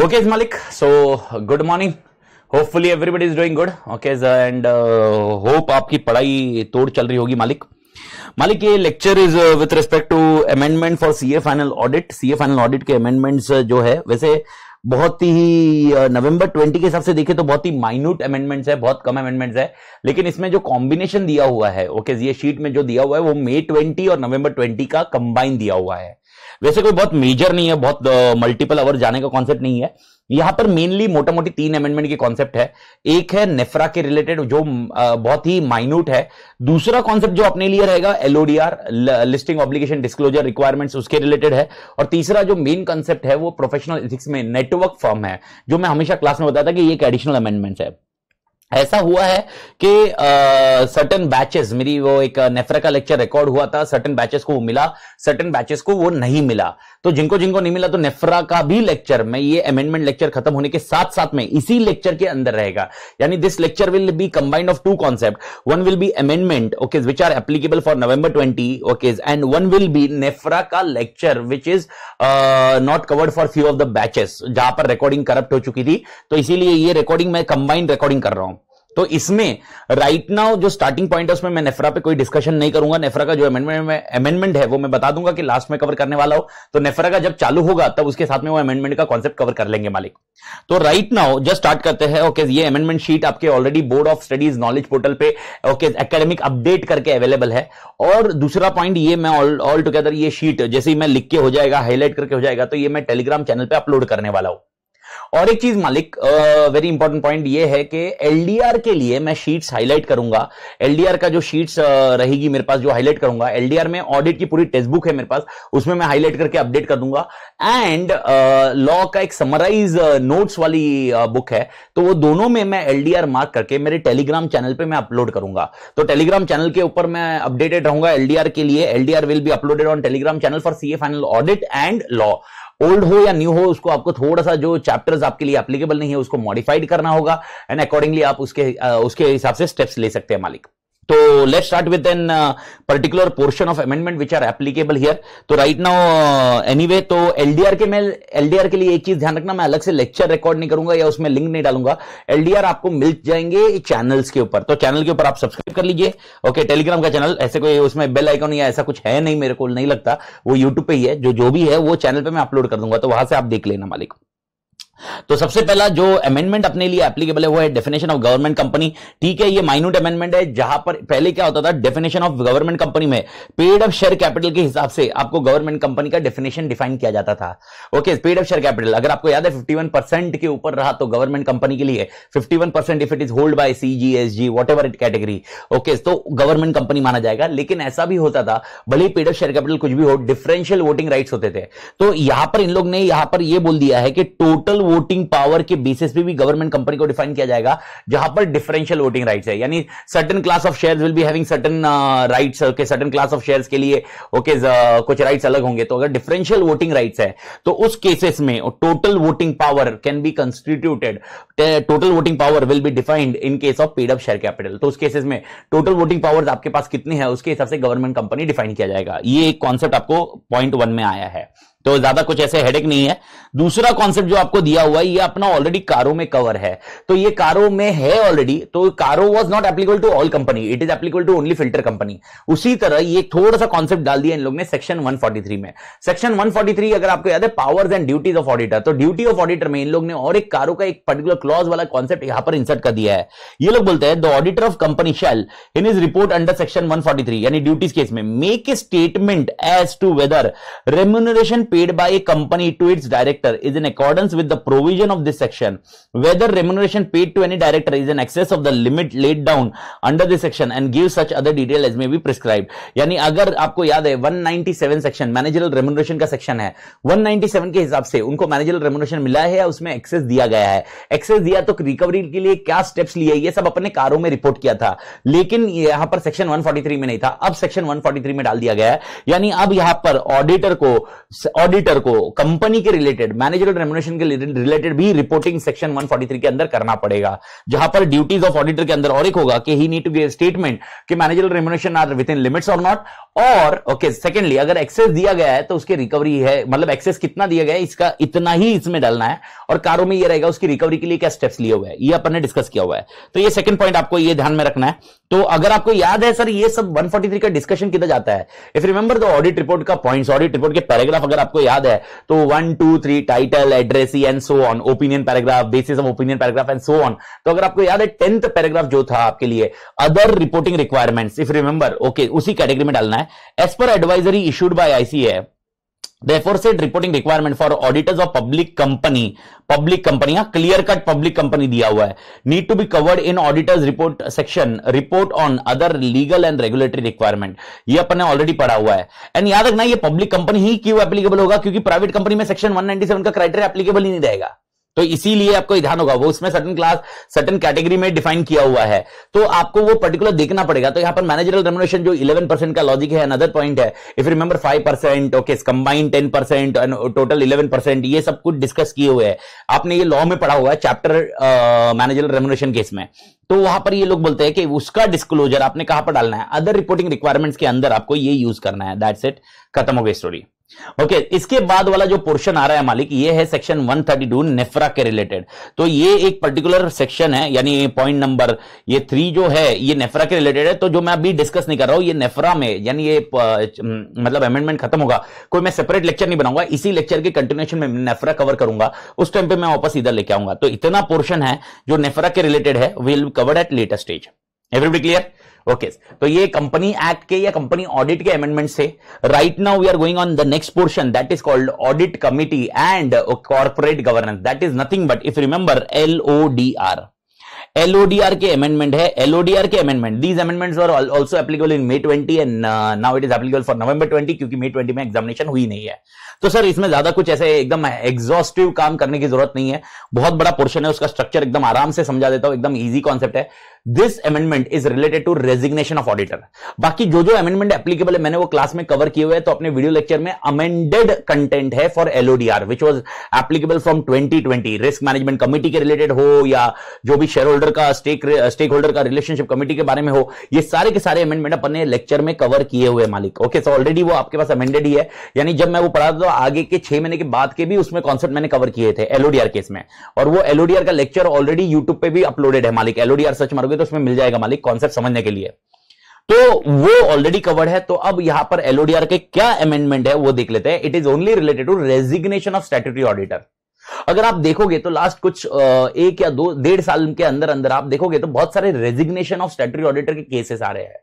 Okay, Malik. So, good morning. Hopefully everybody is doing good. Okay, and hope आपकी पढ़ाई तोड़ चल रही होगी मालिक. मालिक ये lecture is with respect to amendment for CA final audit. CA final audit के अमेंडमेंट्स जो है वैसे बहुत ही नवंबर 20 के हिसाब से देखें तो बहुत ही माइन्यूट अमेंडमेंट्स है, बहुत कम अमेंडमेंट्स है. लेकिन इसमें जो कॉम्बिनेशन दिया हुआ है, ओके, ये शीट में जो दिया हुआ है वो मई 20 और नवंबर 20 का कंबाइन दिया हुआ है. वैसे कोई बहुत मेजर नहीं है, बहुत मल्टीपल आवर जाने का कॉन्सेप्ट नहीं है. यहां पर मेनली मोटा मोटी 3 अमेंडमेंट के कॉन्सेप्ट है. एक है नेफ्रा के रिलेटेड जो बहुत ही माइन्यूट है. दूसरा कॉन्सेप्ट जो अपने लिए रहेगा LODR, listing obligation disclosure requirements, उसके रिलेटेड है. और तीसरा जो मेन कॉन्सेप्ट है वो प्रोफेशनल एथिक्स में नेटवर्क फॉर्म है, जो मैं हमेशा क्लास में बताता कि ये एक एडिशनल अमेंडमेंट है. ऐसा हुआ है कि सर्टेन बैचेस, मेरी वो एक नेफ्रा का लेक्चर रिकॉर्ड हुआ था, सर्टेन बैचेस को वो मिला, सर्टेन बैचेस को वो नहीं मिला. तो जिनको जिनको नहीं मिला तो नेफ्रा का भी लेक्चर में ये अमेंडमेंट लेक्चर खत्म होने के साथ साथ में इसी लेक्चर के अंदर रहेगा. यानी this lecture will be combined of 2 concept. One will be amendment, okay, which are applicable for November 20, okay, and one will be NFRA का lecture which is not covered for few of the batches, जहां पर recording corrupt हो चुकी थी. तो इसीलिए ये recording मैं कंबाइंड रिकॉर्डिंग कर रहा हूं. तो इसमें राइट नाउ जो स्टार्टिंग पॉइंट है उसमें मैं नेफ्रा पे कोई डिस्कशन नहीं करूंगा. नेफ्रा का जो अमेंडमेंट है वो मैं बता दूंगा कि लास्ट में कवर करने वाला हूं. तो नेफ्रा का जब चालू होगा तब उसके साथ में वो अमेंडमेंट का कॉन्सेप्ट कवर कर लेंगे मालिक. तो राइट नाउ जस्ट स्टार्ट करते हैं. ओके, ये अमेंडमेंट शीट आपके already board of studies knowledge portal पे, ओके, एकेडमिक अपडेट करके अवेलेबल है. और दूसरा पॉइंट ये मैं ऑल टुगेदर ये शीट जैसे ही मैं लिख के हो जाएगा, हाईलाइट करके हो जाएगा, तो ये मैं टेलीग्राम चैनल पे अपलोड करने वाला हूं. और एक चीज मालिक, वेरी इंपॉर्टेंट पॉइंट ये है कि एलडीआर के लिए मैं शीट्स हाईलाइट करूंगा. एलडीआर का जो शीट्स रहेगी मेरे पास, जो हाईलाइट करूंगा, एलडीआर में ऑडिट की पूरी टेक्स्ट बुक है मेरे पास, उसमें मैं हाईलाइट करके अपडेट कर दूंगा. एंड लॉ का एक समराइज नोट्स वाली बुक है, तो वो दोनों में मैं एलडीआर मार्क करके मेरे टेलीग्राम चैनल पे मैं अपलोड करूंगा. तो टेलीग्राम चैनल के ऊपर मैं अपडेटेड रहूंगा एलडीआर के लिए. LDR will be uploaded on Telegram channel for CA final audit and law. Old हो या न्यू हो, उसको आपको थोड़ा सा जो चैप्टर्स आपके लिए एप्लीकेबल नहीं है उसको मॉडिफाइड करना होगा, एंड अकॉर्डिंगली आप उसके हिसाब से स्टेप्स ले सकते हैं मालिक. तो let's start with an particular portion of amendment which are applicable here. तो राइट नाउ एनीवे, तो एलडीआर के लिए एक चीज ध्यान रखना, मैं अलग से लेक्चर रिकॉर्ड नहीं करूंगा या उसमें लिंक नहीं डालूंगा. एलडीआर आपको मिल जाएंगे चैनल्स के ऊपर, तो चैनल के ऊपर आप सब्सक्राइब कर लीजिए. ओके, टेलीग्राम का चैनल, ऐसे कोई उसमें बेल आइकन या ऐसा कुछ है नहीं, मेरे को नहीं लगता. वो यूट्यूब पे ही है, जो भी है वो चैनल पे मैं अपलोड कर दूंगा, तो वहां से आप देख लेना मालिक. तो सबसे पहला जो अमेंडमेंट अपने लिए एप्लीकेबल है वो है डेफिनेशन ऑफ गवर्नमेंट कंपनी. ठीक है, ये माइन्यूट अमेंडमेंट है, जहां पर पहले क्या होता था, डेफिनेशन ऑफ गवर्नमेंट कंपनी में पेड अप शेयर कैपिटल के हिसाब से आपको गवर्नमेंट कंपनी का डेफिनेशन डिफाइन किया जाता था. Okay, paid up share capital अगर आपको याद है 51% के ऊपर रहा तो गवर्नमेंट कंपनी के लिए 51% if it is hold by CGSG whatever it category, okay, तो गवर्नमेंट कंपनी माना जाएगा. लेकिन ऐसा भी होता था, भले ही पेड अप शेयर कैपिटल कुछ भी हो, डिफरेंशियल वोटिंग राइट्स होते थे. तो यहां पर इन लोग ने यहां पर यह बोल दिया है कि टोटल वोटिंग पावर के बेसिस पे भी गवर्नमेंट कंपनी को डिफाइन किया जाएगा, जहां पर डिफरेंशियल वोटिंग राइट्स है. यानी certain class of shares will be having certain rights, okay, certain class of shares के लिए ओके कुछ राइट्स अलग होंगे. तो अगर डिफरेंशियल वोटिंग राइट्स है तो उस केसेस में total voting power can be constituted, total voting power will be defined in case of paid up share capital. तो उस केसेस में टोटल वोटिंग पावर्स आपके पास कितने हैं उसके हिसाब से गवर्नमेंट कंपनी डिफाइन किया जाएगा. ये एक कॉन्सेप्ट आपको पॉइंट 1 में आया है, तो ज्यादा कुछ ऐसे हेडेक नहीं है. दूसरा कॉन्सेप्ट जो आपको दिया हुआ है ये अपना ऑलरेडी कारो में कवर है. तो ये कारो में है ऑलरेडी, तो CARO was not applicable to all company, it is applicable to only filter company. उसी तरह ये थोड़ा सा कॉन्सेप्ट डाल दिया इन लोग ने सेक्शन 143 में. सेक्शन 143 अगर आपको याद है, powers and duties of auditor, तो ड्यूटी ऑफ ऑडिटर में इन लोग ने और एक कारो का एक पर्टिकुलर क्लॉज वाला कॉन्सेप्ट यहां पर इंसर्ट कर दिया है. ये लोग बोलते हैं the auditor of company shall in his report under section 143, यानी ड्यूटीज केस में, make a statement as to whether remuneration paid by a company to its director is in accordance with the provision of this section, whether remuneration paid to any director is in excess of the limit laid down under this section and give such other detail as may be prescribed. यानी अगर आपको याद है 197 section managerial remuneration का section है, 197 के हिसाब से उनको मैनेजरल रेम्यूनरेशन मिला है या उसमें एक्सेस दिया गया है. एक्सेस दिया तो रिकवरी के लिए क्या स्टेप्स लिए, ये सब अपने कारों में रिपोर्ट किया था. लेकिन यहां पर सेक्शन 143 में नहीं था, अब सेक्शन 143 में डाल दिया गया है. यानी अब यहां पर ऑडिटर को ऑडिटर को कंपनी के रिलेटेड, मैनेजरियल रेम्युनरेशन के रिलेटेड भी रिपोर्टिंग सेक्शन 143 के अंदर करना पड़ेगा, जहां पर ड्यूटीज ऑफ ऑडिटर के अंदर और एक होगा कि he need to give statement कि मैनेजरियल रेम्युनरेशन आर विद इन लिमिट्स और नॉट, और ओके सेकेंडली अगर एक्सेस दिया गया है तो उसकी रिकवरी है, मतलब एक्सेस कितना दिया गया है इसका इतना ही इसमें डालना है, और कारों में ये रहेगा उसकी रिकवरी के लिए क्या स्टेप्स लिए हुए हैं, ये अपन ने डिस्कस किया हुआ है। तो ये सेकंड पॉइंट आपको ये ध्यान में रखना है। तो अगर आपको याद है सर ये सब 143 का डिस्कशन किधर जाता है, if remember the audit report का पॉइंट्स, ऑडिट रिपोर्ट के पैराग्राफ अगर आपको याद है तो 1 2 3 title, addressee and so on, opinion paragraph, basis of opinion paragraph and so on. तो अगर आपको याद है 10th पैराग्राफ जो था आपके लिए other reporting requirements, if remember okay उसी कैटेगरी में डालना है। As per advisory issued by ICA therefore said reporting requirement for auditors of public company clear cut public company दिया हुआ है, need to be covered in auditors report section, report on other legal and regulatory requirement, ये अपन ने already पढ़ा हुआ है। And याद रखना ये पब्लिक कंपनी ही क्यों एप्लीकेबल होगा, क्योंकि प्राइवेट कंपनी में सेक्शन 197 का क्राइटेरिया एप्लीकेबल ही नहीं रहेगा, तो इसीलिए आपको ध्यान होगा वो उसमें सर्टेन क्लास सर्टेन कैटेगरी में डिफाइन किया हुआ है, तो आपको वो पर्टिकुलर देखना पड़ेगा। तो यहां पर मैनेजरियल रेम्युनरेशन जो 11% का लॉजिक है, अनदर पॉइंट है, if remember 5%, okay combined 10% and total 11%, ये सब कुछ डिस्कस किए हुए हैं, आपने ये लॉ में पढ़ा हुआ है चैप्टर मैनेजरियल रेम्युनरेशन केस में। तो वहां पर ये लोग बोलते हैं कि उसका डिस्क्लोजर आपने कहां पर डालना है, अदर रिपोर्टिंग रिक्वायरमेंट्स के अंदर आपको ये यूज करना है, दैट्स इट, खत्म हो गई स्टोरी। ओके इसके बाद वाला जो पोर्शन आ रहा है मालिक, ये है सेक्शन 132 नेफ्रा के रिलेटेड। तो ये एक पर्टिकुलर सेक्शन है, यानी पॉइंट नंबर ये 3 जो है ये नेफ्रा के रिलेटेड है। तो जो मैं अभी डिस्कस नहीं कर रहा हूं ये नेफ्रा में, यानी ये मतलब अमेंडमेंट खत्म होगा, कोई मैं सेपरेट लेक्चर नहीं बनाऊंगा, इसी लेक्चर के कंटिन्यूएशन में नेफ्रा कवर करूंगा, उस टाइम पे मैं वापस इधर लेके आऊंगा। तो इतना पोर्शन है जो नेफ्रा के रिलेटेड है, will covered at later stage. Everybody clear? Okay तो ये कंपनी एक्ट के या कंपनी ऑडिट के अमेंडमेंट से right now we are going on the next portion, that is called audit committee and corporate governance, that is nothing but if remember LODR के amendment है, LODR के amendment, these amendments were also applicable in May 20 and now it is applicable for November 20, क्योंकि May 20 में examination हुई नहीं है। तो sir इसमें ज्यादा कुछ ऐसे एकदम एग्जॉस्टिव काम करने की जरूरत नहीं है, बहुत बड़ा पोर्शन है, उसका स्ट्रक्चर एकदम आराम से समझा देता हूं, एकदम इजी कॉन्सेप्ट है। This amendment is related to resignation of auditor. बाकी जो जो अमेंडमेंट एप्लीकेबल है मैंने वो क्लास में कवर किए हुए हैं, तो अपने वीडियो लेक्चर में अमेंडेड कंटेंट है for LODR which was applicable from 2020, risk management committee के रिलेटेड हो या जो भी शेयर होल्डर का स्टेक होल्डर का रिलेशनशिप कमिटी के बारे में हो, ये सारे के सारे अमेंडमेंट अपने लेक्चर में कवर किए हुए मालिक। ओके सो ऑलरेडी वो आपके पास अमेंडेड ही है, यानी जब मैं वो पढ़ा था तो आगे के 6 महीने के बाद के भी उसमें कॉन्सेप्ट मैंने कवर किए थे LODR केस में, और वो LODR का लेक्चर ऑलरेडी यूट्यूब पे भी अपलोडेड है मालिक, LODR सर्च मारोगे तो उसमें मिल जाएगा मालिक कॉन्सेप्ट समझने के लिए, तो वो ऑलरेडी कवर्ड है। तो अब यहां पर LODR के क्या अमेंडमेंट है वो देख लेते हैं। It is only related to resignation of statutory auditor. अगर आप देखोगे तो लास्ट कुछ 1 या 1.5 साल के अंदर अंदर आप देखोगे तो बहुत सारे रेजिग्नेशन ऑफ स्टैट्यूटरी ऑडिटर के केसेस आ रहे हैं।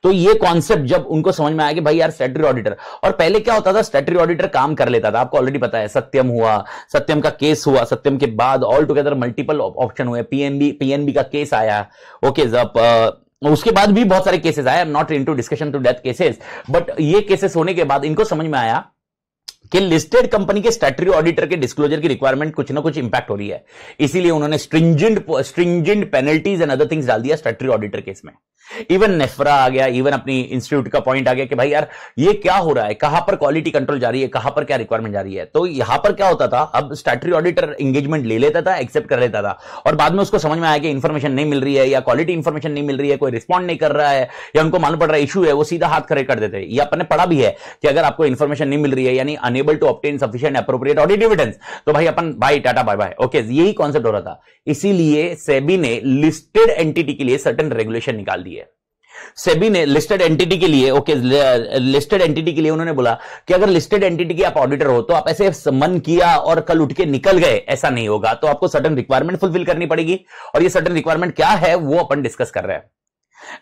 तो ये कॉन्सेप्ट जब उनको समझ में आया कि भाई यार स्टैट्यूटरी ऑडिटर, और पहले क्या होता था स्टैट्यूटरी ऑडिटर काम कर लेता था, आपको ऑलरेडी पता है, सत्यम हुआ, सत्यम का केस हुआ, सत्यम के बाद ऑल टुगेदर मल्टीपल ऑप्शन हुए, पीएनबी का केस आया, ओके उसके बाद भी बहुत सारे केसेस आए, I am not into discussion to death cases, but ये केसेस होने के बाद इनको समझ में आया कि लिस्टेड कंपनी के स्टैट्यूटरी ऑडिटर के डिस्क्लोजर की रिक्वायरमेंट कुछ ना कुछ इंपैक्ट हो रही है, इसीलिए उन्होंने stringent penalties and other things डाल दिया स्टैट्यूटरी ऑडिटर केस में। इवन नेफ्रा आ गया, इवन अपनी इंस्टीट्यूट का पॉइंट आ गया कि भाई यार ये क्या हो रहा है, कहां पर क्वालिटी कंट्रोल जा रही है, कहां पर क्या रिक्वायरमेंट जा रही है। तो यहां पर क्या होता था, अब स्टैट्यूटरी ऑडिटर एंगेजमेंट ले लेता था, एक्सेप्ट कर लेता था, और बाद में उसको समझ में आया कि इंफॉर्मेशन नहीं मिल रही है या क्वालिटी इंफॉर्मेशन नहीं मिल रही है, कोई रिस्पॉन्ड नहीं कर रहा है या उनको मालूम पड़ रहा है इशू है, वो सीधा हाथ खड़े कर देते हैं। ये अपने पढ़ा भी है कि अगर आपको इंफॉर्मेशन नहीं मिल रही है यानी enable to obtain sufficient appropriate audit evidence, तो भाई अपन bye tata bye bye. Okay यही कॉन्सेप्ट हो रहा था, इसीलिए सेबी ने लिस्टेड एंटिटी के लिए सर्टेन रेगुलेशन निकाल दी है। सेबी ने लिस्टेड एंटिटी के लिए, ओके लिस्टेड एंटिटी के लिए उन्होंने बोला कि अगर लिस्टेड एंटिटी के आप ऑडिटर हो तो आप ऐसे मन किया और कल उठ के निकल गए, ऐसा नहीं होगा, तो आपको सर्टेन रिक्वायरमेंट फुलफिल करनी पड़ेगी, और ये सर्टेन रिक्वायरमेंट क्या है वो अपन डिस्कस कर रहे हैं।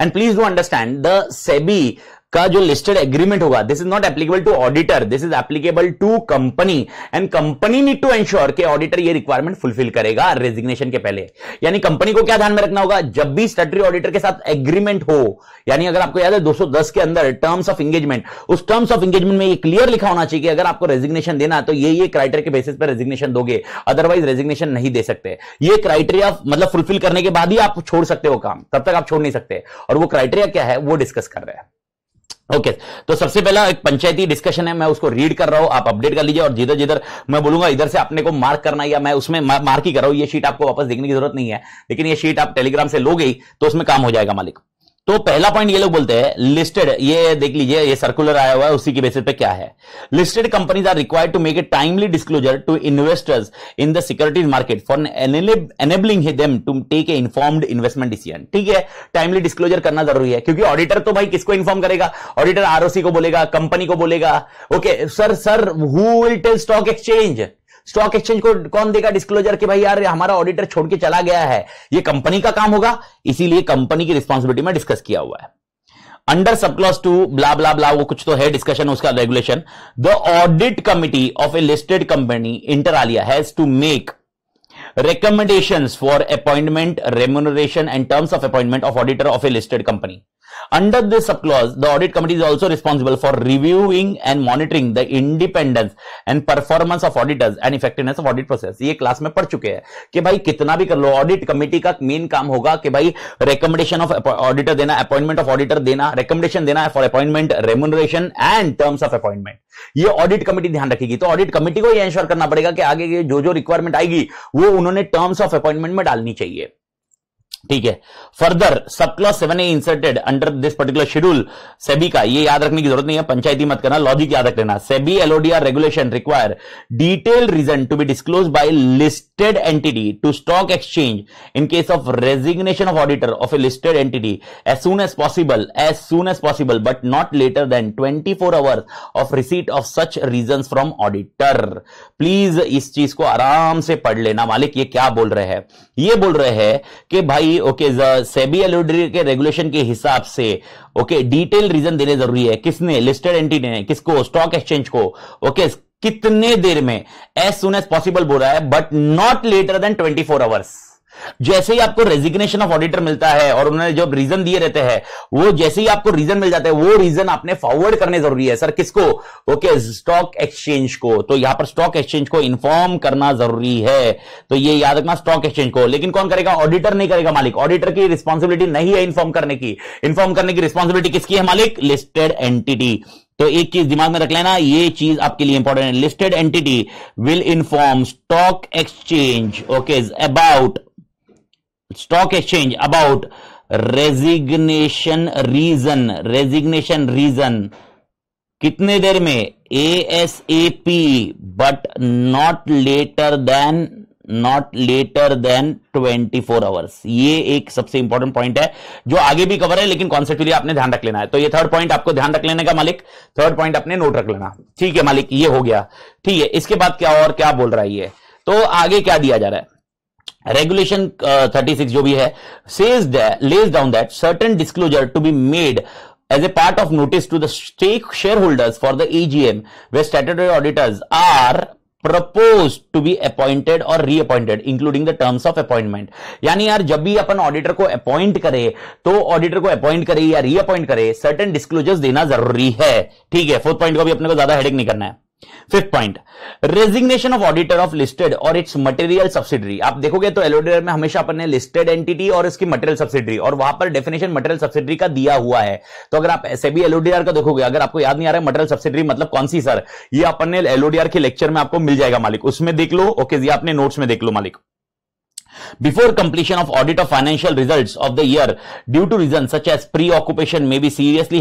And please do understand the SEBI का जो लिस्टेड एग्रीमेंट होगा, this is not applicable to auditor, this is applicable to company, and company need to ensure कि ऑडिटर ये रिक्वायरमेंट फुलफिल करेगा रेजिग्नेशन के पहले। यानी कंपनी को क्या ध्यान में रखना होगा, जब भी स्टैट्यूटरी ऑडिटर के साथ एग्रीमेंट हो, यानी अगर आपको याद है 210 के अंदर टर्म्स ऑफ एंगेजमेंट, उस टर्म्स ऑफ एंगेजमेंट में ये क्लियर लिखा होना चाहिए कि अगर आपको रेजिग्नेशन देना तो ये क्राइटेरिया के बेसिस पर रेजिग्नेशन दोगे, अदरवाइज रेजिग्नेशन नहीं दे सकते। ये क्राइटेरिया मतलब फुलफिल करने के बाद ही आप छोड़ सकते हो काम, तब तक आप छोड़ नहीं सकते, और वो क्राइटेरिया क्या है वो डिस्कस कर रहे हैं। ओके तो सबसे पहला एक पंचायती डिस्कशन है, मैं उसको रीड कर रहा हूं, आप अपडेट कर लीजिए और जिधर जिधर मैं बोलूंगा इधर से आपने को मार्क करना, या मैं उसमें मार्क ही कर रहा हूं। ये शीट आपको वापस देखने की जरूरत नहीं है, लेकिन ये शीट आप टेलीग्राम से लोगे तो उसमें काम हो जाएगा मालिक। तो पहला पॉइंट ये लोग बोलते हैं लिस्टेड, ये देख लीजिए, ये सर्कुलर आया हुआ है, उसी के बेसिस पे क्या है, listed companies are required to make a timely disclosure to investors in the securities market for enabling them to take a informed investment decision. ठीक है, टाइमली डिस्क्लोजर करना जरूरी है, क्योंकि ऑडिटर तो भाई किसको इन्फॉर्म करेगा, ऑडिटर आरओसी को बोलेगा, कंपनी को बोलेगा। Okay sir who will tell stock exchange, stock exchange को कौन देगा डिस्क्लोजर कि भाई यार हमारा ऑडिटर छोड़ के चला गया है, ये कंपनी का काम होगा, इसीलिए कंपनी की रिस्पॉन्सिबिलिटी में डिस्कस किया हुआ है। अंडर सब क्लॉज 2 ब्ला ब्ला ब्ला, वो कुछ तो है डिस्कशन उसका regulation. The audit committee of a listed company inter alia has to make recommendations for appointment, remuneration and terms of appointment of auditor of a listed company. Under this subclause, the audit committee is also responsible for reviewing and monitoring the independence and performance of auditors and effectiveness of audit process. ये class में पढ़ चुके हैं कि भाई कितना भी कर लो, ऑडिट कमेटी का मेन काम होगा कि भाई रिकमेंडेशन ऑफ ऑडिटर देना, अपॉइंटमेंट ऑफ ऑडिटर देना, रिकमेंडेशन देना है for appointment, remuneration and terms of appointment. ये ऑडिट कमेटी ध्यान रखेगी। तो ऑडिट कमेटी को ये इंश्योर करना पड़ेगा कि आगे जो जो रिक्वायरमेंट आएगी वो उन्होंने टर्म्स ऑफ अपॉइंटमेंट में डालनी चाहिए। ठीक है, further sub clause 7A inserted under this particular schedule, SEBI का, ये याद रखने की जरूरत नहीं है, पंचायती मत करना, लॉजिक याद रख लेना। SEBI LODR regulation require detail reason to be disclose by listed entity to stock exchange in case of resignation of auditor of a listed entity as soon as possible but not later than 24 hours of receipt of such reasons from auditor. Please इस चीज को आराम से पढ़ लेना मालिक। ये क्या बोल रहे हैं, ये बोल रहे हैं कि भाई ओके सेबी एलओडी के रेगुलेशन के हिसाब से ओके डिटेल रीजन देने जरूरी है। किसने, लिस्टेड एंटिटी ने, किसको, स्टॉक एक्सचेंज को। ओके कितने देर में, एज सुन एज पॉसिबल बोल रहा है, but not later than 24 hours. जैसे ही आपको रेजिग्नेशन ऑफ ऑडिटर मिलता है और उन्होंने जो रीजन दिए रहते हैं, वो जैसे ही आपको रीजन मिल जाता है, वो रीजन आपने फॉरवर्ड करने जरूरी है। सर किसको, ओके स्टॉक एक्सचेंज को। तो यहां पर स्टॉक एक्सचेंज को इन्फॉर्म करना जरूरी है, तो ये याद रखना, स्टॉक एक्सचेंज को। लेकिन कौन करेगा, ऑडिटर नहीं करेगा मालिक। ऑडिटर की रिस्पॉन्सिबिलिटी नहीं है इन्फॉर्म करने की। इन्फॉर्म करने की रिस्पॉन्सिबिलिटी किसकी है मालिक, लिस्टेड एंटिटी। तो एक चीज दिमाग में रख लेना, ये चीज आपके लिए इंपॉर्टेंट है। Listed entity will inform stock exchange okay about stock exchange about resignation reason कितने देर में, ASAP but not later than 24 hours. ये एक सबसे इंपॉर्टेंट पॉइंट है जो आगे भी कवर है, लेकिन कॉन्सेप्चुअली आपने ध्यान रख लेना है। तो ये थर्ड पॉइंट आपको ध्यान रख लेने का मालिक, थर्ड पॉइंट अपने नोट रख लेना। ठीक है मालिक, ये हो गया। ठीक है, इसके बाद क्या और क्या बोल रहा है ये, तो आगे क्या दिया जा रहा है, रेगुलेशन 36 जो भी है lays down that certain disclosure to be made as a part of notice to the stake shareholders for the AGM where statutory auditors are proposed to be appointed or reappointed including the terms of appointment। यानी यार जब भी अपन auditor को appoint करे, तो auditor को appoint करे या रीअपॉइंट करे, सर्टेन डिस्क्लोजर्स देना जरूरी है। ठीक है, फोर्थ पॉइंट को भी अपने को ज्यादा हेडेक नहीं करना है। Fifth point, resignation of auditor of listed और इट्स मटेरियल सब्सिडरी। आप देखोगे तो एलओडीआर में हमेशा अपन ने लिस्टेड एंटिटी और इसकी मटेरियल सब्सिडरी, और वहां पर डेफिनेशन मटेरियल सब्सिडरी का दिया हुआ है। तो अगर आप सेबी एलओडीआर का देखोगे, अगर आपको याद नहीं आ रहा है मटेरियल सब्सिडरी मतलब कौन सी सर, ये अपन ने एलओडीआर के लेक्चर में आपको मिल जाएगा मालिक, उसमें देख लो। ओके, ये आपने नोट्स में देख लो मालिक। Before completion of audit of financial results of the year due to reasons such as preoccupation may seriously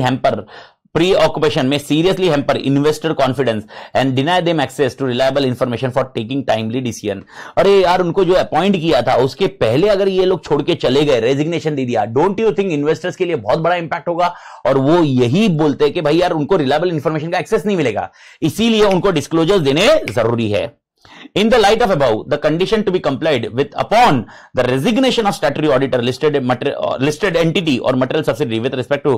hamper investor confidence and deny them access to reliable information for taking timely decision। अरे यार उनको जो appoint किया था उसके पहले अगर ये लोग छोड़ के चले गए, रेजिग्नेशन दे दिया, डोंट यू थिंक इन्वेस्टर्स के लिए बहुत बड़ा इंपैक्ट होगा। और वो यही बोलते हैं कि भाई यार उनको रिलायबल इंफॉर्मेशन का एक्सेस नहीं मिलेगा, इसीलिए उनको डिस्क्लोजर्स देने जरूरी है। In the light of above, the condition to be complied with upon the resignation of statutory auditor, listed entity or material subsidiary with respect to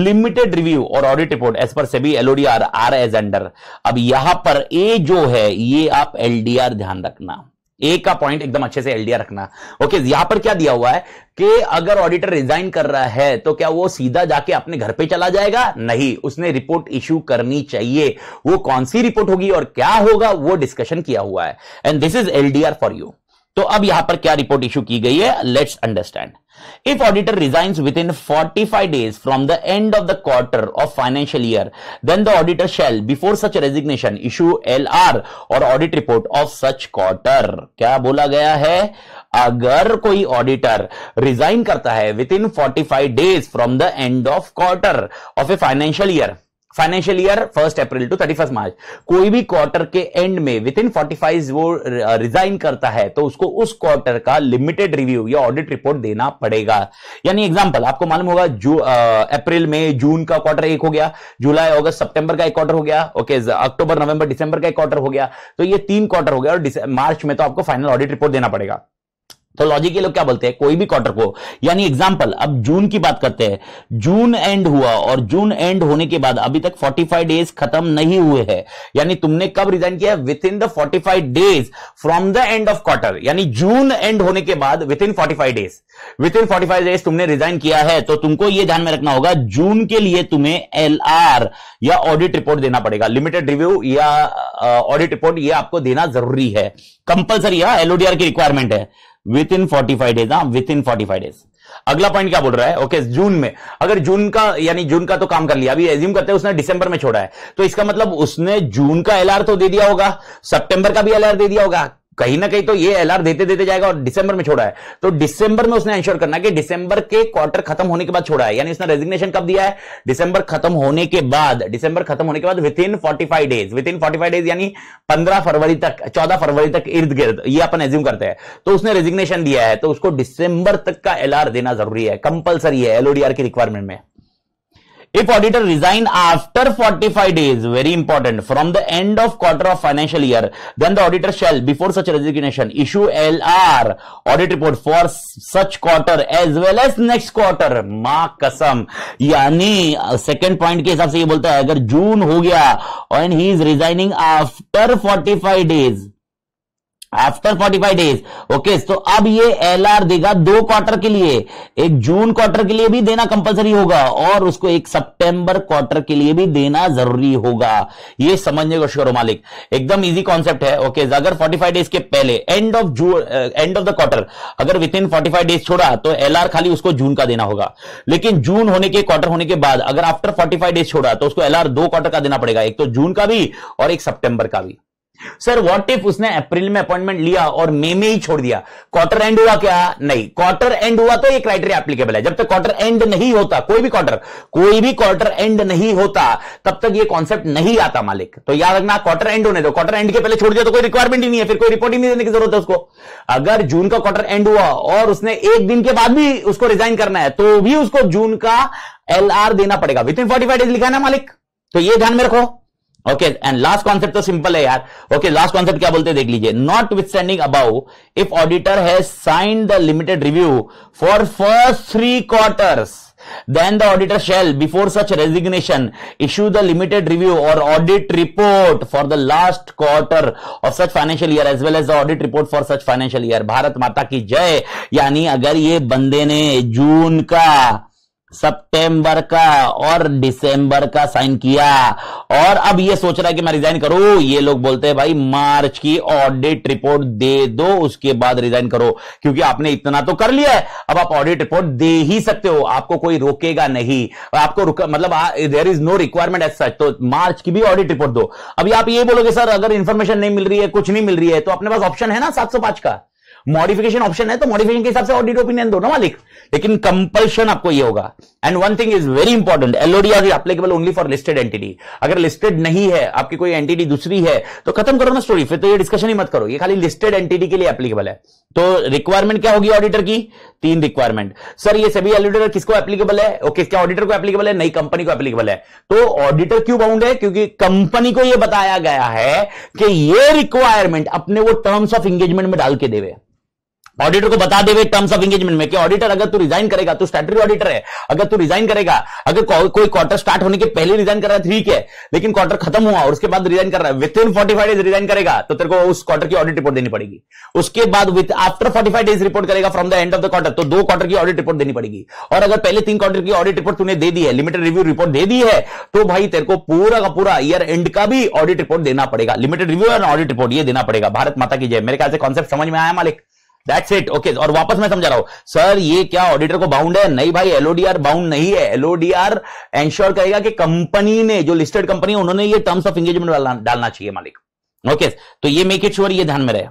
limited review or audit report as per SEBI LODR are as under। अब यहां पर A जो है ये आप LDR ध्यान रखना, ए का पॉइंट एकदम अच्छे से एलडीआर रखना। ओके, यहां पर क्या दिया हुआ है कि अगर ऑडिटर रिजाइन कर रहा है तो क्या वो सीधा जाके अपने घर पे चला जाएगा, नहीं, उसने रिपोर्ट इश्यू करनी चाहिए। वो कौन सी रिपोर्ट होगी और क्या होगा वो डिस्कशन किया हुआ है, and this is LDR for you. तो अब यहां पर क्या रिपोर्ट इशू की गई है, let's understand. If auditor resigns within 45 days from the end of the quarter of financial year, then the auditor shall, before such resignation, issue LR or audit report of such quarter. क्या बोला गया है, अगर कोई auditor resign करता है within 45 days from the end of quarter of a financial year, financial year 1 April to 31 March, कोई भी क्वार्टर के एंड में विद इन 45 वो रिजाइन करता है, तो उसको उस क्वार्टर का लिमिटेड रिव्यू या ऑडिट रिपोर्ट देना पड़ेगा. यानी एग्जांपल आपको मालूम होगा, अप्रैल में जून का क्वार्टर एक हो गया, जुलाई अगस्त सितंबर का एक क्वार्टर हो गया, ओके, अक्टूबर नवंबर दिसंबर का एक क्वार्टर हो गया, तो ये 3 क्वार्टर हो गया, और मार्च में तो आपको फाइनल ऑडिट रिपोर्ट देना पड़ेगा. तो लॉजिक ये लोग क्या बोलते हैं, कोई भी क्वार्टर को, यानी एग्जांपल अब जून की बात करते हैं, जून एंड हुआ और जून एंड होने के बाद अभी तक 45 डेज खत्म नहीं हुए हैं, यानी तुमने कब रिजाइन किया, with in the 45 days from the end of quarter, यानी जून एंड होने के बाद with in 45 days, with in 45 days तुमने रिजाइन किया है, तो तुमको यह ध्यान में रखना होगा, जून के लिए तुम्हें एलआर या ऑडिट रिपोर्ट देना पड़ेगा, लिमिटेड रिव्यू या ऑडिट रिपोर्ट, यह आपको देना जरूरी है, कंपल्सरी है, एलओडीआर की रिक्वायरमेंट है, with in 45 days. With in 45 days. अगला पॉइंट क्या बोल रहा है, ओके, जून में, अगर जून का, यानी जून का तो काम कर लिया, अभी एज्यूम करते हैं उसने दिसंबर में छोड़ा है, तो इसका मतलब उसने जून का एलआर तो दे दिया होगा, सितंबर का भी एलआर दे दिया होगा, कहीं ना कहीं तो ये एलआर देते देते जाएगा, और दिसंबर में छोड़ा है, तो दिसंबर में उसने इंश्योर करना कि दिसंबर के क्वार्टर खत्म होने के बाद छोड़ा है, यानी उसने रेजिग्नेशन कब दिया है, दिसंबर खत्म होने के बाद, दिसंबर खत्म होने के बाद with in 45 days, with in 45 days यानी 15 फरवरी तक, 14 फरवरी तक इर्द गिर्द, ये अपन एज्यूम करते हैं, तो उसने रेजिग्नेशन दिया है, तो उसको दिसंबर तक का एलआर देना जरूरी है, कंपल्सरी है एलओडीआर की रिक्वायरमेंट में. If auditor resign after 45 days, very important, from the end of quarter of financial year, then the auditor shall, before such resignation, issue LR, audit report for such quarter as well as next quarter. मां कसम, यानी second point के हिसाब से ये बोलता है, अगर जून हो गया and he is resigning after 45 days, after 45 days, okay, तो अब ये एलआर देगा 2 क्वार्टर के लिए, एक जून क्वार्टर के लिए भी देना कंपलसरी होगा और उसको एक सितंबर क्वार्टर के लिए भी देना जरूरी होगा. ये समझने की कोशिश करो मालिक, एकदम इजी कॉन्सेप्ट है. ओके, अगर 45 डेज के पहले एंड ऑफ द क्वार्टर अगर विद इन 45 डेज छोड़ा, तो एलआर खाली उसको जून का देना होगा, लेकिन जून होने के क्वार्टर होने के बाद अगर आफ्टर 45 डेज छोड़ा, तो उसको एलआर 2 क्वार्टर का देना पड़ेगा, एक तो जून का भी और एक सितंबर का भी. सर व्हाट इफ उसने अप्रैल में अपॉइंटमेंट लिया और मई में ही छोड़ दिया, क्वार्टर एंड हुआ क्या, नहीं, क्वार्टर एंड हुआ तो ये क्राइटेरिया एप्लीकेबल है. जब तक क्वार्टर एंड नहीं होता, कोई भी क्वार्टर एंड नहीं होता, तब तक ये कॉन्सेप्ट नहीं आता मालिक. तो याद रखना, क्वार्टर एंड होने दो, क्वार्टर एंड के पहले छोड़ दिया तो कोई रिक्वायरमेंट ही नहीं है, फिर कोई रिपोर्ट ही नहीं देने की जरूरत है उसको. अगर जून का क्वार्टर एंड हुआ और उसने एक दिन के बाद भी उसको रिजाइन करना है, तो भी उसको जून का एलआर देना पड़ेगा. विद इन 45 डेज लिखा है ना मालिक, तो ये ध्यान में रखो. ओके, एंड लास्ट कॉन्सेप्ट तो सिंपल है यार. ओके, लास्ट कॉन्सेप्ट क्या बोलते हैं देख लीजिए. Notwithstanding above, if auditor has signed the limited review for first 3 quarters, then the auditor shall, before such resignation, issue the limited review or audit report for the last quarter of such financial year as well as the audit report for such financial year. Bharat माता की जय. यानी अगर ये बंदे ने जून का, सितंबर का और दिसंबर का साइन किया और अब ये सोच रहा है कि मैं रिजाइन करूं, ये लोग बोलते हैं भाई मार्च की ऑडिट रिपोर्ट दे दो, उसके बाद रिजाइन करो, क्योंकि आपने इतना तो कर लिया है, अब आप ऑडिट रिपोर्ट दे ही सकते हो, आपको कोई रोकेगा नहीं, आपको मतलब there is no requirement as such, तो मार्च की भी ऑडिट रिपोर्ट दो. अभी आप ये बोलोगे सर अगर इंफॉर्मेशन नहीं मिल रही है, कुछ नहीं मिल रही है, तो अपने पास ऑप्शन है ना 705 का मॉडिफिकेशन ऑप्शन है, तो मॉडिफिकेशन के हिसाब से ऑडिट ओपिनियन दो ना मालिक, लेकिन कंपल्शन आपको ये होगा. And one thing is very important, LODR is applicable only for listed entity. अगर लिस्टेड नहीं है, आपकी कोई एंटिटी दूसरी है, तो खत्म करो ना स्टोरी, फिर तो ये डिस्कशन ही मत करो, ये खाली लिस्टेड एंटिटी के लिए एप्लीकेबल है. तो रिक्वायरमेंट क्या होगी ऑडिटर की, 3 रिक्वायरमेंट. सर ये सभी ऑडिटर किसको एप्लीकेबल है, ओके, क्या ऑडिटर को एप्लीकेबल है, नई कंपनी को एप्लीकेबल है. तो ऑडिटर क्यों बाउंड है, क्योंकि कंपनी को यह बताया गया है कि ये रिक्वायरमेंट अपने वो टर्म्स ऑफ एंगेजमेंट में डाल के देवे, ऑडिटर को बता देवे टर्म्स ऑफ एंगेजमेंट में कि ऑडिटर अगर तू रिजाइन करेगा, तू स्टैट्यूटरी ऑडिटर है, अगर तू रिजाइन करेगा, अगर कोई क्वार्टर स्टार्ट होने के पहले रिजाइन कर रहा है ठीक है, लेकिन क्वार्टर खत्म हुआ और उसके बाद रिजाइन कर रहा है, विद इन 45 डेज रिजाइन करेगा, तो तेरे को उस क्वार्टर की ऑडिट रिपोर्ट देनी पड़ेगी. उसके बाद विद आफ्टर 45 डेज रिपोर्ट करेगा from the end of the quarter, तो 2 क्वार्टर की ऑडिट रिपोर्ट देनी पड़ेगी. और अगर पहले 3 क्वार्टर की ऑडिट रिपोर्ट तूने दे दी है, लिमिटेड रिव्यू रिपोर्ट दे दी है, तो भाई तेरे को पूरा का पूरा ईयर एंड का भी ऑडिट रिपोर्ट देना पड़ेगा, लिमिटेड रिव्यू और ऑडिट रिपोर्ट ये देना पड़ेगा. भारत माता की जय. मेरे ख्याल से कॉन्सेप्ट समझ में आया मालिक. That's it. ओके, और वापस मैं समझा रहा हूं सर, ये क्या ऑडिटर को बाउंड है? नहीं भाई, एलओडीआर बाउंड नहीं है। एलओडीआर एंश्योर करेगा कि कंपनी ने, जो लिस्टेड कंपनी है, उन्होंने ये टर्म्स ऑफ एंगेजमेंट डालना चाहिए मालिक। ओके, तो ये मेक इट श्योर, ये ध्यान में रहे।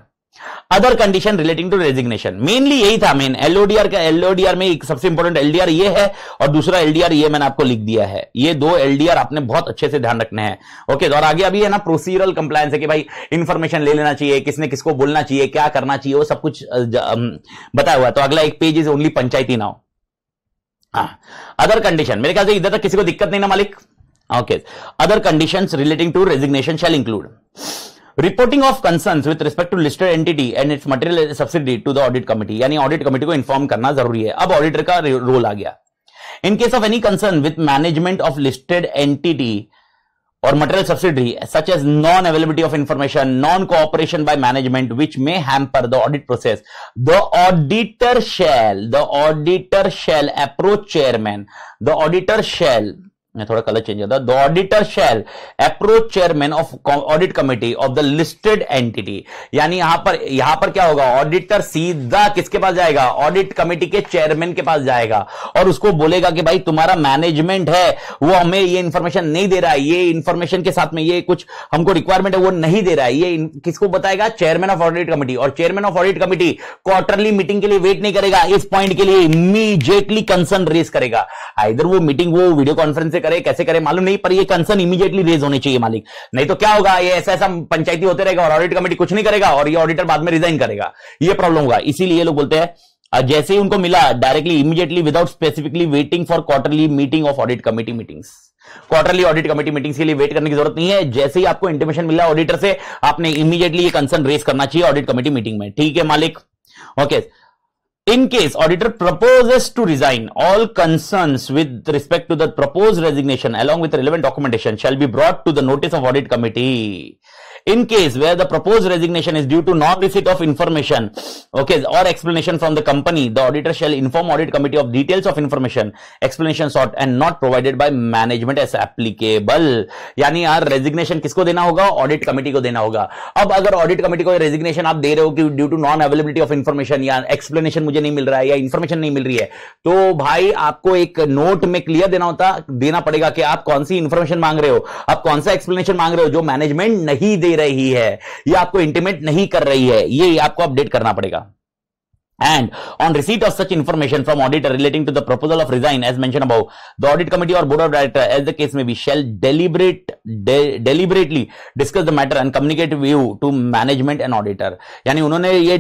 Other condition relating to resignation, mainly यही था मेन एलओडीआर का। एलओडीआर में एक सबसे इंपॉर्टेंट एलडीआर ये है और दूसरा एलडीआर ये मैंने आपको लिख दिया है। ये दो एलडीआर आपने बहुत अच्छे से ध्यान रखने हैं। ओके, और आगे अभी है ना प्रोसीजरल कंप्लायंस है कि भाई इंफॉर्मेशन ले लेना चाहिए, किसने किसको बोलना चाहिए, क्या करना चाहिए, वो सब कुछ बताया हुआ है। तो अगला एक page is only Panchayati now. Other condition, मेरे ख्याल से इधर तक किसी को दिक्कत नहीं ना मालिक? Okay, other conditions relating to resignation shall include reporting of concerns with respect to listed entity and its material subsidy to the audit committee, यानी ऑडिट कमिटी को इन्फॉर्म करना जरूरी है। अब ऑडिटर का रोल आ गया। In case of any concern with management of listed entity or material subsidiary such as non-availability of information, non-cooperation by management which may hamper the audit process, the auditor shall approach chairman, the auditor shall, थोड़ा colour change होता है, the auditor shell approach chairman of audit committee of the listed entity. यानी यहां पर क्या होगा, auditor सीधा किसके पास जाएगा? ऑडिट कमिटी के चेयरमैन के पास जाएगा और उसको बोलेगा कि भाई तुम्हारा मैनेजमेंट है वो हमें ये इंफॉर्मेशन नहीं दे रहा है, ये इंफॉर्मेशन के साथ में ये कुछ हमको रिक्वायरमेंट है वो नहीं दे रहा है। ये किसको बताएगा? Chairman of audit committee. और chairman of audit committee quarterly meeting के लिए वेट नहीं करेगा, इस पॉइंट के लिए इमीडिएटली कंसर्न रेज करेगा। इधर वो मीटिंग वो वीडियो कॉन्फ्रेंस से करे, कैसे करे मालूम नहीं, पर ये कंसर्न इमीडिएटली रेज होनी चाहिए मालिक। नहीं तो क्या होगा, ये ऐसा पंचायती होते रहेगा और ऑडिट कमेटी कुछ नहीं करेगा और ये ऑडिटर बाद में रिजाइन करेगा, ये प्रॉब्लम होगा। इसीलिए लोग बोलते हैं जैसे ही उनको मिला directly immediately without specifically waiting for quarterly meeting of audit committee meetings. Quarterly audit committee meetings के लिए वेट करने की जरूरत नहीं है। जैसे ही आपको इंटीमेशन मिला ऑडिटर से, आपने इमीडिएटली ये कंसर्न रेज करना चाहिए ऑडिट कमेटी मीटिंग में। ठीक है मालिक? Okay, in case auditor proposes to resign, all concerns with respect to the proposed resignation along with relevant documentation shall be brought to the notice of audit committee. In case where the proposed resignation is due to non-receipt of information, okay, or explanation from the company, the auditor shall inform audit committee of details of information, explanation sought and not provided by management as applicable. यानी यार resignation किसको देना होगा? Audit committee को देना होगा। अब अगर ऑडिट कमिटी को रेजिग्नेशन आप दे रहे हो कि due to non availability of information या एक्सप्लेनेशन मुझे नहीं मिल रहा है या इंफॉर्मेशन नहीं मिल रही है, तो भाई आपको एक नोट में क्लियर देना पड़ेगा कि आप कौन सी इंफॉर्मेशन मांग रहे हो, आप कौन सा एक्सप्लेनेशन मांग रहे हो जो मैनेजमेंट नहीं दे रही है या आपको इंटीमेट नहीं कर रही है, ये आपको अपडेट करना पड़ेगा। And on receipt of such information from auditor relating to the proposal of resign as mentioned above, the audit committee or board of director as the case may be shall deliberately discuss the matter and communicate view to management and auditor. यानी उन्होंने ये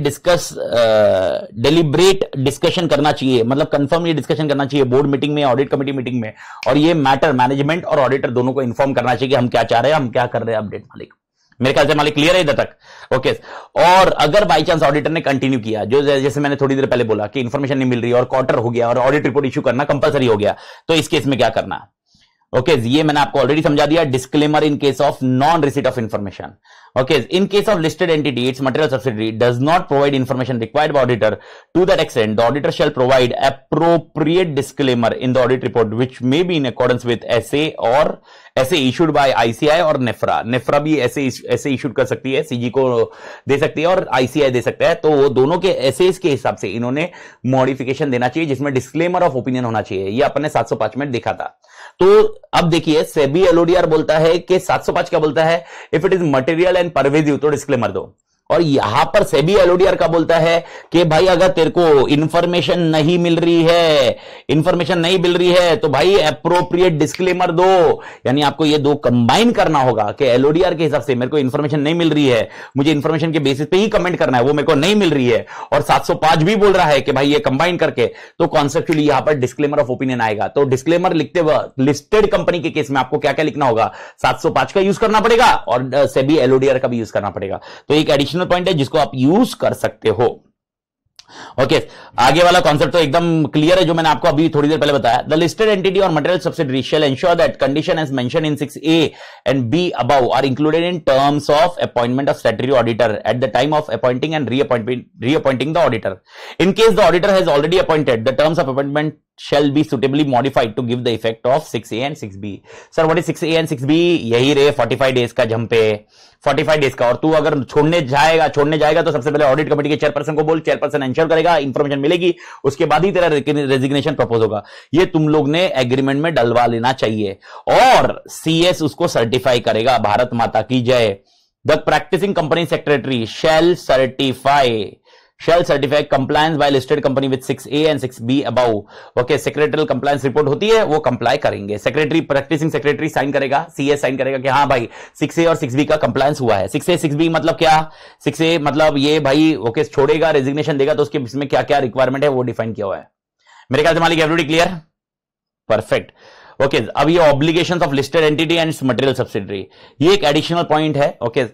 deliberate discussion करना चाहिए, मतलब confirm ये discussion करना चाहिए board meeting में, ऑडिट कमिटी मीटिंग में, और ये मैटर मैनेजमेंट और ऑडिटर दोनों को इन्फॉर्म करना चाहिए कि हम क्या चाह रहे हैं, हम क्या कर रहे हैं। अपडेट मालिक, मेरे ख्याल से मालिक क्लियर है इधर तक? ओके, और अगर बाई चांस ऑडिटर ने कंटिन्यू किया, जो जैसे मैंने थोड़ी देर पहले बोला कि इंफॉर्मेशन नहीं मिल रही और क्वार्टर हो गया और ऑडिट रिपोर्ट इश्यू करना कंपलसरी हो गया, तो इस केस में क्या करना? ओके, ये मैंने आपको ऑलरेडी समझा दिया। Disclaimer in case of non receipt of information. Okay, in case of listed entity its material subsidiary does not provide information required by auditor to that extent, the auditor shall provide appropriate disclaimer in the audit report which may be in accordance with SA or as issued by ICI और नेफ्रा। नेफ्रा भी ऐसे issued कर सकती है, CG को दे सकती है और आईसीआई दे सकता है। तो वो दोनों के एसे के हिसाब से इन्होंने मॉडिफिकेशन देना चाहिए जिसमें डिस्क्लेमर ऑफ ओपिनियन होना चाहिए। ये अपने 705 में देखा था। तो अब देखिए, सेबी एलओडीआर बोलता है कि 705 क्या बोलता है, if it is material and pervasive तो डिस्क्लेमर दो। और यहां पर सेबी एलओडीआर का बोलता है कि भाई अगर तेरे को इंफॉर्मेशन नहीं मिल रही है तो भाई एप्रोप्रिएट डिस्क्लेमर दो। यानी आपको ये दो कंबाइन करना होगा कि एलओडीआर के हिसाब से मेरे को इंफॉर्मेशन नहीं मिल रही है, मुझे इंफॉर्मेशन के बेसिस पे ही कमेंट करना है, वो मेरे को नहीं मिल रही है, और 705 भी बोल रहा है कि भाई ये कंबाइन करके, तो कॉन्सेप्चुअली यहां पर डिस्क्लेमर ऑफ ओपिनियन आएगा। तो डिस्क्लेमर लिखते वक्त लिस्टेड कंपनी के केस में आपको क्या क्या लिखना होगा? 705 का यूज करना पड़ेगा और सेबी एलओडीआर का भी यूज करना पड़ेगा। तो एक एडिशनल पॉइंट है जिसको आप यूज कर सकते हो। ओके, आगे वाला कॉन्सेप्ट तो एकदम क्लियर है जो मैंने आपको अभी थोड़ी देर पहले बताया। द लिस्टेड एंटिटी और material subsidiary shall ensure that condition as mention in 6A and B above are included in terms of appointment of statutory auditor at the time of appointing and reappointing the auditor. In case the auditor has already appointed, the terms of appointment shall be suitably modified to give the effect of 6A and 6B. Sir, what is 6A and 6B? यही रहे 45 days का jump पे, 45 days का। और तू अगर छोड़ने जाएगा तो सबसे पहले ऑडिट कमेटी के चेयरपर्सन को बोल, चेयरपर्सन इंश्योर करेगा, इंफॉर्मेशन मिलेगी, उसके बाद ही तेरा रेजिग्नेशन प्रपोज होगा। ये तुम लोग ने एग्रीमेंट में डलवा लेना चाहिए और CS उसको सर्टिफाई करेगा। भारत माता की जय। The practising company secretary shall certify compliance by listed company with 6A and 6B above. Okay, secretarial compliance report होती है, वो कंप्लाई करेंगे। सेक्रेटरी, प्रैक्टिसिंग सेक्रेटरी साइन करेगा, CS साइन करेगा कि हाँ भाई 6A और 6B का कंप्लायंस हुआ है। 6A 6B मतलब क्या? 6A मतलब ये भाई ओके छोड़ेगा, रेजिग्नेशन देगा तो उसके इसमें क्या क्या रिक्वायरमेंट है वो डिफाइन किया हुआ है। मेरे ख्याल से मालिक एवरीबॉडी क्लियर? परफेक्ट। ओके, अब ये obligations of listed entity and its material subsidiary, ये एक एडिशनल पॉइंट है। ओके,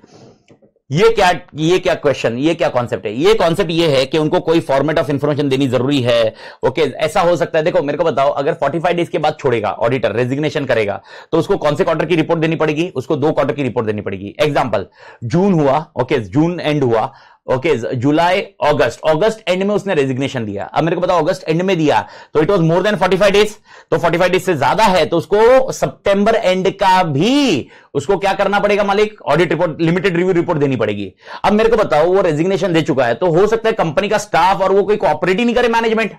ये क्या क्वेश्चन, ये क्या कॉन्सेप्ट है? ये कॉन्सेप्ट ये है कि उनको कोई फॉर्मेट ऑफ इंफॉर्मेशन देनी जरूरी है। ओके, ऐसा हो सकता है, देखो मेरे को बताओ, अगर 45 डेज के बाद छोड़ेगा ऑडिटर, रेजिग्नेशन करेगा, तो उसको कौन से क्वार्टर की रिपोर्ट देनी पड़ेगी? उसको 2 क्वार्टर की रिपोर्ट देनी पड़ेगी। एग्जांपल, जून हुआ, ओके जून एंड हुआ, ओके जुलाई, अगस्त एंड में उसने रेजिग्नेशन दिया। अब मेरे को बताओ अगस्त एंड में दिया तो it was more than 45 days, तो 45 डेज से ज्यादा है तो उसको सितंबर एंड का भी उसको क्या करना पड़ेगा मालिक? Audit report, limited review report देनी पड़ेगी। अब मेरे को बताओ वो रेजिग्नेशन दे चुका है तो हो सकता है कंपनी का स्टाफ और वो कोई कोऑपरेट ही नहीं करे, मैनेजमेंट,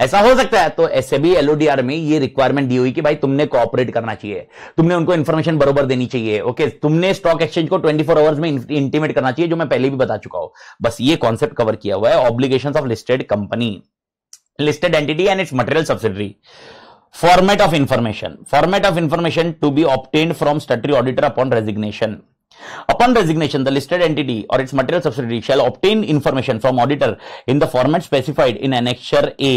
ऐसा हो सकता है। तो SAB LODR में ये रिक्वायरमेंट दी हुई कि भाई तुमने कोऑपरेट करना चाहिए, तुमने उनको इंफॉर्मेशन बरोबर देनी चाहिए। ओके, तुमने स्टॉक एक्सचेंज को 24 आवर्स में इंटीमेट करना चाहिए, जो मैं पहले भी बता चुका हूं। बस ये कॉन्सेप्ट कवर किया हुआ है, obligations of listed company, listed entity and its material subsidiary. Format of information to be obtained from statutory auditor upon resignation. Upon resignation, the listed entity or its material subsidiary shall obtain information from auditor in the format specified in Annexure A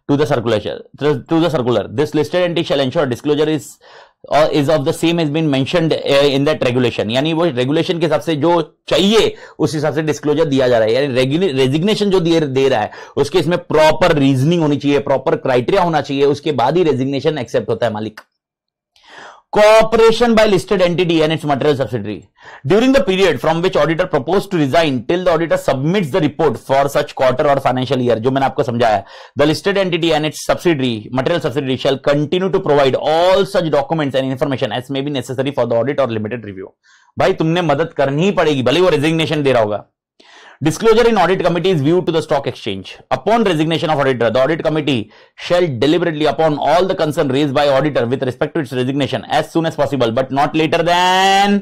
to the circular. This listed entity shall ensure disclosure is of the same has been mentioned in that regulation. यानी वो regulation के हिसाब से जो चाहिए उस हिसाब से डिस्क्लोजर दिया जा रहा है। यानी रेजिग्नेशन जो दे रहा है उसके इसमें प्रॉपर रीजनिंग होनी चाहिए, प्रॉपर क्राइटेरिया होना चाहिए, उसके बाद ही रेजिग्नेशन एक्सेप्ट होता है मालिक। Cooperation by listed entity and its material subsidiary during the period from which auditor proposed to resign till the auditor submits the report for such quarter or financial year, जो मैंने आपको समझाया, the listed entity and its material subsidiary shall continue to provide all such documents and information as may be necessary for the audit or limited review. भाई तुमने मदद करनी ही पड़ेगी, भले वो रेजिग्नेशन दे रहा होगा। Disclosure in audit committee is viewed to the stock exchange. Upon resignation of auditor, the audit committee shall deliberately upon all the concern raised by auditor with respect to its resignation as soon as possible, but not later than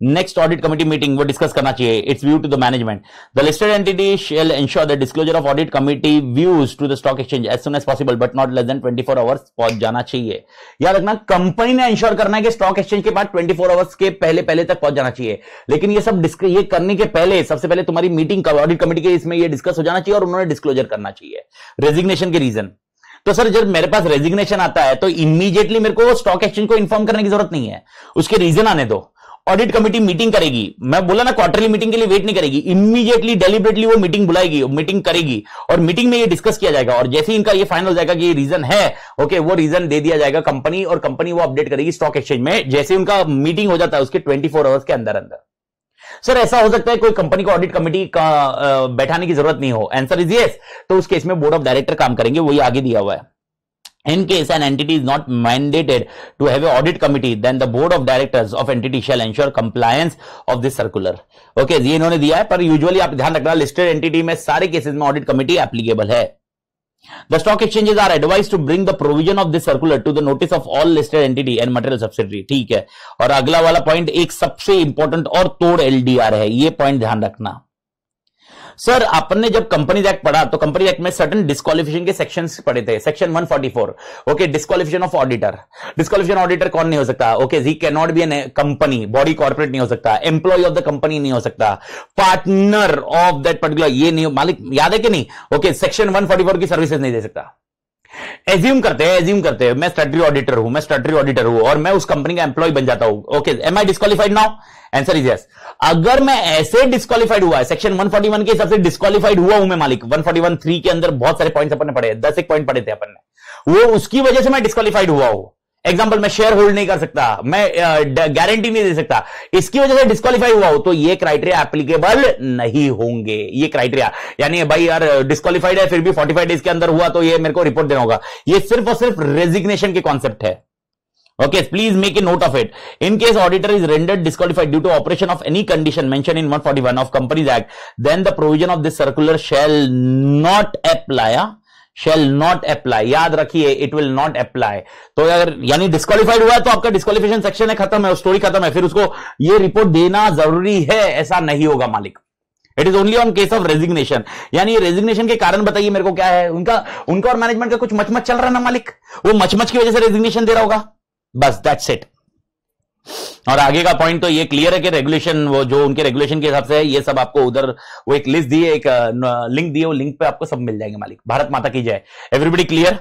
next audit committee meeting, वो discuss करना चाहिए. It's viewed to the management. The listed entity shall ensure the disclosure of audit committee views to the stock exchange as soon as possible, but not less than 24 hours पहुंच जाना चाहिए. याद रखना, company ने ensure करना है कि stock exchange के बाद 24 आवर्स के पहले तक पहुंच जाना चाहिए, लेकिन ये सब ये करने के पहले सबसे पहले तुम्हारी मीटिंग ऑडिट कमेटी के इसमें ये डिस्कस हो जाना चाहिए और उन्होंने डिस्क्लोजर करना चाहिए रेजिग्नेशन के रीजन। तो सर जब मेरे पास रेजिग्नेशन आता है तो इमीडिएटली मेरे को स्टॉक एक्सचेंज को इन्फॉर्म करने की जरूरत नहीं है, उसके रीजन आने दो। ऑडिट कमेटी मीटिंग करेगी, मैं बोला ना क्वार्टरली मीटिंग के लिए वेट नहीं करेगी, इमीडिएटली डेलिबरेटली वो मीटिंग बुलाएगी, मीटिंग करेगी और मीटिंग में ये डिस्कस किया जाएगा और जैसे ही इनका ये फाइनल हो जाएगा कि ये रीजन है, ओके वो रीजन दे दिया जाएगा कंपनी और कंपनी वो अपडेट करेगी स्टॉक एक्सचेंज में, जैसे उनका मीटिंग हो जाता है उसके 24 आवर्स के अंदर अंदर। सर ऐसा हो सकता है कोई कंपनी को ऑडिट कमेटी का बैठाने की जरूरत नहीं हो, आंसर इज यस, तो उस केस में बोर्ड ऑफ डायरेक्टर काम करेंगे, वही आगे दिया हुआ है। In case an entity is not mandated to have an audit committee, then the board of directors of entity shall ensure compliance of this circular. Okay, ये इन्होंने दिया है, पर यूजुअली आप ध्यान रखना लिस्टेड एंटिटी में सारे केसेस में ऑडिट कमेटी एप्लीकेबल है। The stock exchanges are advised to bring the provision of this circular to the notice of all listed entity and material subsidiary. ठीक है, और अगला वाला पॉइंट एक सबसे इंपॉर्टेंट और तोड़ LDR है, ये पॉइंट ध्यान रखना। सर आपने जब कंपनीज एक्ट पढ़ा तो कंपनी एक्ट में सर्टेन डिस्क्वालिफिकेशन के सेक्शंस पढ़े थे, section 144, okay disqualification of auditor. Disqualification auditor कौन नहीं हो सकता? Okay he can not be an company, body corporate नहीं हो सकता, एम्प्लॉय ऑफ द कंपनी नहीं हो सकता, पार्टनर ऑफ दैट पर्टिकुलर ये नहीं, मालिक याद है कि नहीं? ओके सेक्शन 144 की सर्विसेज नहीं दे सकता। एज्यूम करते हैं मैं स्टैट्यूटरी ऑडिटर हूं और मैं उस कंपनी का एम्प्लॉय बन जाता हूं, okay am I disqualified now? Answer is yes. अगर मैं ऐसे डिस्क्वालिफाइड हुआ है, सेक्शन 141 के हिसाब से डिस्क्वालिफाइड हुआ हूं मैं मालिक, 141(3) के अंदर बहुत सारे पॉइंट्स अपन ने पढ़े, 10 एक पॉइंट पढ़े थे अपन ने, वो उसकी वजह से मैं डिस्क्वालिफाइड हुआ हूं, एग्जाम्पल, मैं शेयर होल्ड नहीं कर सकता, मैं गारंटी नहीं दे सकता, इसकी वजह से डिस्क्वालीफाई हुआ हो, तो ये क्राइटेरिया एप्लीकेबल नहीं होंगे। ये क्राइटेरिया यानी भाई यार डिस्क्वालीफाइड है फिर भी 45 डेज के अंदर हुआ तो ये मेरे को रिपोर्ट देना होगा, ये सिर्फ और सिर्फ रेजिग्नेशन के कॉन्सेप्ट है। Okay, please make a note of it. In case auditor is rendered disqualified due to operation of any condition mentioned in 141 of Companies Act, then the provision of this circular shall not apply. Shall not apply. याद रखिए, it will not apply. तो अगर यानी disqualified हुआ है तो आपका disqualification section है, खत्म है, स्टोरी खत्म है, फिर उसको ये रिपोर्ट देना जरूरी है, ऐसा नहीं होगा मालिक। It is only on case of resignation. यानी रेजिग्नेशन के कारण बताइए मेरे को क्या है, उनका और मैनेजमेंट का कुछ मचमच चल रहा है ना मालिक, वो मचमच की वजह से रेजिग्नेशन दे रहा होगा, बस दैट्स इट। और आगे का पॉइंट तो ये क्लियर है कि रेगुलेशन, वो जो उनके रेगुलेशन के हिसाब से है, ये सब आपको उधर वो एक लिस्ट दी है, एक लिंक दी है, वो लिंक पे आपको सब मिल जाएंगे मालिक। भारत माता की जय। Everybody clear?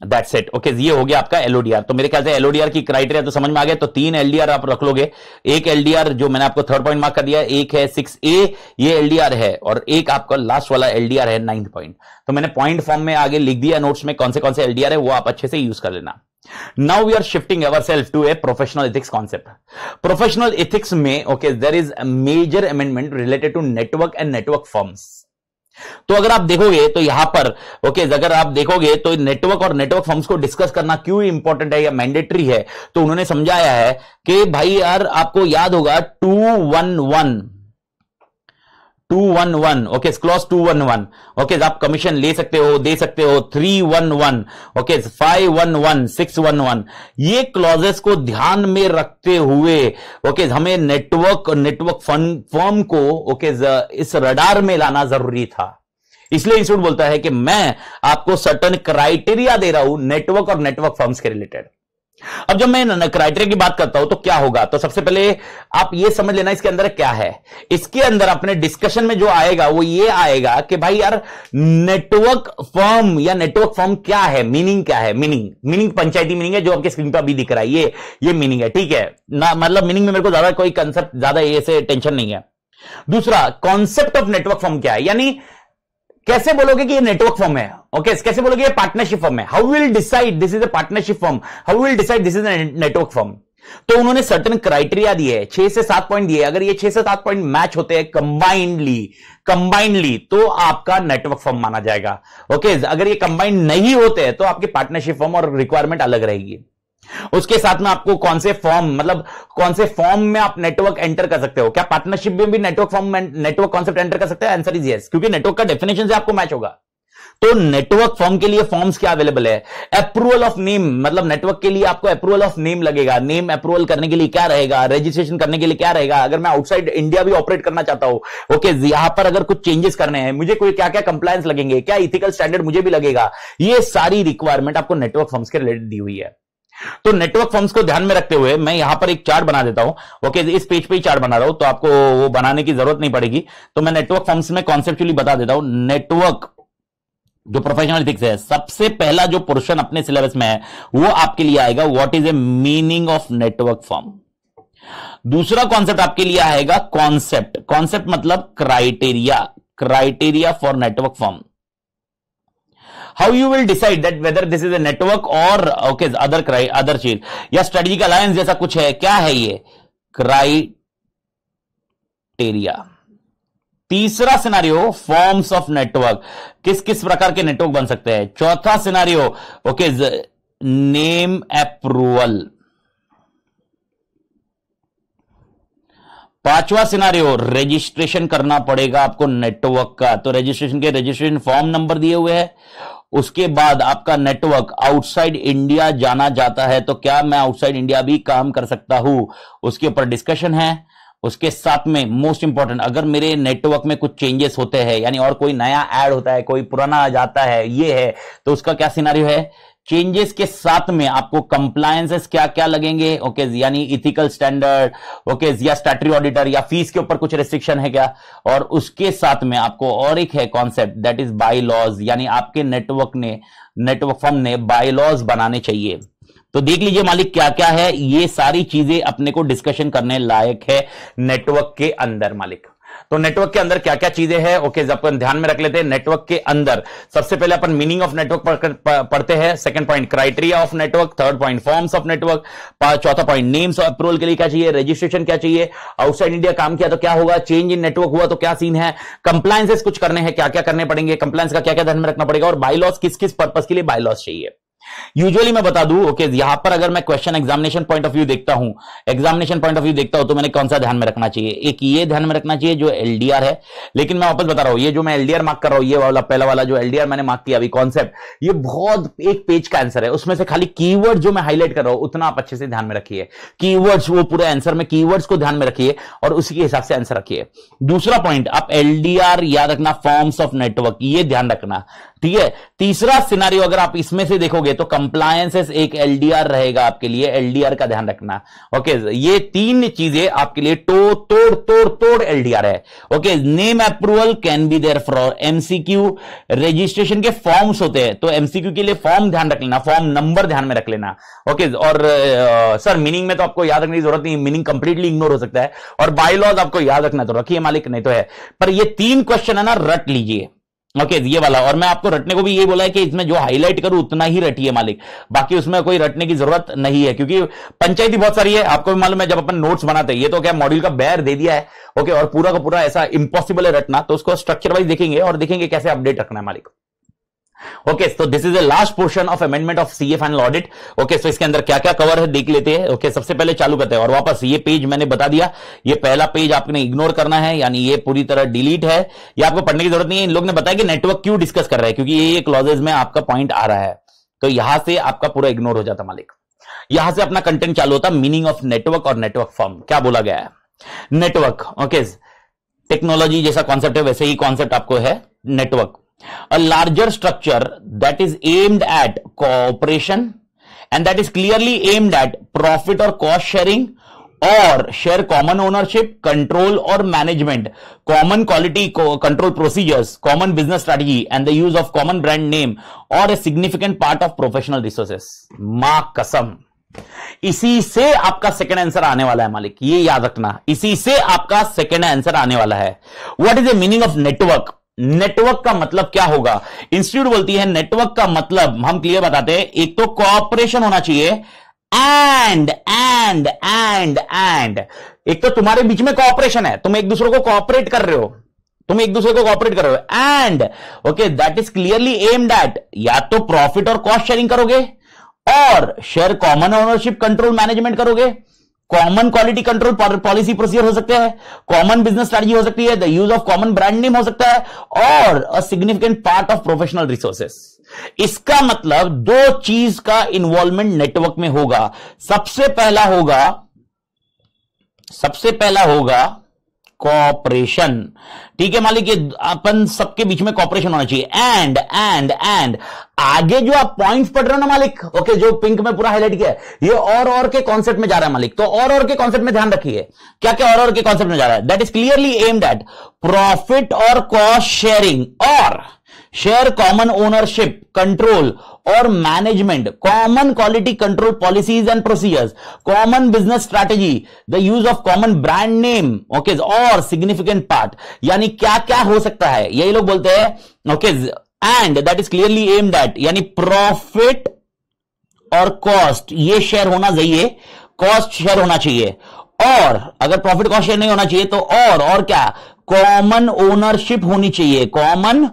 That's it. Okay, ये हो गया आपका एलओडीआर। तो मेरे ख्याल से एलओडीआर की क्राइटेरिया तो समझ में आ गया। तो 3 एलडीआर आप रख लोगे, एक एलडीआर जो मैंने आपको 3rd पॉइंट मार्क कर दिया, एक है 6A, ये एलडीआर है, और एक आपका लास्ट वाला एलडीआर है 9th पॉइंट। तो मैंने पॉइंट फॉर्म में आगे लिख दिया नोट्स में कौन से एलडीआर है, वो आप अच्छे से यूज कर लेना। Now we are shifting ourselves to a professional ethics concept. Professional ethics में there is a major amendment related to network and network firms. तो अगर आप देखोगे तो यहां पर अगर आप देखोगे तो नेटवर्क और नेटवर्क फर्म्स को डिस्कस करना क्यों इंपॉर्टेंट है या मैंडेटरी है, तो उन्होंने समझाया है कि भाई यार आपको याद होगा 211 क्लॉज 211 आप कमीशन ले सकते हो, दे सकते हो, 311 511 611, ये क्लॉजेस को ध्यान में रखते हुए हमें नेटवर्क फर्म को इस रडार में लाना जरूरी था। इसलिए इंस्टीट्यूट बोलता है कि मैं आपको सर्टेन क्राइटेरिया दे रहा हूं नेटवर्क और नेटवर्क फर्म्स के रिलेटेड। अब जब मैं क्राइटेरिया की बात करता हूं तो क्या होगा, तो सबसे पहले आप ये समझ लेना इसके अंदर क्या है। इसके अंदर अपने डिस्कशन में जो आएगा वो ये आएगा कि भाई यार नेटवर्क फर्म या नेटवर्क फर्म क्या है, मीनिंग क्या है। मीनिंग पंचायती मीनिंग है जो आपके स्क्रीन पर अभी दिख रहा है, ये मीनिंग है, ठीक है ना। मतलब मीनिंग में मेरे को ज्यादा कोई कंसेप्ट ज्यादा ऐसे टेंशन नहीं है। दूसरा, कॉन्सेप्ट ऑफ नेटवर्क फर्म क्या है, यानी कैसे बोलोगे कि ये नेटवर्क फर्म है, कैसे बोलोगे ये पार्टनरशिप फर्म है। How will decide this is a partnership firm, how will decide this is a network firm. तो उन्होंने सर्टेन क्राइटेरिया दिए, 6 से 7 पॉइंट दिए। अगर ये 6 से 7 पॉइंट मैच होते हैं कंबाइंडली तो आपका नेटवर्क फर्म माना जाएगा। अगर ये कंबाइंड नहीं होते हैं तो आपकी पार्टनरशिप फर्म और रिक्वायरमेंट अलग रहेगी। उसके साथ में आपको कौन से फॉर्म में आप नेटवर्क एंटर कर सकते हो, क्या पार्टनरशिप में भी नेटवर्क कॉन्सेप्ट एंटर कर सकते हैं? आंसर इज यस, क्योंकि नेटवर्क का डेफिनेशन से आपको मैच होगा। तो नेटवर्क फर्म के लिए फॉर्म्स क्या अवेलेबल है? अप्रूवल ऑफ नेम, मतलब नेटवर्क के लिए आपको अप्रूवल ऑफ नेम लगेगा। नेम अप्रूवल करने के लिए क्या रहेगा, रजिस्ट्रेशन करने के लिए क्या रहेगा। अगर मैं आउटसाइड इंडिया भी ऑपरेट करना चाहता हूं, यहां पर अगर कुछ चेंजेस करने हैं, मुझे कोई क्या क्या कंप्लायंस लगेंगे, क्या इथिकल स्टैंडर्ड मुझे भी लगेगा, ये सारी रिक्वायरमेंट आपको नेटवर्क फर्म्स के रिलेटेड दी हुई है। तो नेटवर्क फर्म्स को ध्यान में रखते हुए मैं यहां पर एक चार्ट बना देता हूं। इस पेज पे ही चार्ट बना रहा हूं, तो आपको वो बनाने की जरूरत नहीं पड़ेगी। तो मैं नेटवर्क फर्म्स में कॉन्सेप्चुअली बता देता हूं। नेटवर्क जो प्रोफेशनल एथिक्स है, सबसे पहला जो पोर्शन अपने सिलेबस में है वो आपके लिए आएगा what is a meaning of network firm. दूसरा कॉन्सेप्ट आपके लिए आएगा कॉन्सेप्ट मतलब criteria for network firm. How you will decide that whether this is a network or other चीज या स्ट्रेटेजिक अलायंस जैसा कुछ है, क्या है ये क्राइटेरिया। तीसरा सिनारियो फॉर्म्स ऑफ नेटवर्क, किस किस प्रकार के नेटवर्क बन सकते हैं। चौथा सिनारियो नेम अप्रूवल। पांचवा सिनारियो रजिस्ट्रेशन करना पड़ेगा आपको नेटवर्क का, तो रजिस्ट्रेशन फॉर्म नंबर दिए हुए हैं। उसके बाद आपका नेटवर्क आउटसाइड इंडिया जाना जाता है, तो क्या मैं आउटसाइड इंडिया भी काम कर सकता हूं, उसके ऊपर डिस्कशन है। उसके साथ में मोस्ट इंपॉर्टेंट, अगर मेरे नेटवर्क में कुछ चेंजेस होते हैं, यानी और कोई नया ऐड होता है, कोई पुराना आ जाता है, ये है, तो उसका क्या सिनारियो है। चेंजेस के साथ में आपको कंप्लायंसेस क्या क्या लगेंगे, यानी इथिकल स्टैंडर्ड, या स्टैट्यूटरी ऑडिटर, या फीस के ऊपर कुछ रिस्ट्रिक्शन है क्या। और उसके साथ में आपको और एक है concept, that is bylaws, यानी आपके नेटवर्क फर्म ने बाय लॉज बनाने चाहिए। तो देख लीजिए मालिक क्या क्या है, ये सारी चीजें अपने को डिस्कशन करने लायक है नेटवर्क के अंदर मालिक। तो नेटवर्क के अंदर क्या क्या चीजें हैं, ओके, अपन ध्यान में रख लेते हैं। नेटवर्क के अंदर सबसे पहले अपन मीनिंग ऑफ नेटवर्क पढ़ते हैं, second point criteria of network, third point forms of network, चौथा पॉइंट नेम्स ऑफ अप्रूवल के लिए क्या चाहिए, रजिस्ट्रेशन क्या चाहिए, आउटसाइड इंडिया काम किया तो क्या होगा, चेंज इन नेटवर्क हुआ तो क्या सीन है, कंप्लायंसेस कुछ करने हैं, क्या क्या करने पड़ेंगे, कंप्लायंस का क्या क्या ध्यान में रखना पड़ेगा, और बायलॉज किस किस पर्पस के लिए बायलॉज चाहिए। यूजुअली मैं बता दूं, ओके, यहां पर अगर मैं question examination point of view देखता हूं, तो मैंने कौन सा ध्यान में रखना चाहिए, एक ये ध्यान में रखना चाहिए जो एलडीआर है। लेकिन मैं वापस बता रहा हूं, ये जो मैं एलडीआर मार्क कर रहा हूं, ये वाला पहला वाला जो एलडीआर मैंने मार्क किया अभी कॉन्सेप्ट, ये बहुत एक पेज का आंसर है, उसमें से खाली कीवर्ड जो मैं हाईलाइट कर रहा हूं उतना आप अच्छे से ध्यान में रखिए। कीवर्ड्स, वो पूरे आंसर में कीवर्ड्स को ध्यान में रखिए और उसी के हिसाब से आंसर रखिए। दूसरा पॉइंट, आप एलडीआर याद रखना, फॉर्म्स ऑफ नेटवर्क, ये ध्यान रखना, ठीक है। तीसरा सिनारियो अगर आप इसमें से देखोगे तो कंप्लायंसेस एक एलडीआर रहेगा आपके लिए, एलडीआर का ध्यान रखना, ओके। ये तीन चीजें आपके लिए तोड़ एलडीआर है, okay. Name approval can be there for MCQ, registration के फॉर्म्स होते हैं तो एमसीक्यू के लिए फॉर्म ध्यान रख लेना, फॉर्म नंबर ध्यान में रख लेना, ओके। और सर मीनिंग में तो आपको याद रखने की जरूरत नहीं, मीनिंग कंप्लीटली इग्नोर हो सकता है, और बायलॉज आपको याद रखना तो रखिए मालिक, नहीं तो है, पर ये तीन क्वेश्चन है ना, रट लीजिए, ओके, ये वाला। और मैं आपको रटने को भी ये बोला है कि इसमें जो हाईलाइट करूं उतना ही रटिए मालिक, बाकी उसमें कोई रटने की जरूरत नहीं है, क्योंकि पंचायती बहुत सारी है, आपको भी मालूम है। जब अपन नोट्स बनाते हैं, ये तो क्या मॉड्यूल का बैर दे दिया है, ओके, और पूरा का पूरा ऐसा इंपॉसिबल है रटना, तो उसको स्ट्रक्चर वाइज देखेंगे और देखेंगे कैसे अपडेट रखना है मालिक। ओके, तो this is the last portion of amendment of CA final audit. Okay, तो इसके अंदर क्या क्या कवर है देख लेते हैं। ओके, सबसे पहले चालू करते हैं, और वापस ये पेज मैंने बता दिया, ये पहला पेज आपने इग्नोर करना है, यानी ये पूरी तरह डिलीट है, ये आपको पढ़ने की जरूरत नहीं है। इन लोग ने बताया कि नेटवर्क क्यों डिस्कस कर रहे हैं, क्योंकि ये क्लॉजेज में आपका पॉइंट आ रहा है, तो यहां से आपका पूरा इग्नोर हो जाता मालिक। यहां से अपना कंटेंट चालू होता, मीनिंग ऑफ नेटवर्क और नेटवर्क फॉर्म। क्या बोला गया है, नेटवर्क, ओके, टेक्नोलॉजी जैसा कॉन्सेप्ट है वैसे ही कॉन्सेप्ट आपको है network. A larger structure that is aimed at cooperation and that is clearly aimed at profit or cost sharing or share common ownership, control or management, common quality control procedures, common business strategy and the use of common brand name or a significant part of professional resources। मां कसम, इसी से आपका second answer आने वाला है मालिक, ये याद रखना, इसी से आपका सेकंड आंसर आने वाला है। What is the meaning of network? Network का मतलब क्या होगा? इंस्टीट्यूट बोलती है नेटवर्क का मतलब, हम क्लियर बताते हैं, एक तो कोऑपरेशन होना चाहिए, एंड एक तो तुम्हारे बीच में कोऑपरेशन है, तुम एक दूसरे को कोऑपरेट कर रहे हो, and okay, that is clearly aimed at, या तो प्रॉफिट और कॉस्ट शेयरिंग करोगे, और share common ownership control management करोगे, common quality control policy procedure हो सकते हैं, कॉमन बिजनेस स्ट्रेटजी हो सकती है, the use of common brand name हो सकता है, और a significant part of professional resources. इसका मतलब दो चीज का इन्वॉल्वमेंट नेटवर्क में होगा। सबसे पहला होगा कॉपरेशन, ठीक है मालिक, ये अपन सबके बीच में कॉपरेशन होना चाहिए, एंड आगे जो आप पॉइंट्स पढ़ रहे हो ना मालिक, ओके, जो पिंक में पूरा हाईलाइट किया है, ये और के कॉन्सेप्ट में जा रहा है मालिक, तो और के कॉन्सेप्ट में ध्यान रखिए, क्या क्या और के कॉन्सेप्ट में जा रहा है, that is clearly aimed eight profit और कॉस्ट शेयरिंग, और शेयर कॉमन ओनरशिप कंट्रोल और management, common quality control policies and procedures, common business strategy, the use of common brand name, okay, और सिग्निफिकेंट पार्ट, यानी क्या क्या हो सकता है, यही लोग बोलते हैं, okay, and that is clearly aimed eight, यानी प्रॉफिट और कॉस्ट ये शेयर होना चाहिए, कॉस्ट शेयर होना चाहिए, और अगर प्रॉफिट कॉस्ट शेयर नहीं होना चाहिए तो और क्या, कॉमन ओनरशिप होनी चाहिए, कॉमन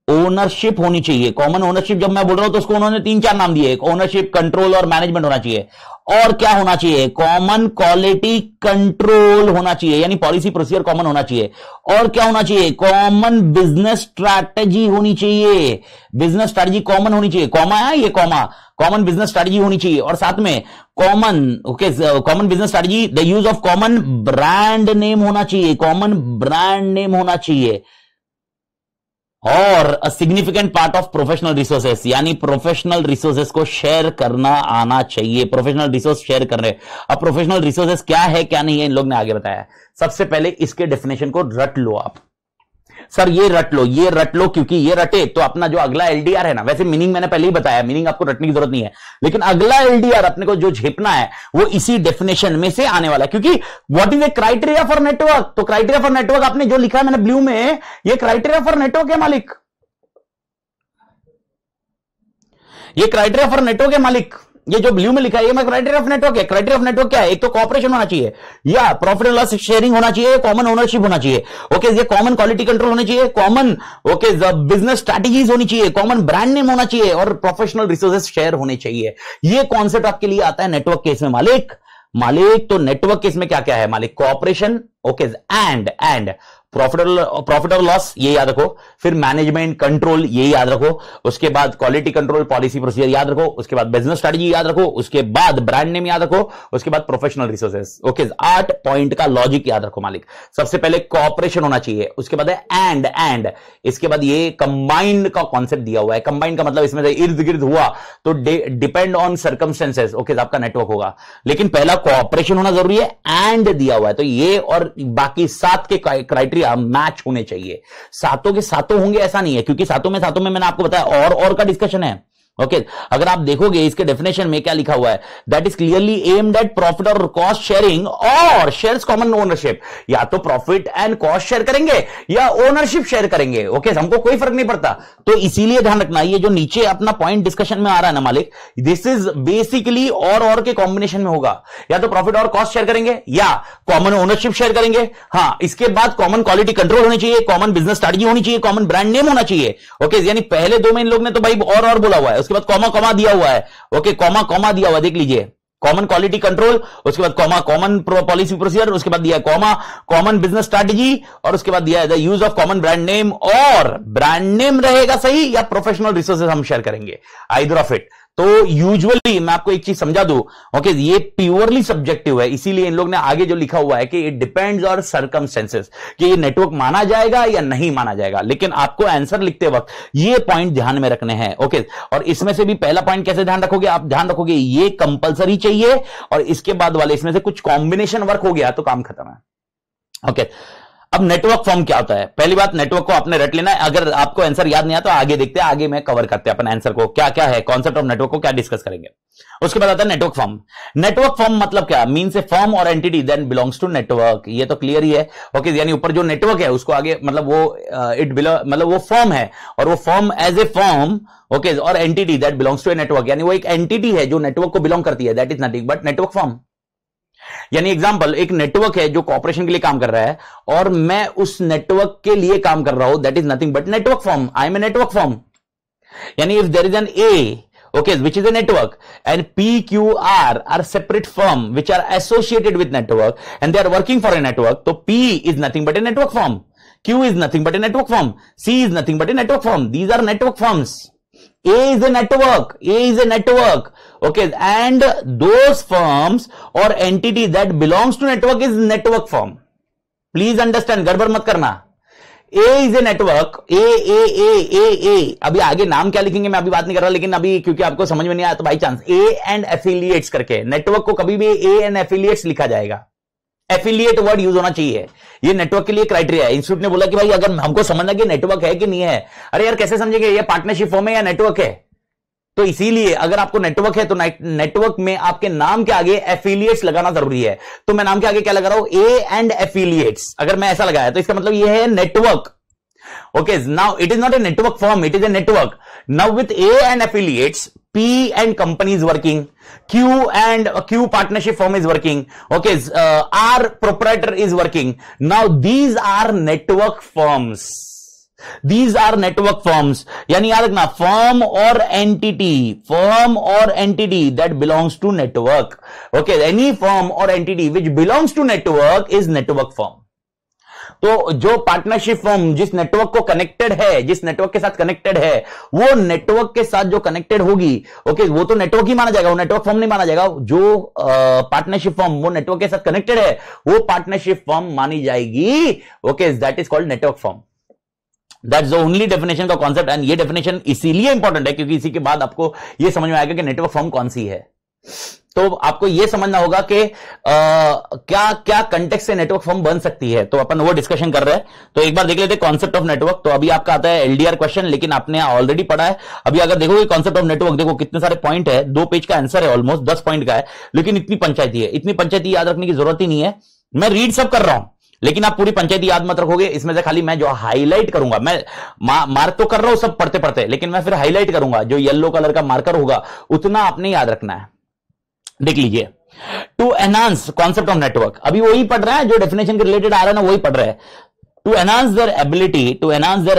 ओनरशिप होनी चाहिए। कॉमन ओनरशिप जब मैं बोल रहा हूं तो उसको उन्होंने 3-4 नाम दिए, ओनरशिप, कंट्रोल और मैनेजमेंट होना चाहिए, और क्या होना चाहिए, कॉमन क्वालिटी कंट्रोल होना चाहिए, यानी पॉलिसी प्रोसीजर कॉमन होना चाहिए, और क्या होना चाहिए, कॉमन बिजनेस स्ट्रैटेजी होनी चाहिए, बिजनेस स्ट्रैटेजी कॉमन होनी चाहिए, कॉमा है ये, कॉमन बिजनेस स्ट्रैटेजी होनी चाहिए, और साथ में common business strategy, the use of common brand name होना चाहिए, कॉमन ब्रांड नेम होना चाहिए, और a significant part of professional resources, यानी प्रोफेशनल रिसोर्सेस को शेयर करना आना चाहिए, प्रोफेशनल रिसोर्स शेयर कर रहे। अब प्रोफेशनल रिसोर्सेस क्या है क्या नहीं है, इन लोग ने आगे बताया। सबसे पहले इसके डेफिनेशन को रट लो आप, सर ये रट लो क्योंकि ये रटे तो अपना जो अगला एलडीआर है ना, वैसे मीनिंग मैंने पहले ही बताया, मीनिंग आपको रटने की जरूरत नहीं है, लेकिन अगला एलडीआर अपने को जो झेपना है वो इसी डेफिनेशन में से आने वाला है। क्योंकि what is a criteria for network, तो क्राइटेरिया फॉर नेटवर्क आपने जो लिखा है मैंने ब्लू में, ये क्राइटेरिया फॉर नेटवर्क है मालिक, ये क्राइटेरिया फॉर नेटवर्क है मालिक, ये जो ब्लू में लिखा है ये क्राइटेरिया ऑफ नेटवर्क है। क्राइटेरिया ऑफ नेटवर्क क्या है? एक तो कॉपरेशन होना चाहिए, या प्रॉफिट एंड लॉस शेयरिंग होना चाहिए, कॉमन ओनरशिप होना चाहिए, ओके, ये कॉमन क्वालिटी कंट्रोल होना चाहिए, कॉमन ओके बिजनेस स्ट्रैटेजीज होनी चाहिए, कॉमन ब्रांड नेम होना चाहिए और प्रोफेशनल रिसोर्सेज शेयर होने चाहिए। ये कॉन्सेप्ट आपके लिए आता है नेटवर्क केस में मालिक। तो नेटवर्क केस में क्या क्या है मालिक? कॉपरेशन, ओके, एंड प्रॉफिट और लॉस ये याद रखो, फिर मैनेजमेंट कंट्रोल ये याद रखो, उसके बाद क्वालिटी कंट्रोल पॉलिसी प्रोसीजर याद रखो, उसके बाद बिजनेस स्ट्रेटजी याद रखो, उसके बाद ब्रांड नेम याद रखो, उसके बाद प्रोफेशनल रिसोर्सेज। ओके, 8 पॉइंट का लॉजिक याद रखो मालिक। सबसे पहले कॉपरेशन होना चाहिए, उसके बाद है एंड, इसके बाद ये कंबाइंड का कॉन्सेप्ट दिया हुआ है। कंबाइंड का मतलब इसमें से इर्द गिर्द हुआ तो डिपेंड ऑन सर्कमस्टेंसेस, ओके, आपका नेटवर्क होगा, लेकिन पहला कॉपरेशन होना जरूरी है, एंड दिया हुआ है, तो ये और बाकी 7 के क्राइटेरिया मैच होने चाहिए। सातों के सातों होंगे ऐसा नहीं है, क्योंकि सातों में मैंने आपको बताया और का डिस्कशन है। ओके, अगर आप देखोगे इसके डेफिनेशन में क्या लिखा हुआ है, that is clearly aimed eight profit और कॉस्ट शेयरिंग और शेयर्स कॉमन ओनरशिप। या तो प्रॉफिट एंड कॉस्ट शेयर करेंगे या ओनरशिप शेयर करेंगे, ओके, हमको कोई फर्क नहीं पड़ता। तो इसीलिए ध्यान रखना, ये जो नीचे अपना पॉइंट डिस्कशन में आ रहा है ना मालिक, दिस इज बेसिकली और के कॉम्बिनेशन में होगा। या तो प्रॉफिट और कॉस्ट शेयर करेंगे या कॉमन ओनरशिप शेयर करेंगे। हाँ, इसके बाद कॉमन क्वालिटी कंट्रोल होनी चाहिए, कॉमन बिजनेस स्ट्रैटेजी होनी चाहिए, कॉमन ब्रांड नेम होना चाहिए। ओके, यानी पहले 2 में इन लोग ने तो भाई और बोला हुआ है, उसके बाद कॉमा दिया हुआ है, ओके, कॉमा दिया हुआ है, देख लीजिए, कॉमन क्वालिटी कंट्रोल, उसके बाद कॉमन पॉलिसी प्रोसीजर, उसके बाद दिया है कॉमन बिजनेस स्ट्रैटेजी, और उसके बाद दिया है the use of common brand name, और ब्रांड नेम रहेगा सही या प्रोफेशनल रिसोर्सेज हम शेयर करेंगे, आइदर ऑफ इट। तो यूजुअली मैं आपको एक चीज समझा दूं, ओके, ये प्योरली सब्जेक्टिव है, इसीलिए इन लोग ने आगे जो लिखा हुआ है कि इट डिपेंड्स ऑन सर्कमस्टेंसेस, कि ये नेटवर्क माना जाएगा या नहीं माना जाएगा, लेकिन आपको आंसर लिखते वक्त ये पॉइंट ध्यान में रखने हैं। ओके, और इसमें से भी पहला पॉइंट कैसे ध्यान रखोगे? आप ध्यान रखोगे ये कंपलसरी चाहिए, और इसके बाद वाले इसमें से कुछ कॉम्बिनेशन वर्क हो गया तो काम खत्म है। ओके, अब नेटवर्क फॉर्म क्या होता है? पहली बात, नेटवर्क को आपने रट लेना है। अगर आपको आंसर याद नहीं आता तो आगे देखते हैं, आगे में कवर करते हैं अपन आंसर को, क्या क्या है कॉन्सेप्ट ऑफ नेटवर्क को क्या डिस्कस करेंगे। उसके बाद आता है नेटवर्क फॉर्म। नेटवर्क फॉर्म मतलब क्या? Means a form or entity that belongs to network. ये तो क्लियर ही है। ओके, यानी ऊपर जो नेटवर्क है उसको आगे मतलब वो फॉर्म है, और वो firm as a firm, okay, और entity that belongs to a network, यानी वो एक एंटिटी है जो नेटवर्क को बिलोंग करती है, that is nothing but network firm. यानी एग्जांपल, एक नेटवर्क है जो कॉर्पोरेशन के लिए काम कर रहा है और मैं उस नेटवर्क के लिए काम कर रहा हूं, that is nothing but network firm. I am a network firm. यानी if there is an A, okay, which is a network, and PQR are separate firm which are associated with network and they are working for a network, so P is nothing but a network firm, Q is nothing but a network firm, C is nothing but a network firm. These are network firms. A is a network, okay, and those firms or entity that belongs to network is network firm. Please understand, गड़बड़ मत करना। A is a network, A, अभी आगे नाम क्या लिखेंगे मैं अभी बात नहीं कर रहा, लेकिन अभी क्योंकि आपको समझ में नहीं आया तो by chance A and affiliates करके, नेटवर्क को कभी भी A and affiliates लिखा जाएगा, एफिलिएट वर्ड यूज होना चाहिए। ये नेटवर्क के लिए क्राइटेरिया है। इंस्टीट्यूट ने बोला कि भाई अगर हमको समझना कि नेटवर्क है कि नहीं है, अरे यार कैसे समझेंगे ये पार्टनरशिप फॉर्म है या नेटवर्क है? तो इसीलिए अगर आपको नेटवर्क है तो नेटवर्क में आपके नाम के आगे एफिलिएट्स लगाना जरूरी है। तो मैं नाम के आगे क्या लगा रहा हूं? A and affiliates. अगर मैं ऐसा लगाया तो इसका मतलब ये है network. Okay, now it is not a network firm, it is a network. Now with A and affiliates, P and company is working, Q partnership firm is working, okay, R proprietor is working. Now these are network firms. These are network firms. यानी याद रखना, firm or entity that belongs to network. Okay, any firm or entity which belongs to network is network firm. तो जो partnership form जिस network को connected है, जिस network के साथ कनेक्टेड है, वो नेटवर्क के साथ जो कनेक्टेड होगी, ओके, वो तो नेटवर्क ही माना जाएगा, वो नेटवर्क फॉर्म नहीं माना जाएगा। जो पार्टनरशिप फॉर्म वो नेटवर्क के साथ कनेक्टेड है वो पार्टनरशिप फॉर्म मानी जाएगी। Okay, that is called network form. That's the only definition का कॉन्सेप्ट, एंड ये डेफिनेशन इसीलिए इंपॉर्टेंट है क्योंकि इसी के बाद आपको ये समझ में आएगा कि नेटवर्क फॉर्म कौन सी है। तो आपको यह समझना होगा कि क्या क्या कंटेक्स्ट से नेटवर्क फॉर्म बन सकती है, तो अपन वो डिस्कशन कर रहे हैं। तो एक बार देख लेते हैं कॉन्सेप्ट ऑफ नेटवर्क। तो अभी आपका आता है एलडीआर क्वेश्चन, लेकिन आपने ऑलरेडी पढ़ा है। अभी अगर देखोगे कॉन्सेप्ट ऑफ नेटवर्क, देखो कितने सारे पॉइंट है, 2 पेज का आंसर है, ऑलमोस्ट 10 पॉइंट का है, लेकिन इतनी पंचायती है, इतनी पंचायती याद रखने की जरूरत ही नहीं है। मैं रीड सब कर रहा हूं, लेकिन आप पूरी पंचायती याद मत रखोगे। इसमें से खाली मैं जो हाईलाइट करूंगा, मैं मार्क तो कर रहा हूं सब पढ़ते पढ़ते, लेकिन मैं फिर हाईलाइट करूंगा, जो येलो कलर का मार्कर होगा उतना आपने याद रखना है। देख लीजिए, to enhance concept of network, अभी वही पढ़ रहा है जो डेफिनेशन के रिलेटेड आ रहा है ना, वही पढ़ रहा है। To enhance their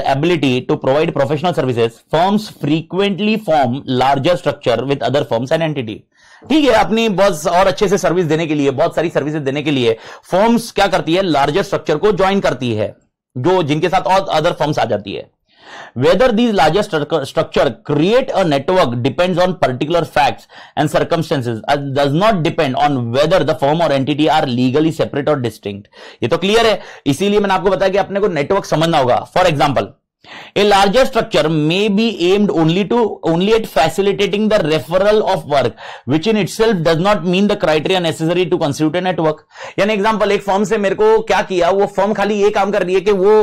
ability to provide professional services, firms frequently form larger structure with other firms and entity. ठीक है, अपनी बहुत और अच्छे से सर्विस देने के लिए, बहुत सारी सर्विसेज देने के लिए फर्म्स क्या करती है, लार्जर स्ट्रक्चर को ज्वाइन करती है, जो जिनके साथ और अदर फर्म्स आ जाती है। Whether these larger structure create a network depends on particular facts and circumstances and does not depend on whether the firm or entity are legally separate or distinct. ये तो क्लियर है, इसीलिए मैंने आपको बताया कि अपने को नेटवर्क समझना होगा। For example, a larger structure may be aimed only at facilitating the referral of work, which in itself does not mean the criteria necessary to constitute a network. यानी एग्जांपल, एक फर्म से मेरे को क्या किया, वो फर्म खाली ये काम कर रही है कि वो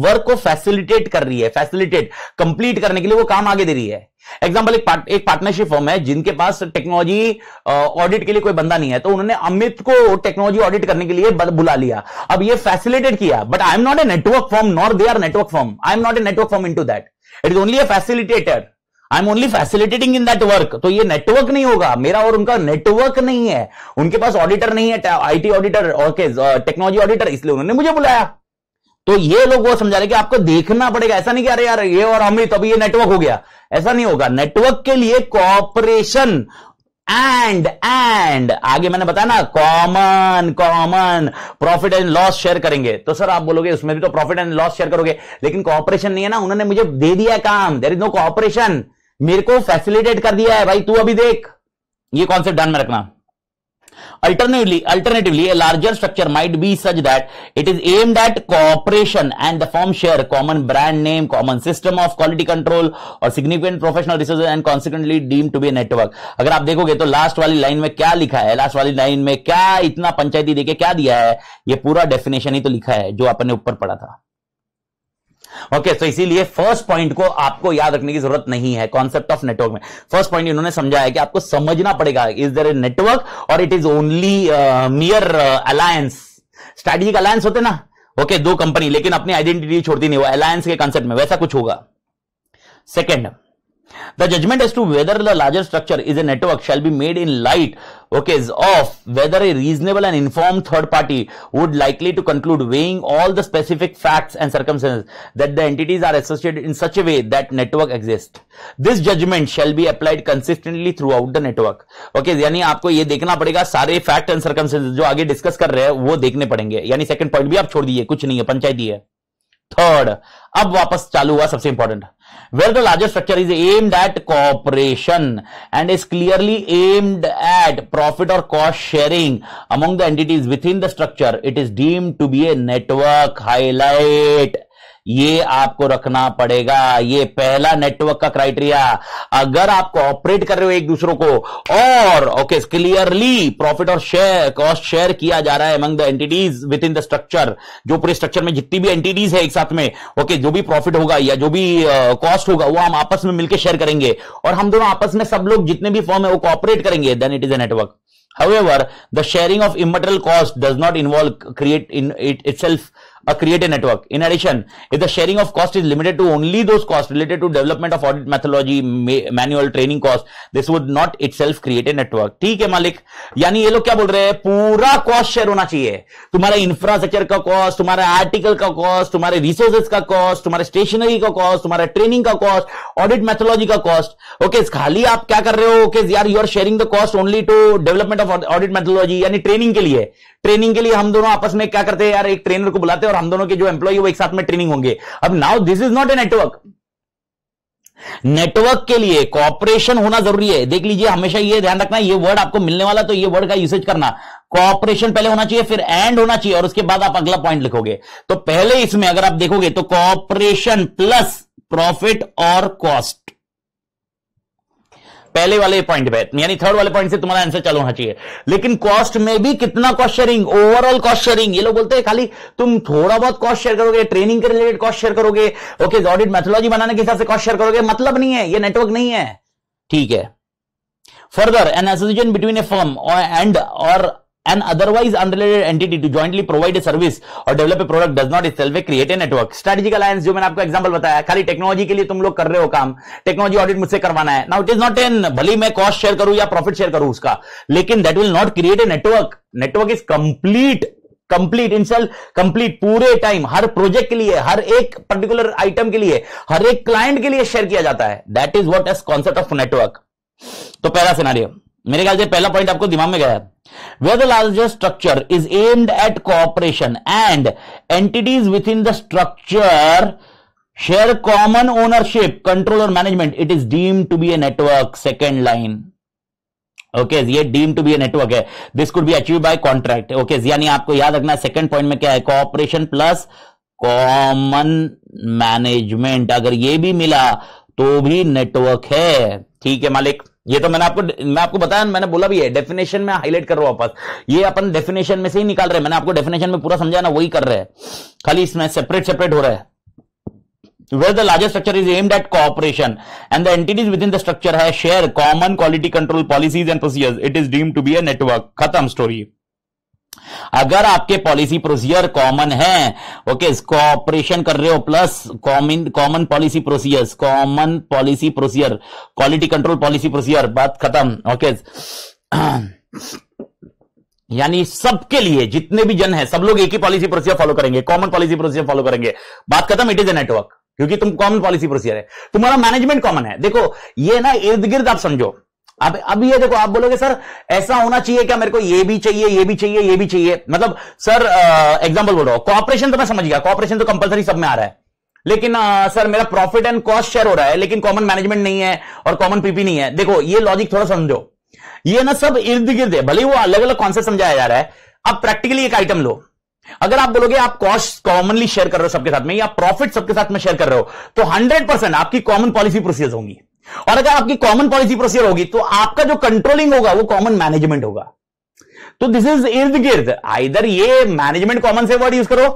वर्क को फैसिलिटेट कर रही है, फैसिलिटेट कंप्लीट करने के लिए वो काम आगे दे रही है। एग्जांपल, एक पार्टनरशिप फर्म है जिनके पास टेक्नोलॉजी ऑडिट के लिए कोई बंदा नहीं है, तो उन्होंने अमित को टेक्नोलॉजी ऑडिट करने के लिए बुला लिया। अब ये फैसिलिटेट किया, but I am not a network firm, nor they are network firm, I am not a network firm into that, it is only a facilitator, I am only facilitating in that work. तो ये network नहीं होगा, मेरा और उनका network नहीं है, उनके पास ऑडिटर नहीं है, IT auditor, okay, technology auditor, इसलिए उन्होंने मुझे बुलाया। तो ये लोग वो समझा रहे कि आपको देखना पड़ेगा, ऐसा नहीं कि अरे यार ये और अमित अभी ये नेटवर्क हो गया, ऐसा नहीं होगा। नेटवर्क के लिए कॉपरेशन एंड आगे मैंने बताया ना, common profit and loss share करेंगे। तो सर आप बोलोगे उसमें भी तो प्रॉफिट एंड लॉस शेयर करोगे, लेकिन कॉपरेशन नहीं है ना, उन्होंने मुझे दे दिया है काम, देयर इज नो कॉपरेशन, मेरे को फैसिलिटेट कर दिया है, भाई तू अभी देख। ये कॉन्सेप्ट ध्यान में रखना। Alternatively, a larger structure might be such that it is aimed at cooperation and the firm share common brand name, common system of quality control or significant professional resources and consequently deemed to be a network. अगर आप देखोगे तो last वाली line में क्या लिखा है, last वाली लाइन में क्या इतना पंचायती देके क्या दिया है, ये पूरा डेफिनेशन ही तो लिखा है जो आपने ऊपर पढ़ा था। ओके, तो इसीलिए फर्स्ट पॉइंट को आपको याद रखने की जरूरत नहीं है। कॉन्सेप्ट ऑफ नेटवर्क में फर्स्ट पॉइंट इन्होंने समझा है कि आपको समझना पड़ेगा, इज देयर ए नेटवर्क और it is only मियर alliance. Strategic alliance होते ना, ओके, दो कंपनी लेकिन अपनी आइडेंटिटी छोड़ती नहीं, वो अलायंस के कॉन्सेप्ट में वैसा कुछ होगा। Second, the judgment as to whether the larger structure is a network shall be made in light, okay, of whether a reasonable and informed third party would likely to conclude, weighing all the specific facts and circumstances, that the entities are associated in such a way that network exists. This judgment shall be applied consistently throughout the network. Okay, यानी आपको ये देखना पड़ेगा, सारे fact and circumstances जो आगे discuss कर रहे हैं वो देखने पड़ेंगे। यानी सेकंड पॉइंट भी आप छोड़ दीजिए, कुछ नहीं है, पंचायती है। थर्ड, अब वापस चालू हुआ सबसे important, where the larger structure is aimed at cooperation and is clearly aimed at profit or cost sharing among the entities within the structure, it is deemed to be a network. Highlight, ये आपको रखना पड़ेगा, ये पहला network का criteria. अगर आप cooperate कर रहे हो एक दूसरों को और ओके क्लियरली प्रॉफिट और शेयर कॉस्ट शेयर किया जा रहा है among the entities with in the structure, जो पूरे स्ट्रक्चर में जितनी भी एंटिटीज है एक साथ में, ओके, जो भी प्रॉफिट होगा या जो भी कॉस्ट होगा वो हम आपस में मिलकर शेयर करेंगे और हम दोनों आपस में सब लोग जितने भी फर्म है वो कोऑपरेट करेंगे, then it is a network. However, the sharing of immaterial cost does not involve create a network. In addition, if the sharing of cost is limited to only those costs related to development of audit methodology, manual training cost, this would not itself create a network. ठीक है मालिक, यानी ये लोग क्या बोल रहे हैं, पूरा कॉस्ट शेयर होना चाहिए, तुम्हारे इंफ्रास्ट्रक्चर का कॉस्ट, तुम्हारे आर्टिकल का कॉस्ट, तुम्हारे रिसोर्सेज का कॉस्ट, तुम्हारे स्टेशनरी का कॉस्ट, तुम्हारे ट्रेनिंग का कॉस्ट, ऑडिट मेथोलॉजी का कॉस्ट। ओके, खाली आप क्या कर रहे हो, ओके यार, you are sharing the cost only to development of audit methodology, यानी ट्रेनिंग के लिए। ट्रेनिंग के लिए हम दोनों आपस में क्या करते हैं यार, एक ट्रेनर को बुलाते हैं और हम दोनों के जो एम्प्लॉय वो एक साथ में ट्रेनिंग होंगे। अब now this is not a network. Network के लिए कॉपरेशन होना जरूरी है। देख लीजिए, हमेशा ये ध्यान रखना, ये वर्ड आपको मिलने वाला तो ये वर्ड का यूसेज करना, कॉपरेशन पहले होना चाहिए, फिर एंड होना चाहिए और उसके बाद आप अगला पॉइंट लिखोगे। तो पहले इसमें अगर आप देखोगे तो कॉपरेशन प्लस प्रॉफिट और कॉस्ट, पहले वाले पॉइंट पे, यानी थर्ड वाले पॉइंट से तुम्हारा आंसर चालू होना चाहिए। लेकिन कॉस्ट में भी कितना cost sharing, overall cost sharing. ये लोग बोलते हैं खाली तुम थोड़ा बहुत कॉस्ट शेयर करोगे, ट्रेनिंग के रिलेटेड कॉस्ट शेयर करोगे, ओके, ऑडिट मेथोडोलॉजी बनाने के हिसाब से कॉस्ट शेयर करोगे, मतलब नहीं है, ये नेटवर्क नहीं है, ठीक है। Further, an association between A firm and और an otherwise unrelated entity to jointly provide a service or develop a product does not itself create a network. Strategic alliance, जो मैंने आपको एग्जांपल बताया, खाली टेक्नोलॉजी के लिए तुम लोग कर रहे हो काम, टेक्नोलॉजी ऑडिट मुझसे करवाना है, now it is not an, भले मैं कॉस्ट शेयर करूं या प्रॉफिट शेयर करूं उसका, लेकिन that will not create a network. Network is complete incel, complete पूरे टाइम, हर प्रोजेक्ट के लिए, हर एक पर्टिकुलर आइटम के लिए, हर एक क्लाइंट के लिए शेयर किया जाता है। That is what is concept of network. तो पहला सिनेरियो, मेरे ख्याल से पहला पॉइंट आपको दिमाग में गया है। Where the larger structure is aimed at cooperation and entities within the structure share common ownership, control or management, it is deemed to be a network. Second line, okay, ये deemed to be a network है। This could be achieved by contract, okay, यानी आपको याद रखना है second point में क्या है, cooperation plus common management, अगर ये भी मिला तो भी नेटवर्क है, ठीक है मालिक। ये तो मैं आपको बताया, मैंने बोला भी है, डेफिनेशन में हाईलाइट कर रहा हूं वापस, ये अपन डेफिनेशन में से ही निकाल रहे हैं, मैंने आपको डेफिनेशन में पूरा समझाया ना, वही कर रहे हैं, खाली इसमें सेपरेट हो रहा है। Where the larger structure is aimed at cooperation and the entities within the structure have share common quality control policies and procedures, it is deemed to be a network. खत्म स्टोरी। अगर आपके policy procedure common है, okay, cooperation कर रहे हो, plus common policy procedures, common policy procedure, quality control policy procedure, बात खत्म, okay. यानी सबके लिए जितने भी जन हैं, सब लोग एक ही पॉलिसी प्रोसीजर फॉलो करेंगे, कॉमन पॉलिसी प्रोसीजर फॉलो करेंगे, बात खत्म, इट इज ए नेटवर्क, क्योंकि तुम कॉमन पॉलिसी प्रोसीजर है, तुम्हारा मैनेजमेंट कॉमन है। देखो ये ना इर्द गिर्द आप समझो, अब ये देखो, आप बोलोगे सर ऐसा होना चाहिए क्या, मेरे को ये भी चाहिए, ये भी चाहिए, ये भी चाहिए, मतलब सर एग्जांपल बोल रहा हूं, कॉपरेशन तो मैं समझ गया, कॉपरेशन तो कंपलसरी सब में आ रहा है, लेकिन सर मेरा प्रॉफिट एंड कॉस्ट शेयर हो रहा है, लेकिन कॉमन मैनेजमेंट नहीं है और कॉमन पीपी नहीं है। देखो ये लॉजिक थोड़ा समझो, ये ना सब इर्द गिर्द है, भले वो अलग अलग कॉन्सेप्ट समझाया जा रहा है। अब प्रैक्टिकली एक आइटम लो, अगर आप बोलोगे आप कॉस्ट कॉमनली शेयर कर रहे हो सबके साथ में, या प्रॉफिट सबके साथ में शेयर कर रहे हो, तो 100% आपकी कॉमन पॉलिसी प्रोसीजर होंगी, और अगर आपकी कॉमन पॉलिसी प्रोसीजर होगी तो आपका जो कंट्रोलिंग होगा वो कॉमन मैनेजमेंट होगा। तो दिस इज इर्द गिर्द, आइदर ये मैनेजमेंट कॉमन से वर्ड यूज करो,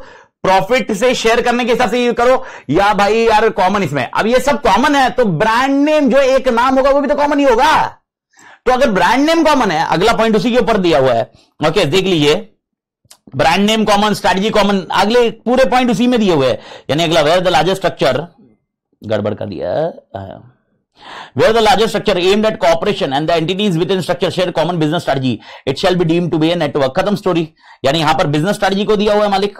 प्रॉफिट से शेयर करने के हिसाब से यूज करो, या भाई यार कॉमन इसमें। अब ये सब कॉमन है तो ब्रांड नेम जो एक नाम होगा वो भी तो कॉमन ही होगा। तो अगर ब्रांड नेम कॉमन है, अगला पॉइंट उसी के ऊपर दिया हुआ है, ओके, देख लीजिए, brand name common, strategy common, अगले पूरे पॉइंट उसी में दिए हुए हैं। यानी अगला, वेयर द लार्जेस्ट स्ट्रक्चर, गड़बड़ कर दिया, where the larger structure aimed at cooperation and the entities within structure share common business strategy, it shall be deemed to be a network। खत्म स्टोरी। यानी यहां पर बिजनेस स्ट्रैटेजी को दिया हुआ है मालिक,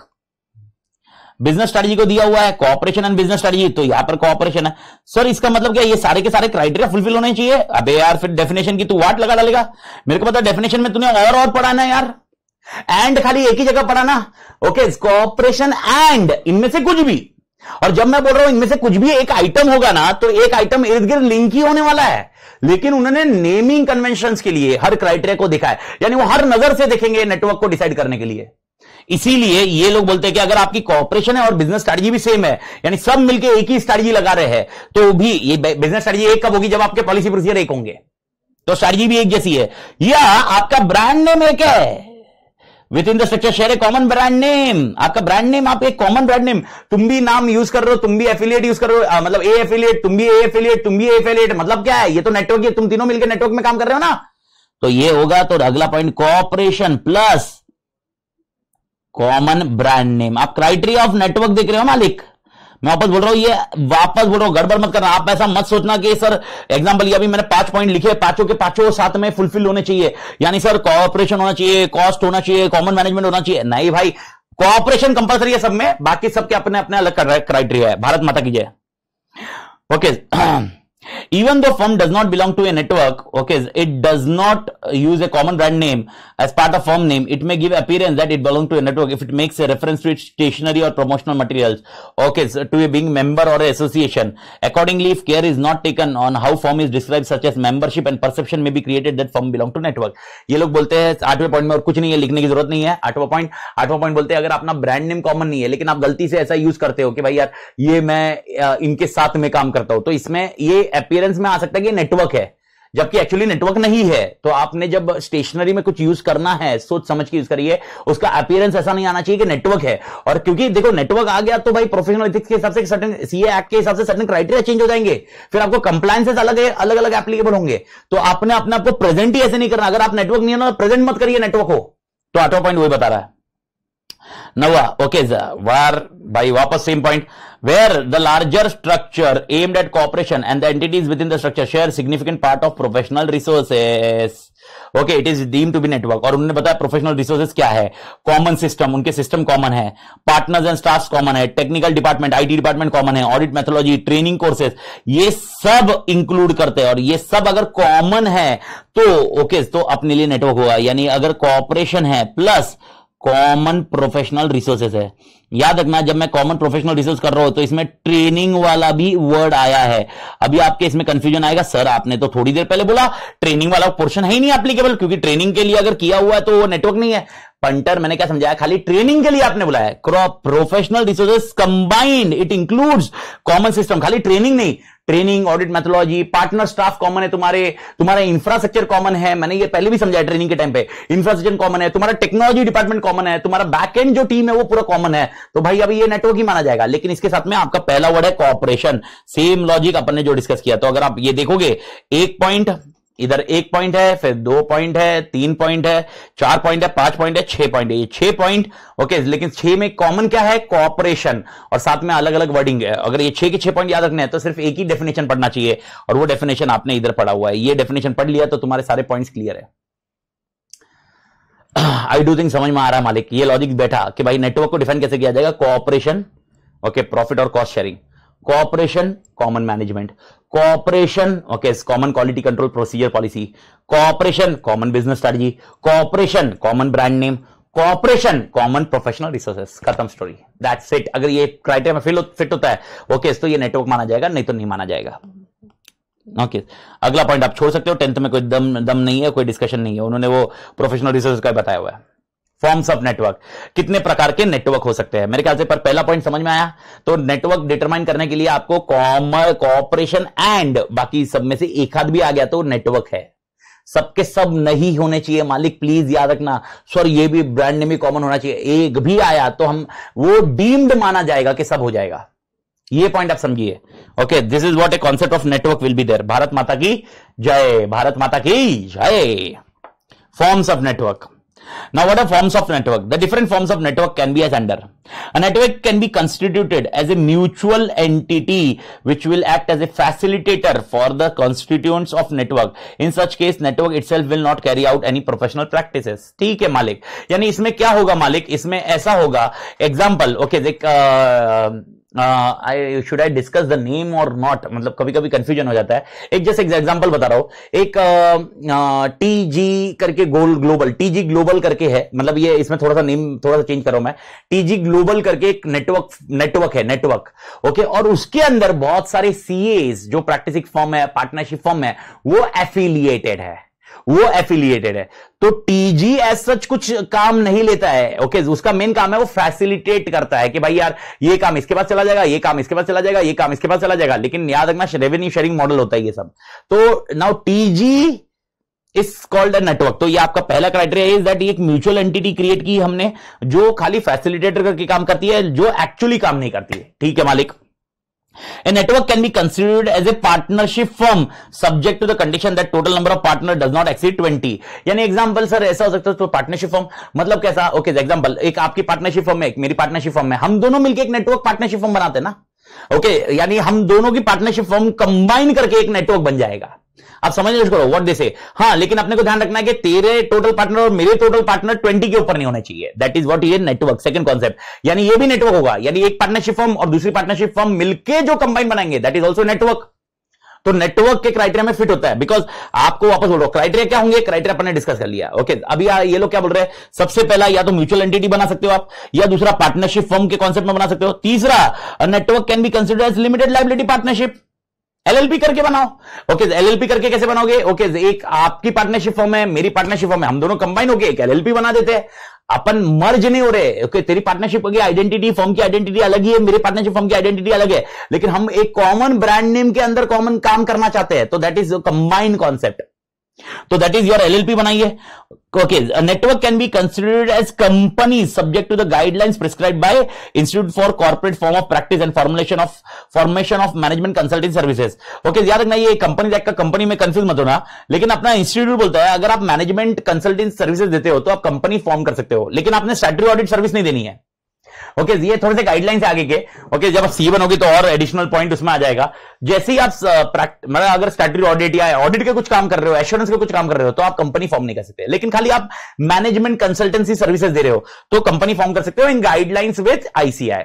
बिजनेस स्ट्रैटेजी को दिया हुआ है, कोऑपरेशन एंड बिजनेस स्ट्रैटेजी, तो यहां पर कोऑपरेशन है। सर इसका मतलब क्या, ये सारे के सारे क्राइटेरिया फुलफिल होने चाहिए? अबे यार फिर डेफिनेशन की तू वाट लगा डालेगा, मेरे को पता डेफिनेशन में तूने और पढ़ाना है यार, एंड खाली एक ही जगह पढ़ाना, ओके, कोऑपरेशन एंड इनमें से कुछ भी। और जब मैं बोल रहा हूं इनमें से कुछ भी एक आइटम होगा ना, तो एक आइटम इर्द गिर्द लिंक ही होने वाला है, लेकिन उन्होंने नेमिंग कन्वेंशंस के लिए हर क्राइटेरिया को देखा है, यानी वो हर नजर से देखेंगे नेटवर्क को डिसाइड करने के लिए। इसीलिए ये लोग बोलते हैं कि अगर आपकी कॉर्पोरेशन है और बिजनेस स्ट्रैटेजी भी सेम है, यानी सब मिलकर एक ही स्ट्रैटेजी लगा रहे हैं, तो भी ये बिजनेस स्ट्रैटेजी एक कब होगी, जब आपके पॉलिसी प्रोसीजर एक होंगे, तो स्ट्रैटेजी भी एक जैसी है। या आपका ब्रांड नेम एक है, with in the structure share A common brand name, आपका ब्रांड नेम, आप एक कॉमन ब्रांड नेम, तुम भी नाम यूज कर रहे हो, तुम भी एफिलिएट यूज कर रहे हो, मतलब ए एफिलिएट, तुम भी ए एफिलिएट, तुम भी ए एफिलिएट, मतलब क्या है, ये तो नेटवर्क है, तुम तीनों मिलकर नेटवर्क में काम कर रहे हो ना, तो ये होगा। तो अगला point, cooperation plus common brand name. आप क्राइटेरिया ऑफ नेटवर्क देख रहे हो मालिक, मैं वापस बोल रहा हूं, ये वापस बोल रहा हूं, गड़बड़ मत करना। आप ऐसा मत सोचना कि सर एग्जांपल ये अभी मैंने 5 पॉइंट लिखे, पांचों के पांचों साथ में फुलफिल होने चाहिए, यानी सर कोऑपरेशन होना चाहिए, कॉस्ट होना चाहिए, कॉमन मैनेजमेंट होना चाहिए। नहीं भाई, कोऑपरेशन कंपलसरी है सब में, बाकी सबके अपने अपने अलग क्राइटेरिया है। भारत माता की जय। Okay, even though firm does not belong to a network, okay, it does not use a common brand name as part of firm name, it may give appearance that it belongs to a network if it makes a reference to its stationery or promotional materials, okay, so to a being member or a association. Accordingly, if care is not taken on how firm is described, such as membership and perception may be created that firm belong to network। ये लोग बोलते हैं 8वें point में, और कुछ नहीं है, लिखने की जरूरत नहीं है। 8वां पॉइंट बोलते हैं अगर अपना ब्रांड नेम कॉमन नहीं है, लेकिन आप गलती से ऐसा यूज करते हो कि भाई यार ये मैं इनके साथ में काम करता हूं, तो इसमें ये अपीयरेंस में आ सकता है कि नेटवर्क है, जबकि एक्चुअली नेटवर्क नहीं है। तो आपने जब स्टेशनरी में कुछ यूज करना है, सोच समझ के यूज करिए, उसका अपीयरेंस ऐसा नहीं आना चाहिए कि नेटवर्क है। और क्योंकि देखो नेटवर्क आ गया तो भाई प्रोफेशनल एथिक्स के हिसाब से सर्टेन सीए एक्ट के हिसाब से सर्टेन क्राइटेरिया चेंज हो जाएंगे, फिर आपको कंप्लायंसेस अलग अलग एप्लीकेबल होंगे। तो आपने अपने आपको प्रेजेंट ही ऐसे नहीं करना। अगर आप नेटवर्क नहीं है ना, प्रेजेंट मत करिए नेटवर्क हो। तो 8वां पॉइंट वही बता रहा है। नवा, ओके वार भाई वापस same point, where the larger structure aimed at cooperation and the entities within the structure share significant part of professional resources. Okay, it is deemed to be network। और उन्होंने बताया प्रोफेशनल रिसोर्सेज क्या है, common system, उनके system common है, partners and staff common है, technical department IT department common है, audit methodology, training courses, ये सब इंक्लूड करते हैं। और ये सब अगर कॉमन है तो ओके तो अपने लिए नेटवर्क होगा। यानी अगर कॉपरेशन है प्लस कॉमन प्रोफेशनल रिसोर्सेज है। याद रखना जब मैं कॉमन प्रोफेशनल रिसोर्स कर रहा हूं तो इसमें ट्रेनिंग वाला भी वर्ड आया है। अभी आपके इसमें कंफ्यूजन आएगा, सर आपने तो थोड़ी देर पहले बोला ट्रेनिंग वाला पोर्शन है ही नहीं एप्लीकेबल, क्योंकि ट्रेनिंग के लिए अगर किया हुआ है तो वो नेटवर्क नहीं है। पंटर मैंने क्या समझाया, खाली ट्रेनिंग के लिए आपने बुलाया है। Professional resources combined, it includes common system, खाली ट्रेनिंग नहीं, training, audit methodology, partner staff common है, तुम्हारा इंफ्रास्ट्रक्चर कॉमन है। मैंने ये पहले भी समझाया ट्रेनिंग के टाइम पे, इंफ्रास्ट्रक्चर कॉमन है, तुम्हारा टेक्नोलॉजी डिपार्टमेंट कॉमन है, तुम्हारा बैकएंड जो टीम है वो पूरा कॉमन है। तो भाई अभी ये नेटवर्क ही माना जाएगा। लेकिन इसके साथ में आपका पहला वर्ड है कॉपरेशन, सेम लॉजिक अपन ने जो डिस्कस किया। तो अगर आप ये देखोगे, एक पॉइंट इधर, एक पॉइंट है, फिर 2 पॉइंट है, 3 पॉइंट है, 4 पॉइंट है, 5 पॉइंट है, 6 पॉइंट है, ये 6 पॉइंट ओके। लेकिन 6 में कॉमन क्या है, कॉपरेशन, और साथ में अलग अलग वर्डिंग है। अगर ये 6 के 6 पॉइंट याद रखने हैं तो सिर्फ एक ही डेफिनेशन पढ़ना चाहिए, और वो डेफिनेशन आपने इधर पढ़ा हुआ है। ये डेफिनेशन पढ़ लिया तो तुम्हारे सारे पॉइंट्स क्लियर है। आई डू थिंक समझ में आ रहा है मालिक, ये लॉजिक बैठा कि भाई नेटवर्क को डिफाइन कैसे किया जाएगा, कोऑपरेशन ओके, प्रॉफिट और cost sharing, cooperation common management, cooperation okay common quality control procedure policy, cooperation common business strategy, cooperation common brand name, cooperation common professional resources. खत्म स्टोरी, दैट्स इट। अगर ये criteria में fit होता है okay तो ये network माना जाएगा, नहीं तो नहीं माना जाएगा। ओके अगला पॉइंट आप छोड़ सकते हो, 10th में कोई दम नहीं है, कोई डिस्कशन नहीं है, उन्होंने वो प्रोफेशनल रिसोर्सेज का बताया हुआ है। फॉर्म्स ऑफ नेटवर्क, कितने प्रकार के नेटवर्क हो सकते हैं, मेरे ख्याल से पर पहला पॉइंट समझ में आया। तो नेटवर्क डिटरमाइन करने के लिए आपको कोऑपरेशन एंड बाकी सब में से एक हाथ भी आ गया तो नेटवर्क है। सबके सब नहीं होने चाहिए मालिक, प्लीज याद रखना। सर ये भी ब्रांड नेम भी कॉमन होना चाहिए, एक भी आया तो हम वो डीम्ड माना जाएगा कि सब हो जाएगा। ये पॉइंट आप समझिए। Okay this is what a concept of network will be there. Bharat माता की जय, भारत माता की जय। Forms of network. Now what are forms of network? The different forms of network can be as under. A network can be constituted as a mutual entity which will act as a facilitator for the constituents of network. In such case network itself will not carry out any professional practices. ठीक है मालिक, यानी इसमें क्या होगा मालिक, इसमें ऐसा होगा example okay should I discuss the name और नॉट, मतलब कभी कभी कंफ्यूजन हो जाता है। एक जैसे एग्जांपल बता रहा हूं, एक टीजी करके ग्लोबल, टीजी ग्लोबल करके है, मतलब ये इसमें थोड़ा सा नेम थोड़ा सा चेंज कर रहा हूं मैं। टीजी ग्लोबल करके एक नेटवर्क है, नेटवर्क ओके, और उसके अंदर बहुत सारे सीएस जो प्रैक्टिसिंग फर्म है, पार्टनरशिप फर्म है, वो एफिलिएटेड है, वो एफिलिएटेड है। तो टीजी एज सच कुछ काम नहीं लेता है ओके, उसका मेन काम है वो फैसिलिटेट करता है कि भाई यार ये काम इसके पास चला जाएगा, ये काम इसके पास चला जाएगा, ये काम इसके पास चला जाएगा। लेकिन याद रखना रेवेन्यू शेयरिंग मॉडल होता है ये सब। तो now TG is called a network. तो ये आपका पहला क्राइटेरिया इज दैट ये एक म्यूचुअल एंटिटी क्रिएट की हमने जो खाली फैसिलिटेटर करके काम करती है, जो एक्चुअली काम नहीं करती है। ठीक है मालिक। A network can be considered as a partnership firm subject to the condition that total number of partners does not exceed 20। यानी एग्जांपल सर ऐसा हो सकता है, तो पार्टनरशिप फर्म मतलब कैसा, ओके एग्जांपल एक आपकी पार्टनरशिप फर्म है, एक मेरी पार्टनरशिप फर्म है, हम दोनों मिलकर एक नेटवर्क पार्टनरशिप फर्म बनाते हैं ना ओके, यानी हम दोनों की पार्टनरशिप फर्म कंबाइन करके एक नेटवर्क बन जाएगा। आप समझ लो व्हाट दे से। हाँ लेकिन अपने को ध्यान रखना है कि तेरे टोटल पार्टनर और मेरे टोटल पार्टनर 20 के ऊपर नहीं होने चाहिए। That is what is network, second concept. यानी ये भी नेटवर्क होगा, यानी एक पार्टनरशिप फर्म और दूसरी पार्टनरशिप फर्म मिलके जो कंबाइन बनाएंगे दैट इज ऑल्सो नेटवर्क। तो नेटवर्क के क्राइटेरिया में फिट होता है। बिकॉज आपको वापस बोल रहा हूं क्राइटेरिया क्या होंगे, क्राइटेरिया अपन ने डिस्कस कर लिया ओके। अभी ये लोग क्या बोल रहे हैं, सबसे पहला या तो म्यूचुअल एंटिटी बना सकते हो आप, या दूसरा पार्टनरशिप फर्म के कॉन्सेप्ट में बना सकते हो, तीसरा network can be considered as limited liability partnership, LLP करके बनाओ ओके। एलएलपी करके कैसे बनाओगे ओके, एक आपकी पार्टनरशिप फर्म है, मेरी पार्टनरशिप फर्म है, हम दोनों कंबाइन होके एक एलएलपी बना देते हैं। अपन मर्ज नहीं हो रहे। ओके, तेरी पार्टनरशिप की आइडेंटिटी, फर्म की आइडेंटिटी अलग ही है, मेरी पार्टनरशिप फर्म की आइडेंटिटी अलग है, लेकिन हम एक कॉमन ब्रांड नेम के अंदर कॉमन काम करना चाहते हैं, तो दैट इज कंबाइंड कॉन्सेप्ट। तो दैट इज योर एलएलपी बनाइए। Okay, network can be considered as company subject to the guidelines prescribed by institute for corporate form of practice and formation of management consulting services. Okay, याद रखना ये company act का company में confuse मत होना, लेकिन अपना इंस्टीट्यूट बोलता है अगर आप मैनेजमेंट कंसल्टिंग सर्विसेज देते हो तो आप कंपनी फॉर्म कर सकते हो, लेकिन आपने स्टैट्यूटरी ऑडिट सर्विस नहीं देनी है। ओके, ये थोड़े से गाइडलाइंस है आगे के। ओके, जब आप सी बनोगे तो और एडिशनल पॉइंट उसमें आ जाएगा। जैसे ही आप मतलब अगर स्टैट्यूटरी ऑडिट या ऑडिट के कुछ काम कर रहे हो, एश्योरेंस के कुछ काम कर रहे हो, तो आप कंपनी फॉर्म नहीं कर सकते, लेकिन खाली आप मैनेजमेंट कंसल्टेंसी सर्विसेज दे रहे हो तो कंपनी फॉर्म कर सकते हो in guidelines with ICI.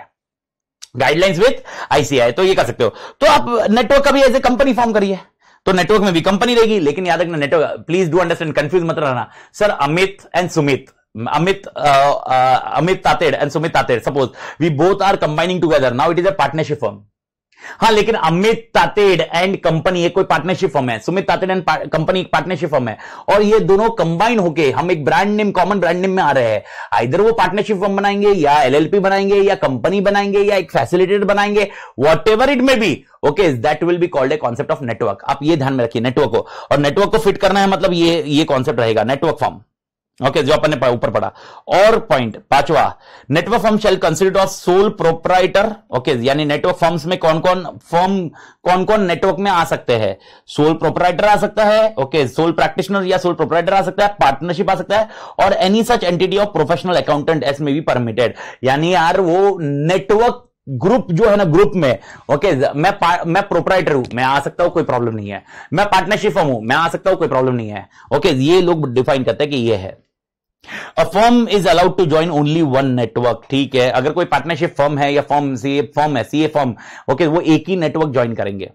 Guidelines with ICI तो ये कर सकते हो। तो आप नेटवर्क का भी एज ए कंपनी फॉर्म करिए, तो नेटवर्क में भी कंपनी रहेगी, लेकिन याद रखना network, please do understand, confuse मत रहना। Sir Amit and Sumit, Amit Tated and Sumit Tated, suppose we both are combining together, now it is a partnership firm। हाँ, लेकिन अमित तातेड एंड कंपनी एक कोई पार्टनरशिप फर्म है, सुमित तातेड एंड कंपनी एक पार्टनरशिप फर्म है, और ये दोनों कंबाइन होके हम एक brand name, common brand name में आ रहे हैं। आइदर वो पार्टनरशिप फर्म बनाएंगे या एलएलपी बनाएंगे या कंपनी बनाएंगे या एक फैसिलिटेटर बनाएंगे, whatever it may be. Okay, that will be called a concept of network. आप ये ध्यान में रखिए, नेटवर्क को, और नेटवर्क को फिट करना है, मतलब ये कॉन्सेप्ट रहेगा नेटवर्क फर्म। ओके, जो अपन ने ऊपर पढ़ा। और पॉइंट पांचवा, network firm shall consider of sole proprietor. Okay, यानी नेटवर्क फर्म्स में कौन कौन नेटवर्क में आ सकते हैं? सोल प्रोप्राइटर आ सकता है, ओके, सोल प्रैक्टिशनर या सोल प्रोप्राइटर आ सकता है, पार्टनरशिप आ सकता है, और any such entity of professional accountant S में बी परमिटेड। यानी यार वो नेटवर्क ग्रुप जो है ना, ग्रुप में, ओके, मैं प्रोप्राइटर हूं, मैं आ सकता हूं, कोई प्रॉब्लम नहीं है। मैं पार्टनरशिप फर्म हूं, मैं आ सकता हूं, कोई प्रॉब्लम नहीं है। ओके, ये लोग डिफाइन करते हैं कि ये है। A firm is allowed to join only one network। ठीक है, अगर कोई पार्टनरशिप फर्म है या सीए फर्म, ओके, वो एक ही नेटवर्क ज्वाइन करेंगे।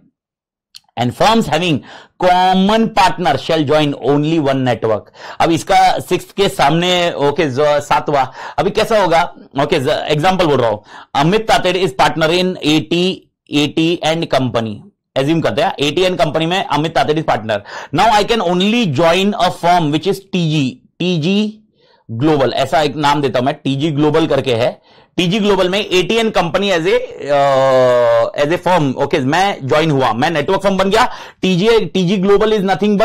And firms having common partner shall join only one network. अब इसका 6th के सामने, ओके, 7वां, अभी कैसा होगा? ओके, एग्जांपल बोल रहा हूं, Amit Tated is partner in AT and company. Assume करते हैं एटी एंड कंपनी में Amit Tated is partner. Now I can only join a firm which is TG global, ऐसा एक नाम देता हूं मैं, टीजी ग्लोबल करके है। टीजी ग्लोबल में ATN company as a firm, okay, मैं ज्वाइन हुआ, मैं नेटवर्क फर्म बन गया। TG global is nothing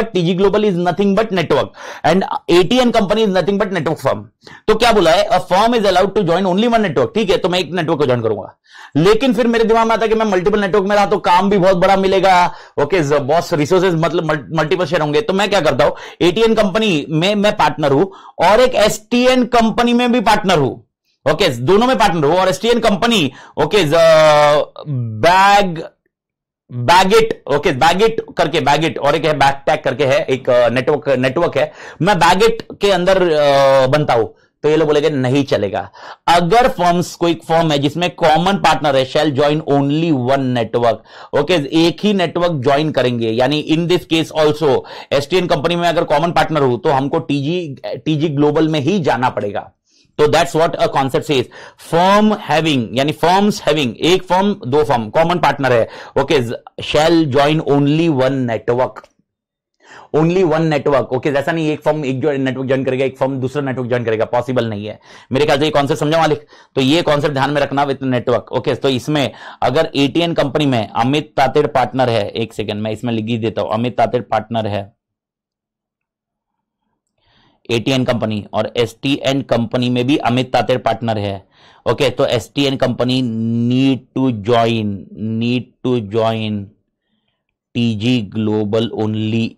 but network, and ATN company is nothing but network firm. तो क्या बोला है? A firm is allowed to join only one network. ठीक है, तो मैं एक नेटवर्क को ज्वाइन करूंगा, लेकिन फिर मेरे दिमाग में आता है कि मैं मल्टीपल नेटवर्क में रहा तो काम भी बहुत बड़ा मिलेगा। ओके, बॉस रिसोर्सेज मतलब मल्टीपल शेयर होंगे, तो मैं क्या करता हूं, एटीएन कंपनी में मैं पार्टनर हूं और एक एसटीएन कंपनी में भी पार्टनर हूं। ओके, दोनों में पार्टनर हो, और STN company, okay, Baggit, okay, Baggit करके, बैगिट और एक है बैकटैग करके है, एक नेटवर्क है, मैं बैगिट के अंदर बनता हूं, तो ये लोग बोलेंगे नहीं चलेगा। अगर फर्म्स, कोई फर्म है जिसमें कॉमन पार्टनर है, shall join only one network. Okay, एक ही नेटवर्क ज्वाइन करेंगे, यानी in this case also STN company में अगर कॉमन पार्टनर हो तो हमको टीजी ग्लोबल में ही जाना पड़ेगा। तो that's what a concept says. Firm having, यानी फर्म्स हैविंग, एक फर्म दो फर्म कॉमन पार्टनर है, okay, shall join only one network. Only one network, okay, जैसा नहीं एक फर्म एक नेटवर्क ज्वाइन करेगा, एक फर्म दूसरा नेटवर्क ज्वाइन करेगा, पॉसिबल नहीं है। मेरे ख्याल से ये कॉन्सेप्ट समझा मालिक? तो ये कॉन्सेप्ट ध्यान में रखना विद नेटवर्क। ओके, तो इसमें अगर एटीएन कंपनी में अमित तातेड़ पार्टनर है, एक सेकेंड मैं इसमें लिख ही देता हूं, अमित तातेड़ पार्टनर है एटीएन कंपनी, और एसटीएन कंपनी में भी अमित तातेड़ पार्टनर है। ओके, तो STN company need to join TG global only.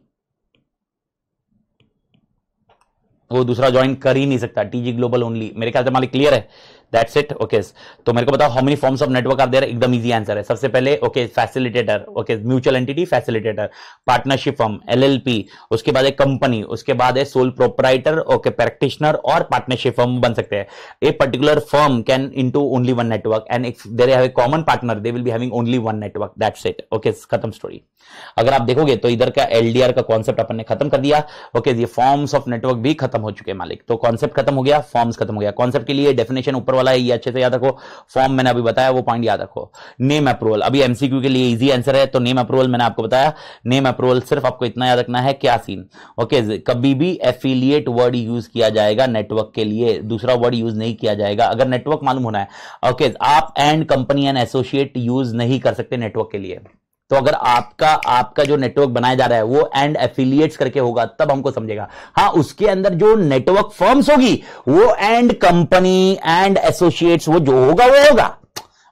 वो दूसरा ज्वाइन कर ही नहीं सकता, टीजी ग्लोबल ओनली। मेरे ख्याल से मालिक क्लियर है? That's it. ओके, तो मेरे को बताओ how many forms of network are there? एकदम इजी आंसर है। सबसे पहले okay, facilitator, okay, mutual entity facilitator, partnership firm LLP, उसके बाद एक कंपनी, उसके बाद है सोल प्रोप्राइटर, ओके, प्रैक्टिशनर और पार्टनरशिप फर्म बन सकते हैं। A particular firm can into only one network, and if there have a common partner they will be having only one network. That's it. Okay, खत्म story. अगर आप देखोगे तो इधर का एलडीआर का कॉन्सेप्ट अपन ने खत्म कर दिया। ओके, ये फॉर्म्स ऑफ नेटवर्क भी खत्म हो चुके हैं मालिक। तो कॉन्सेप्ट खत्म हो गया, फॉर्म्स खत्म हो गया। कॉन्सेप्ट के लिए डेफिनेशन ऊपर वाला है, ये अच्छे से याद रखो। फॉर्म मैंने अभी बताया, वो पॉइंट याद रखो। नेम अप्रूवल, अभी एमसीक्यू के लिए इजी आंसर है, तो नेम अप्रूवल मैंने आपको बताया। नेम अप्रूवल सिर्फ आपको इतना याद रखना है, क्या सीन, ओके, कभी भी एफिलिएट वर्ड यूज किया जाएगा नेटवर्क के लिए, दूसरा वर्ड यूज नहीं किया जाएगा। अगर नेटवर्क मालूम होना है, ओके, आप and company and associate use नहीं कर सकते नेटवर्क के लिए। तो अगर आपका जो नेटवर्क बनाया जा रहा है वो एंड एफिलिएट्स करके होगा, तब हमको समझेगा। हाँ, उसके अंदर जो नेटवर्क फर्म्स होगी वो एंड कंपनी एंड एसोसिएट्स, वो जो होगा वो होगा।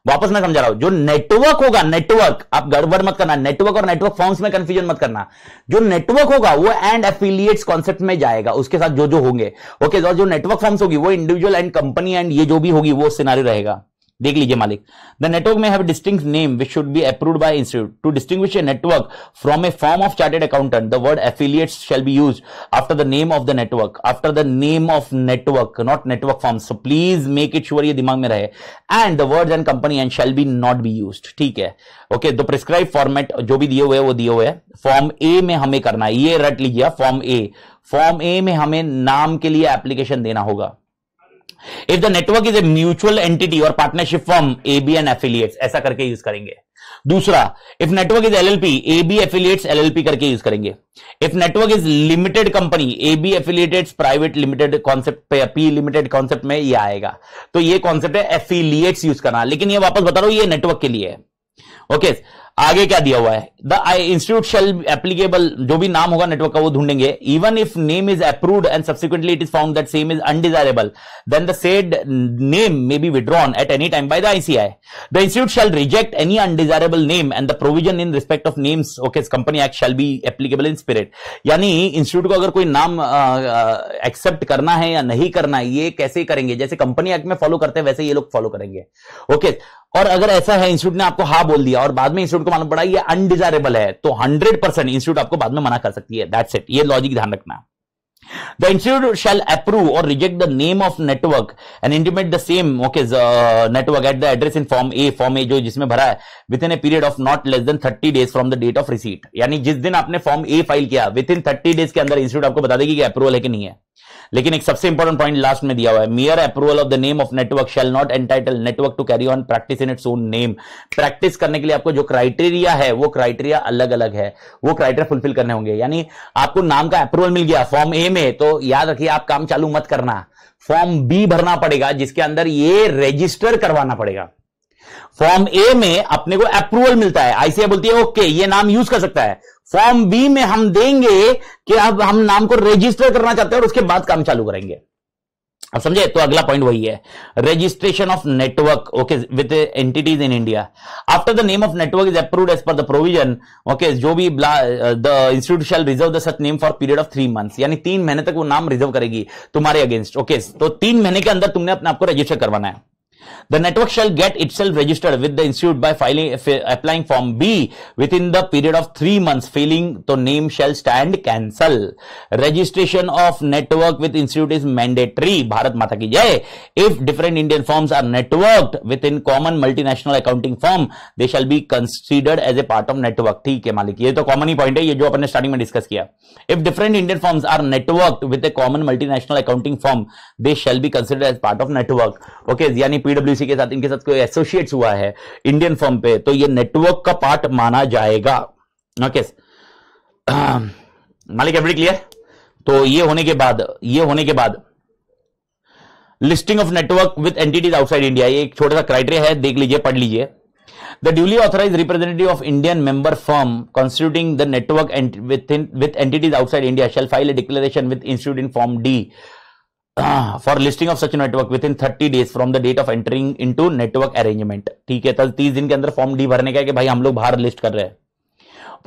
वापस मैं समझा रहा हूं, जो नेटवर्क होगा, नेटवर्क, आप गड़बड़ मत करना, नेटवर्क और नेटवर्क फर्म्स में कंफ्यूजन मत करना। जो नेटवर्क होगा वो एंड एफिलिएट्स कॉन्सेप्ट में जाएगा, उसके साथ जो जो होंगे, ओके। और जो नेटवर्क फर्म्स होगी वो इंडिविजुअल एंड कंपनी एंड ये जो भी होगी वो सिनारियो रहेगा। देख लीजिए मालिक, द नेटवर्क में have distinct name which should be approved by institute to distinguish a network from a form of chartered accountant. The word affiliates shall be used after the name of the network, after the name of network, not network form. So please make it sure ये दिमाग में रहे। And the words and company and shall be not be used, ठीक है, okay. तो prescribe format जो भी दिए हुए हैं वो दिए हुए हैं। फॉर्म ए में हमें करना है, ये रट लीजिए, फॉर्म ए में हमें नाम के लिए एप्लीकेशन देना होगा। If the network is a mutual entity or partnership firm, AB and affiliates, ऐसा करके यूज करेंगे। दूसरा, if network is LLP, AB affiliates LLP करके यूज करेंगे। If network is limited company, AB affiliates private limited concept, P limited concept में ये आएगा। तो ये कॉन्सेप्ट है affiliates यूज करना, लेकिन ये वापस बता रहा हूं ये नेटवर्क के लिए है, ओके। आगे क्या दिया हुआ है, द इंस्टीट्यूट शैल एप्लीकेबल, जो भी नाम होगा नेटवर्क का वो ढूंढेंगे। Even if name is approved and subsequently it is found that same is undesirable, then the said name may be withdrawn at any time by the ICI. The institute shall reject any undesirable name and the provision in respect of names, okay, company act shall be applicable in spirit. यानी institute को अगर कोई नाम accept करना है या नहीं करना है, ये कैसे करेंगे, जैसे कंपनी एक्ट में फॉलो करते हैं वैसे ये लोग फॉलो करेंगे, ओके। और अगर ऐसा है इंस्टीट्यूट ने आपको हाँ बोल दिया और बाद में इंस्टीट्यूट को मालूम पड़ा ये अनडिजायरेबल है, तो 100% इंस्टीट्यूट आपको बाद में मना कर सकती है। दैट्स इट, ये लॉजिक ध्यान रखना। The institute shall approve or reject the name of network and intimate the same, okay, network at the address in form A जो जिसमें भरा है, within a period of not less than 30 days from the date of receipt। यानी जिस दिन आपने form A file किया, within 30 days के अंदर इंस्टीट्यूट आपको बता देगी कि अप्रूवल है कि नहीं है। लेकिन एक सबसे इंपॉर्टेंट पॉइंट लास्ट में दिया हुआ है, mere approval of the name of network shall not entitle network to carry on practice in its own name. Practice करने के लिए आपको जो क्राइटेरिया है वो क्राइटेरिया अलग अलग है, वो क्राइटेरिया फुलफिल करने होंगे। यानी आपको नाम का अप्रूवल मिल गया फॉर्म ए में, तो याद रखिए आप काम चालू मत करना, फॉर्म बी भरना पड़ेगा जिसके अंदर ये रजिस्टर करवाना पड़ेगा। फॉर्म ए में अपने को अप्रूवल मिलता है, आईसीआई बोलती है ओके ये नाम यूज कर सकता है। फॉर्म बी में हम देंगे कि अब हम नाम को रजिस्टर करना चाहते हैं और उसके बाद काम चालू करेंगे। अब समझे, तो अगला पॉइंट वही है, registration of network, okay, with entities in India after the name of network is approved as per the provision, okay, जो भी the institute shall reserve the such name for period of 3 months, यानी 3 महीने तक वो नाम reserve करेगी तुम्हारे against, okay. तो 3 महीने के अंदर तुमने अपने आपको रजिस्टर करवाना है। The network shall get itself registered with the institute by applying form B within the period of 3 months. Failing, तो name shall stand cancel. Registration of network with institute is mandatory. Bharat माता की जय। If different Indian firms are networked within common multinational accounting firm, they shall be considered as a part of network. ठीक है मालिक, ये तो common ही point है, ये जो अपन ने स्टार्टिंग में डिस्कस किया। If different Indian firms are networked with a common multinational accounting firm, they shall be considered as part of network. Okay, यानी पीडब्ल्यूसी के साथ इनके साथ कोई एसोसिएट्स हुआ है इंडियन फर्म पे, तो ये नेटवर्क का पार्ट माना जाएगा, ओके। मालिक एवरी क्लियर? तो ये होने के बाद listing of network with entities outside India, ये एक छोटा सा क्राइटेरिया है, देख लीजिए, पढ़ लीजिए। The duly authorized representative of Indian member firm constituting the network with entities outside India shall file a declaration with institute in form D for listing of such network within 30 days from the date of entering into network arrangement। ठीक है, 30 दिन के अंदर form D भरने का है कि भाई हम लोग बाहर लिस्ट कर रहे हैं।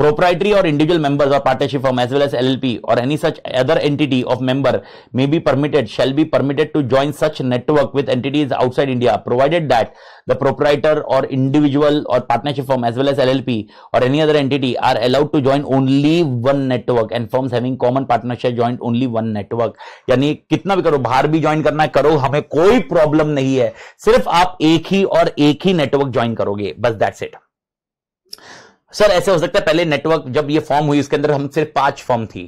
Proprietary or individual members or partnership firm as well as LLP or any such other entity of member may be permitted, shall be permitted to join such network with entities outside India, provided that the proprietor or individual or partnership firm as well as LLP or any other entity are allowed to join only one network and firms having common partnership join only one network। यानी कितना भी करो, बाहर भी join करना है करो, हमें कोई प्रॉब्लम नहीं है, सिर्फ आप एक ही नेटवर्क ज्वाइन करोगे, बस दैट्स इट। सर ऐसे हो सकता है पहले नेटवर्क जब ये फॉर्म हुई उसके अंदर हम सिर्फ 5 फॉर्म थी,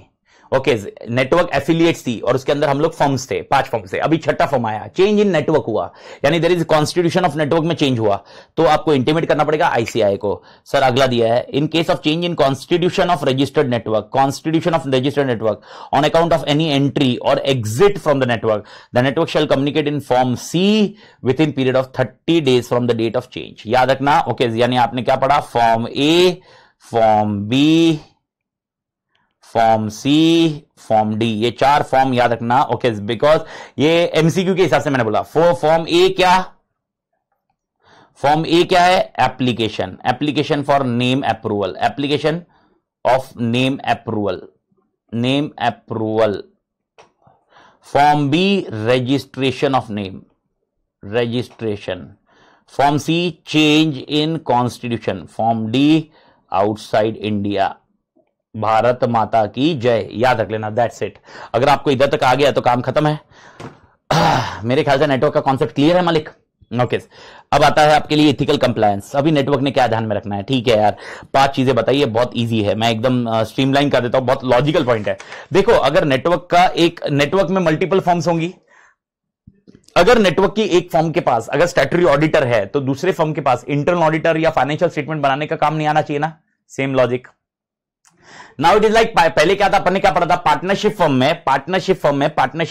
ओके, नेटवर्क एफिलिएट्स थी और उसके अंदर हम लोग फर्म्स थे, 5 फर्म्स थे, अभी छठा फर्म आया, चेंज इन नेटवर्क हुआ, यानी there is constitution of network में चेंज हुआ, तो आपको इंटीमेट करना पड़ेगा आईसीआई को। सर अगला दिया है, in case of change in constitution of registered network, constitution of registered network on account of any entry और exit from the network shall communicate in form C within period of 30 days from the date of change. याद रखना, okay, यानी आपने क्या पढ़ा, form A, form B, form C, form D, ये 4 form याद रखना, ओके, बिकॉज ये एमसीक्यू के हिसाब से मैंने बोला। फॉर्म ए क्या, फॉर्म ए क्या है, application for name approval, application of name approval. Form B registration of name, registration. Form C change in constitution. Form D outside India. Bharat माता की जय, याद रख लेना, दैट्स इट। अगर आपको इधर तक आ गया तो काम खत्म है। मेरे ख्याल से नेटवर्क का कॉन्सेप्ट क्लियर है मालिक। ओके, अब आता है आपके लिए इथिकल कंप्लायंस। अभी नेटवर्क ने क्या ध्यान में रखना है, ठीक है यार, 5 चीजें बताइए, बहुत इजी है, मैं एकदम स्ट्रीमलाइन कर देता हूं, बहुत लॉजिकल पॉइंट है। देखो, अगर नेटवर्क में मल्टीपल फॉर्म्स होंगी, अगर नेटवर्क की एक फर्म के पास अगर स्टैट्यूटरी ऑडिटर है तो दूसरे फर्म के पास इंटरनल ऑडिटर या फाइनेंशियल स्टेटमेंट बनाने का काम नहीं आना चाहिए ना, same logic. Now it is like, पहले क्या था, अपन ने क्या पढ़ा था, पार्टनरशिप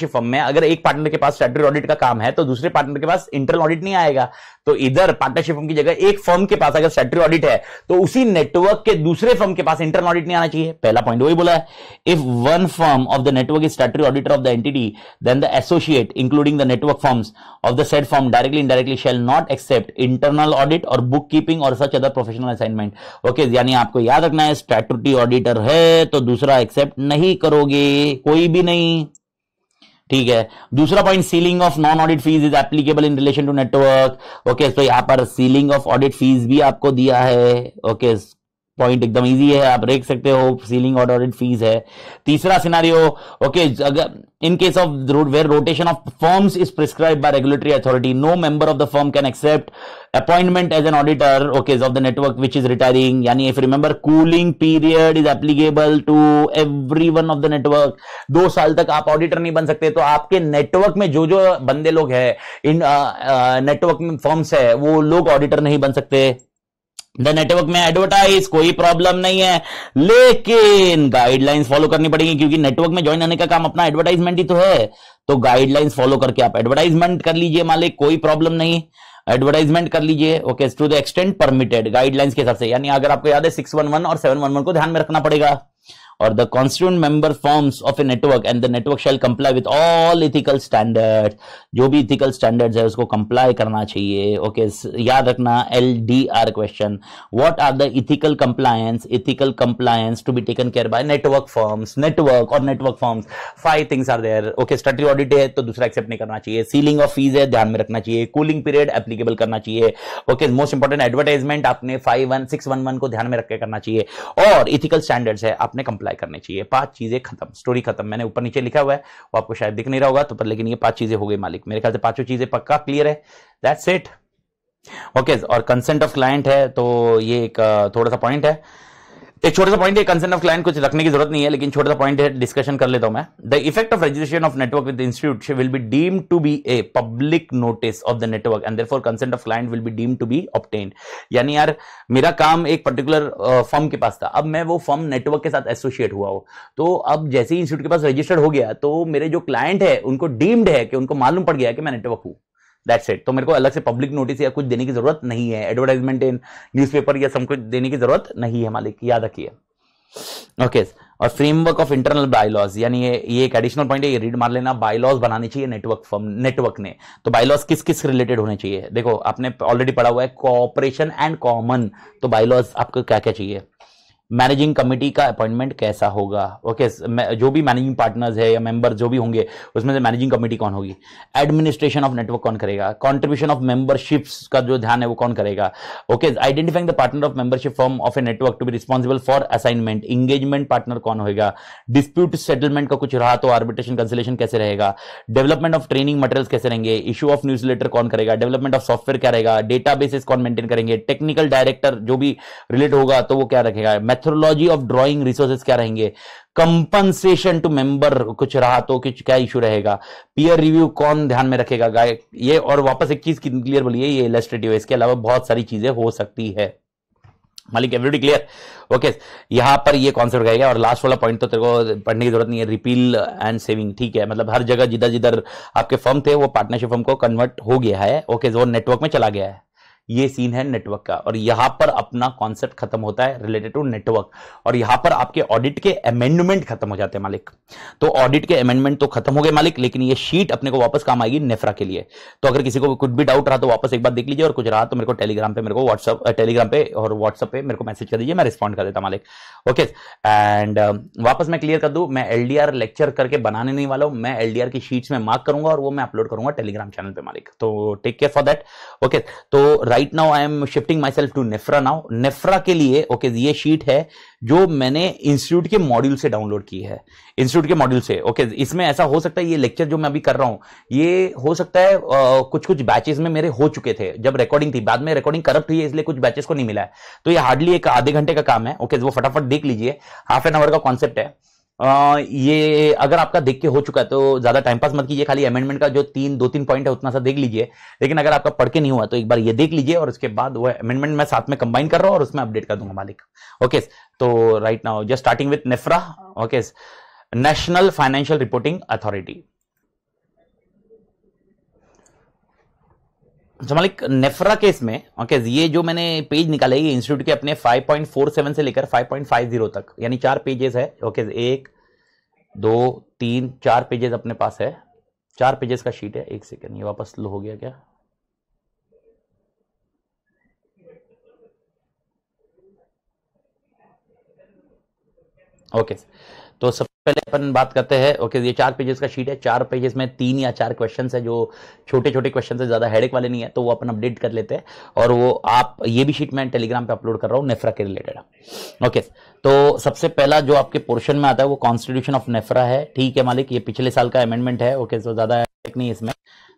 फर्म में अगर एक पार्टनर के पास स्टैट्यूटरी ऑडिट का काम है तो दूसरे पार्टनर के पास इंटरनल ऑडिट नहीं आएगा। तो इधर पार्टनरशिप फर्म की जगह एक फर्म के पास अगर स्टैट्यूटरी ऑडिट है तो उसी नेटवर्क के दूसरे फर्म के पास इंटरनल ऑडिट नहीं आना चाहिए। पहला पॉइंट वही बोला है, if one firm of the network is statutory auditor of the entity then the associate including the network firms of the said firm directly indirectly shall not accept internal audit or bookkeeping or such other professional assignment. Okay, यानी आपको याद रखना है, statutory auditor है तो दूसरा accept नहीं करोगे, कोई भी नहीं, ठीक है। दूसरा point, ceiling of non audit fees is applicable in relation to network. Okay, तो यहां पर सीलिंग ऑफ ऑडिट फीस भी आपको दिया है। ओके, पॉइंट एकदम इजी है, आप देख सकते हो, सीलिंग और ऑडिट फीस है। तीसरा सिनारियो, ओके, अगर in case of where rotation of firms is prescribed by regulatory authority, no member of the firm can accept appointment as an auditor, okay, of the network which is retiring. यानी if remember, cooling period is applicable to everyone of the network. 2 साल तक आप auditor नहीं बन सकते, तो आपके network में जो जो बंदे लोग हैं, इन नेटवर्क में फर्म्स है, वो लोग ऑडिटर नहीं बन सकते। द नेटवर्क में एडवर्टाइज, कोई प्रॉब्लम नहीं है, लेकिन गाइडलाइंस फॉलो करनी पड़ेगी, क्योंकि नेटवर्क में ज्वाइन होने का काम अपना एडवर्टाइजमेंट ही तो है। तो गाइडलाइंस फॉलो करके आप एडवर्टाइजमेंट कर लीजिए मालिक, कोई प्रॉब्लम नहीं, एडवर्टाइजमेंट कर लीजिए। Okay, to the extent permitted, guidelines के हिसाब से। यानी अगर आपको याद है 611 और 711 को ध्यान में रखना पड़ेगा। और the constituent member forms of a network and the network shell comply with all ethical standards, जो भी इथिकल स्टैंडर्ड्स है उसको कंप्लाई करना चाहिए। ओके, याद रखना, LDR question, what are the ethical compliance to be taken care by network firms, network और network firms, 5 things are there. Okay, statutory audit है तो दूसरा एक्सेप्ट नहीं करना चाहिए, सीलिंग ऑफ फीस है ध्यान में रखना चाहिए, कूलिंग पीरियड एप्लीकेबल करना चाहिए। ओके, मोस्ट इंपॉर्टेंट, एडवर्टाइजमेंट आपने 611 को ध्यान में रख के करना चाहिए, और इथिकल स्टैंडर्ड्स है आपने कंप्लाई करने चाहिए। 5 चीजें खत्म, स्टोरी खत्म। मैंने ऊपर नीचे लिखा हुआ है, वो आपको शायद दिख नहीं रहा होगा तो पर, लेकिन ये 5 चीजें हो गई मालिक। मेरे ख्याल से 5 चीजें पक्का क्लियर है, दैट्स इट। ओके, और कंसेंट ऑफ क्लाइंट है तो ये एक थोड़ा सा पॉइंट है, एक छोटा सा पॉइंट है। कंसेंट ऑफ क्लाइंट कुछ रखने की जरूरत नहीं है, लेकिन छोटा सा पॉइंट है, डिस्कशन कर लेता हूं मैं। The effect of registration of network with institute will be deemed to be a public notice of the network and therefore consent of client will be deemed to be obtained. यानी यार, मेरा काम एक particular firm के पास था, अब मैं वो फर्म नेटवर्क के साथ एसोसिएट हुआ हो, तो अब जैसे ही इंस्टीट्यूट के पास रजिस्टर्ड हो गया तो मेरे जो क्लाइंट है उनको डीम्ड है कि उनको मालूम पड़ गया कि मैं नेटवर्क हूं, दैट्स इट। तो मेरे को अलग से पब्लिक नोटिस या कुछ देने की जरूरत नहीं है, एडवर्टाइजमेंट इन न्यूज़पेपर या सब कुछ देने की जरूरत नहीं है मालिक, याद रखिए। ओके, और फ्रेमवर्क ऑफ इंटरनल बायलॉज, यानी ये एक एडिशनल पॉइंट है, ये रीड मार लेना। बायलॉज बनानी चाहिए नेटवर्क ने, तो बायलॉज किस किस रिलेटेड होने चाहिए, देखो आपने ऑलरेडी पढ़ा हुआ है, कोऑपरेशन एंड कॉमन, तो बायलॉज आपको क्या क्या चाहिए। मैनेजिंग कमिटी का अपॉइंटमेंट कैसा होगा, ओके, जो भी मैनेजिंग पार्टनर्स है या मेंबर जो भी होंगे उसमें से मैनेजिंग कमिटी कौन होगी, एडमिनिस्ट्रेशन ऑफ नेटवर्क कौन करेगा, कंट्रीब्यूशन ऑफ मेंबरशिप्स का जो ध्यान है वो कौन करेगा। Okay, identifying the partner of membership form of a network to be responsible for assignment, engagement partner कौन होगा, डिस्प्यूट सेटलमेंट का कुछ रहा तो आर्बिट्रेशन कंसलेशन कैसे रहेगा, डेवलपमेंट ऑफ ट्रेनिंग मटेरियल्स कैसे रहेंगे, इशू ऑफ न्यूज़लेटर कौन करेगा, डेवलपमेंट ऑफ सॉफ्टवेयर क्या रहेगा, डेटाबेसेस कौन मेंटेन करेंगे, टेक्निकल डायरेक्टर जो भी रिलेट होगा तो वो क्या रखेगा, मेथोडोलॉजी ऑफ ड्रॉइंग रिसोर्सेज क्या रहेंगे, कंपनसेशन टू मेंबर कुछ रहा तो कुछ क्या इशू रहेगा, पीयर रिव्यू कौन ध्यान में रखेगा गाय, ये और वापस एक चीज क्लियर बोलिए, ये इलस्ट्रेटिव है, इसके अलावा बहुत सारी चीजें हो सकती है। मालिक एवरीबडी क्लियर? ओके, यहां पर ये कॉन्सेप्ट रहेगा। और लास्ट वाला पॉइंट तो तेरे को पढ़ने की जरूरत नहीं है, रिपील एंड सेविंग, ठीक है, मतलब हर जगह जिधर जिधर आपके फर्म थे वो पार्टनरशिप फर्म को कन्वर्ट हो गया है, ओके, वो नेटवर्क में चला गया है। ये सीन है नेटवर्क का, और यहां पर अपना कॉन्सेप्ट खत्म होता है रिलेटेड टू नेटवर्क, और यहां पर आपके ऑडिट के अमेंडमेंट खत्म हो जाते हैं मालिक। तो ऑडिट के अमेंडमेंट तो खत्म हो गए मालिक, लेकिन ये शीट अपने को वापस काम आएगी नेफ्रा के लिए। तो अगर किसी को कुछ भी डाउट रहा तो वापस एक बार देख लीजिए, और कुछ रहा तो मेरे को टेलीग्राम पे, मेरे को टेलीग्राम पे और व्हाट्सएप पे मेरे को मैसेज कर दीजिए, मैं रिस्पॉन्ड कर देता मालिक। ओके, एंड वापस मैं क्लियर कर दूं, मैं एलडीआर लेक्चर करके बनाने नहीं वाला हूं, मैं एलडीआर की शीट्स में मार्क करूंगा और वो मैं अपलोड करूंगा टेलीग्राम चैनल पे मालिक। तो take care for that. Okay, तो right now I am shifting myself to NFRA now. NFRA के लिए ओके, ये शीट है जो मैंने इंस्टीट्यूट के मॉड्यूल से डाउनलोड की है, इंस्टीट्यूट के मॉड्यूल से। ओके, इसमें ऐसा हो सकता है ये लेक्चर जो मैं अभी कर रहा हूं, ये हो सकता है कुछ कुछ बैचेस में मेरे हो चुके थे जब रिकॉर्डिंग थी, बाद में रिकॉर्डिंग करप्ट हुई है इसलिए कुछ बैचेस को नहीं मिला है। तो ये हार्डली एक आधे घंटे का काम है। ओके, वो फटाफट देख लीजिए, हाफ एन आवर का कॉन्सेप्ट है। ये अगर आपका देख के हो चुका है तो ज्यादा टाइम पास मत कीजिए, खाली अमेंडमेंट का जो दो तीन पॉइंट है उतना सा देख लीजिए। लेकिन अगर आपका पढ़ के नहीं हुआ तो एक बार ये देख लीजिए, और उसके बाद वो अमेंडमेंट मैं साथ में कंबाइन कर रहा हूं और उसमें अपडेट कर दूंगा मालिक। ओके, तो right now just starting with NFRA. Okay, national financial reporting authority. मालिक नेफ्रा केस में ओके, ये जो मैंने पेज निकाले ये इंस्टीट्यूट के अपने 5.47 से लेकर 5.50 तक, यानी 4 पेजेस है। ओके, 1 2 3 4 पेजेस अपने पास है, 4 पेजेस का शीट है। एक सेकेंड, ये वापस स्लो हो गया क्या? ओके, तो सबसे पहले अपन बात करते हैं। ओके, ये 4 पेजेस का शीट है, 4 पेजेस में 3 या 4 क्वेश्चन है जो छोटे छोटे क्वेश्चन है, ज्यादा हेडेक वाले नहीं है, तो वो अपन अपडेट कर लेते हैं। और वो आप ये भी शीट मैं टेलीग्राम पे अपलोड कर रहा हूँ नेफ्रा के रिलेटेड। ओके, तो सबसे पहला जो आपके पोर्शन में आता है वो कॉन्स्टिट्यूशन ऑफ नेफ्रा है, ठीक है मालिक, ये पिछले साल का अमेंडमेंट है। ओके, तो ज्यादा हेडेक नहीं इसमें।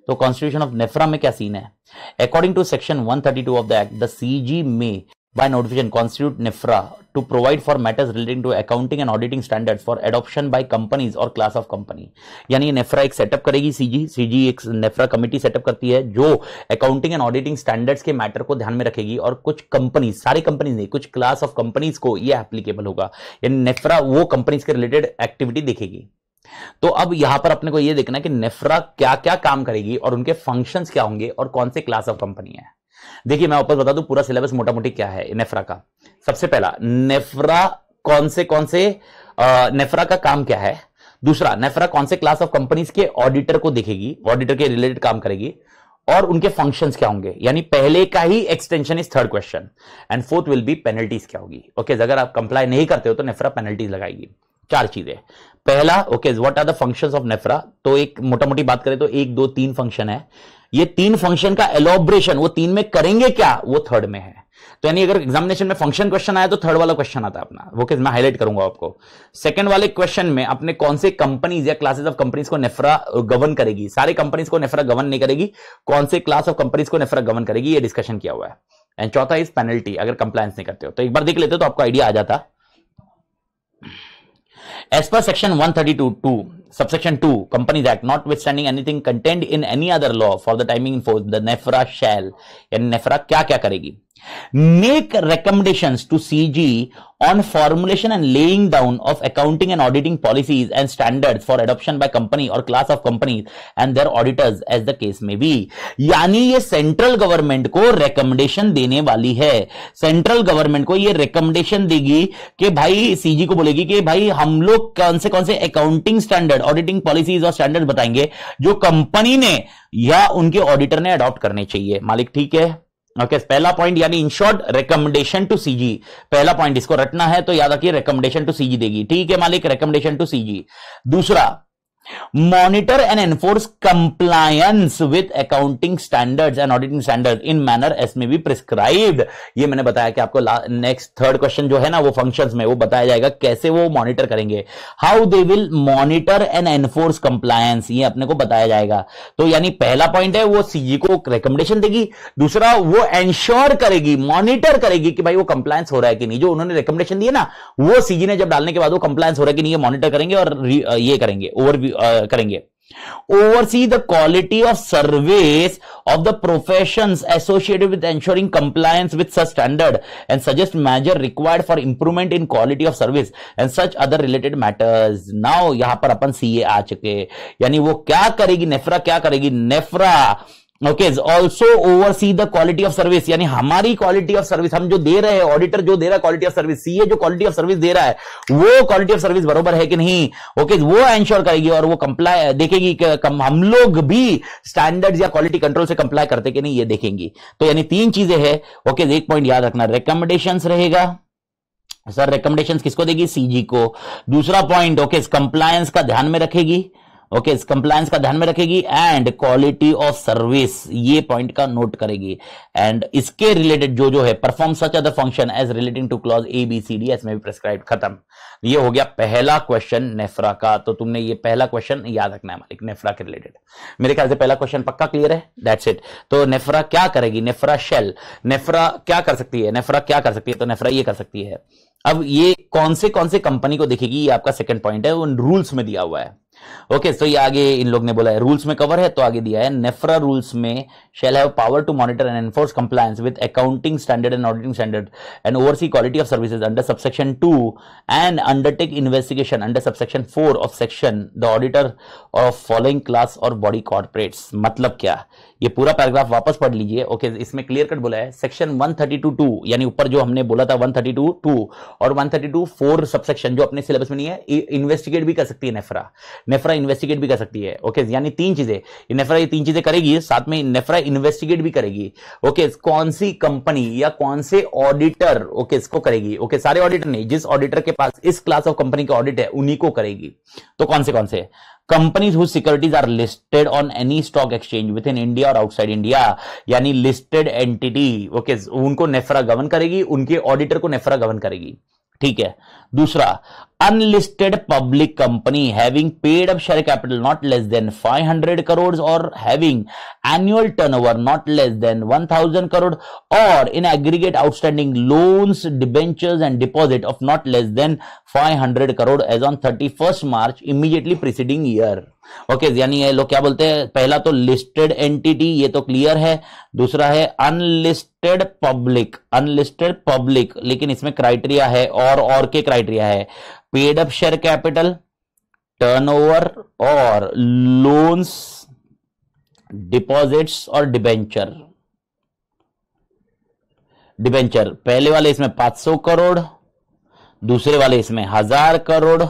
तो कॉन्स्टिट्यूशन ऑफ नेफ्रा में क्या सीन है? According to section 132 of the act, the CG में by notification constitute NEFRA to provide for matters relating to accounting and auditing standards for adoption by companies or class of company। यानी नेफ्रा एक setup करेगी, CG एक NEPRA committee setup करती है जो accounting and auditing standards के matter को ध्यान में रखेगी, और कुछ कंपनी, सारी कंपनीज नहीं, कुछ क्लास ऑफ कंपनीज को ये एप्लीकेबल होगा, यानी नेफ्रा वो कंपनीज के रिलेटेड एक्टिविटी देखेगी। तो अब यहां पर अपने को यह देखना है कि नेफ्रा क्या क्या काम करेगी और उनके फंक्शंस क्या होंगे और कौन से क्लास ऑफ कंपनी है। देखिए, मैं वापस बता दूं पूरा सिलेबस मोटा मोटी क्या है नेफ्रा का। सबसे पहला, नेफ्रा कौन से नेफ्रा का काम क्या है। दूसरा, नेफ्रा कौन से क्लास ऑफ कंपनीज के ऑडिटर को देखेगी, ऑडिटर के रिलेटेड काम करेगी, और उनके फंक्शंस क्या होंगे, यानी पहले का ही extension is third question. And fourth will be penalties क्या होगी। ओके, अगर आप कंप्लाई नहीं करते हो तो नेफ्रा पेनल्टीज लगाएगी। 4 चीजें। पहला, okay, what are the functions of NFRA. तो एक मोटा मोटी बात करें तो 1 2 3 फंक्शन है। ये 3 फंक्शन का एलोब्रेशन वो 3 में करेंगे क्या, वो थर्ड में है। तो यानी अगर एग्जामिनेशन में फंक्शन क्वेश्चन आया तो थर्ड वाला क्वेश्चन आता है अपना, वो मैं हाईलाइट करूंगा आपको। सेकंड वाले क्वेश्चन में अपने कौन से कंपनीज या क्लासेस ऑफ कंपनीज को नेफ्रा गवर्न करेगी, सारे कंपनीज को नेफ्रा गवर्न नहीं करेगी, कौन से क्लास ऑफ कंपनीज को नेफ्रा गवर्न करेगी, ये डिस्कशन किया हुआ है। एंड चौथा इज पेनल्टी, अगर कंप्लायंस नहीं करते हो। तो एक बार देख लेते हो तो आपको आइडिया आ जाता। As per section 132(2), subsection 2, Companies Act, notwithstanding anything contained in any other law for the timing in force, the NEFRA shall, यानी नेफ्रा क्या क्या करेगी, make recommendations to CG on formulation and laying down of accounting and auditing policies and standards for adoption by company or class of companies and their auditors as the case may be। यानी ये central government को recommendation देने वाली है। Central government को ये recommendation देगी कि भाई, सीजी को बोलेगी कि भाई हम लोग कौन से अकाउंटिंग स्टैंडर्ड, ऑडिटिंग पॉलिसीज और स्टैंडर्ड बताएंगे जो कंपनी ने या उनके ऑडिटर ने अडॉप्ट करने चाहिए मालिक, ठीक है। ओके, पहला पॉइंट यानी in short recommendation to CG, पहला पॉइंट इसको रटना है तो याद रखिए, रिकमेंडेशन टू सीजी देगी, ठीक है मालिक, रिकमेंडेशन टू सीजी। दूसरा, monitor and enforce compliance with accounting standards and auditing standards in manner as may be prescribed. ये मैंने बताया कि आपको नेक्स्ट थर्ड क्वेश्चन जो है ना वो फंक्शंस में वो बताया जाएगा कैसे वो मॉनिटर करेंगे, how they will monitor and enforce compliance, ये अपने को बताया जाएगा। तो यानी पहला पॉइंट है वो सीजी को रिकमेंडेशन देगी, दूसरा वो एंश्योर करेगी, मॉनिटर करेगी कि भाई वो कंप्लायंस हो रहा है कि नहीं, जो उन्होंने रिकमेंडेशन दिए ना वो सीजी ने जब डालने के बाद वो कंप्लायंस हो रहा है कि नहीं, ये मॉनिटर करेंगे और ये करेंगे ओवरव्यू करेंगे। Oversee the quality of service of the professions associated with ensuring compliance with such standard and suggest measure required for improvement in quality of service and such other related matters। Now यहां पर अपन CA आ चुके, यानी वो क्या करेगी, NFRA क्या करेगी, NFRA okay also oversee the quality of service, यानी हमारी क्वालिटी ऑफ सर्विस हम जो दे रहे हैं, ऑडिटर जो दे रहा है क्वालिटी ऑफ सर्विस, सीए जो क्वालिटी ऑफ सर्विस दे रहा है वो क्वालिटी ऑफ सर्विस बरोबर है कि नहीं, ओके वो एंश्योर करेगी और वो कंप्लाई देखेगी कि हम लोग भी स्टैंडर्ड्स या क्वालिटी कंट्रोल से कंप्लाई करते कि नहीं, ये देखेंगी। तो यानी तीन चीजें हैं। ओके एक पॉइंट याद रखना, रिकमेंडेशंस रहेगा सर, रिकमेंडेशंस किसको देगी, सीजी को। दूसरा पॉइंट ओके कंप्लायंस का ध्यान में रखेगी, ओके कंप्लायंस का ध्यान में रखेगी एंड क्वालिटी ऑफ सर्विस, ये पॉइंट का नोट करेगी एंड इसके रिलेटेड जो है perform such other function as relating to clause A B C D S में भी प्रेस्क्राइब। खत्म, ये हो गया पहला क्वेश्चन नेफ्रा का। तो तुमने ये पहला क्वेश्चन याद रखना है मालिक, नेफ्रा के रिलेटेड। मेरे ख्याल से पहला क्वेश्चन पक्का क्लियर है, दैट्स इट। तो नेफ्रा क्या करेगी, नेफ्रा शेल, नेफ्रा क्या कर सकती है, नेफ्रा क्या कर सकती है, तो नेफ्रा ये कर सकती है। अब ये कौन से कंपनी को देखेगी, ये आपका सेकंड पॉइंट है, वो रूल्स में दिया हुआ है। ओके तो ये आगे इन लोग ने बोला है रूल्स में कवर है, तो आगे दिया है नेफ्रा रूल्स में shall have power to monitor and enforce compliance with accounting standard and auditing standard and oversee quality of services under subsection 2 and undertake investigation under subsection 4 of section the auditor of following class or body corporates. मतलब क्या, ये पूरा paragraph वापस पढ़ लीजिए। Okay इसमें clear cut बोला है सेक्शन 132(2) यानी ऊपर जो हमने बोला था 132(2) और 132(4) सबसेक्शन जो अपने सिलेबस में नहीं है, इन्वेस्टिगेट भी कर सकती है नेफ्रा, नेफ्रा इन्वेस्टिगेट भी कर सकती है। ओके यानी तीन चीजें नेफ्रा ये तीन चीजें करेगी, साथ में नेफ्रा इन्वेस्टिगेट भी करेगी। ओके कौन सी कंपनी या कौन से ऑडिटर ओके इसको करेगी, ओके सारे ऑडिटर नहीं, जिस ऑडिटर के पास इस क्लास ऑफ कंपनी का ऑडिट है उन्हीं को करेगी। तो कौन से companies whose securities are listed on any stock exchange within India or outside India, यानी लिस्टेड एंटिटी ओके उनको नेफ्रा गवर्न करेगी, उनके ऑडिटर को नेफ्रा गवर्न करेगी। ठीक है, दूसरा unlisted public company having paid up share capital not less than 500 crore और having annual turnover not less than 1000 crore और in aggregate outstanding loans debentures and deposit of not less than 500 crore as on 31 March immediately preceding year. Okay यानी ये लोग क्या बोलते हैं, पहला तो लिस्टेड एंटिटी ये तो क्लियर है, दूसरा है अनलिस्टेड पब्लिक, लेकिन इसमें क्राइटेरिया है और के क्राइटेरिया है paid up share capital, turnover और लोन्स, डिपॉजिट्स और डिबेंचर। पहले वाले इसमें 500 करोड़, दूसरे वाले इसमें 1000 करोड़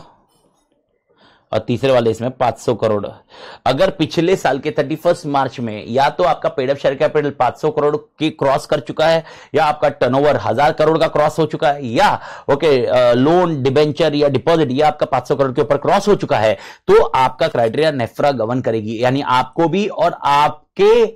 और तीसरे वाले इसमें 500 करोड़। अगर पिछले साल के 31 मार्च में या तो आपका paid up share capital 500 crore की क्रॉस कर चुका है या आपका टर्नओवर 1000 करोड़ का क्रॉस हो चुका है या लोन, डिबेंचर या डिपॉजिट या आपका 500 करोड़ के ऊपर क्रॉस हो चुका है, तो आपका क्राइटेरिया नेफ्रा गवर्न करेगी, यानी आपको भी और आपके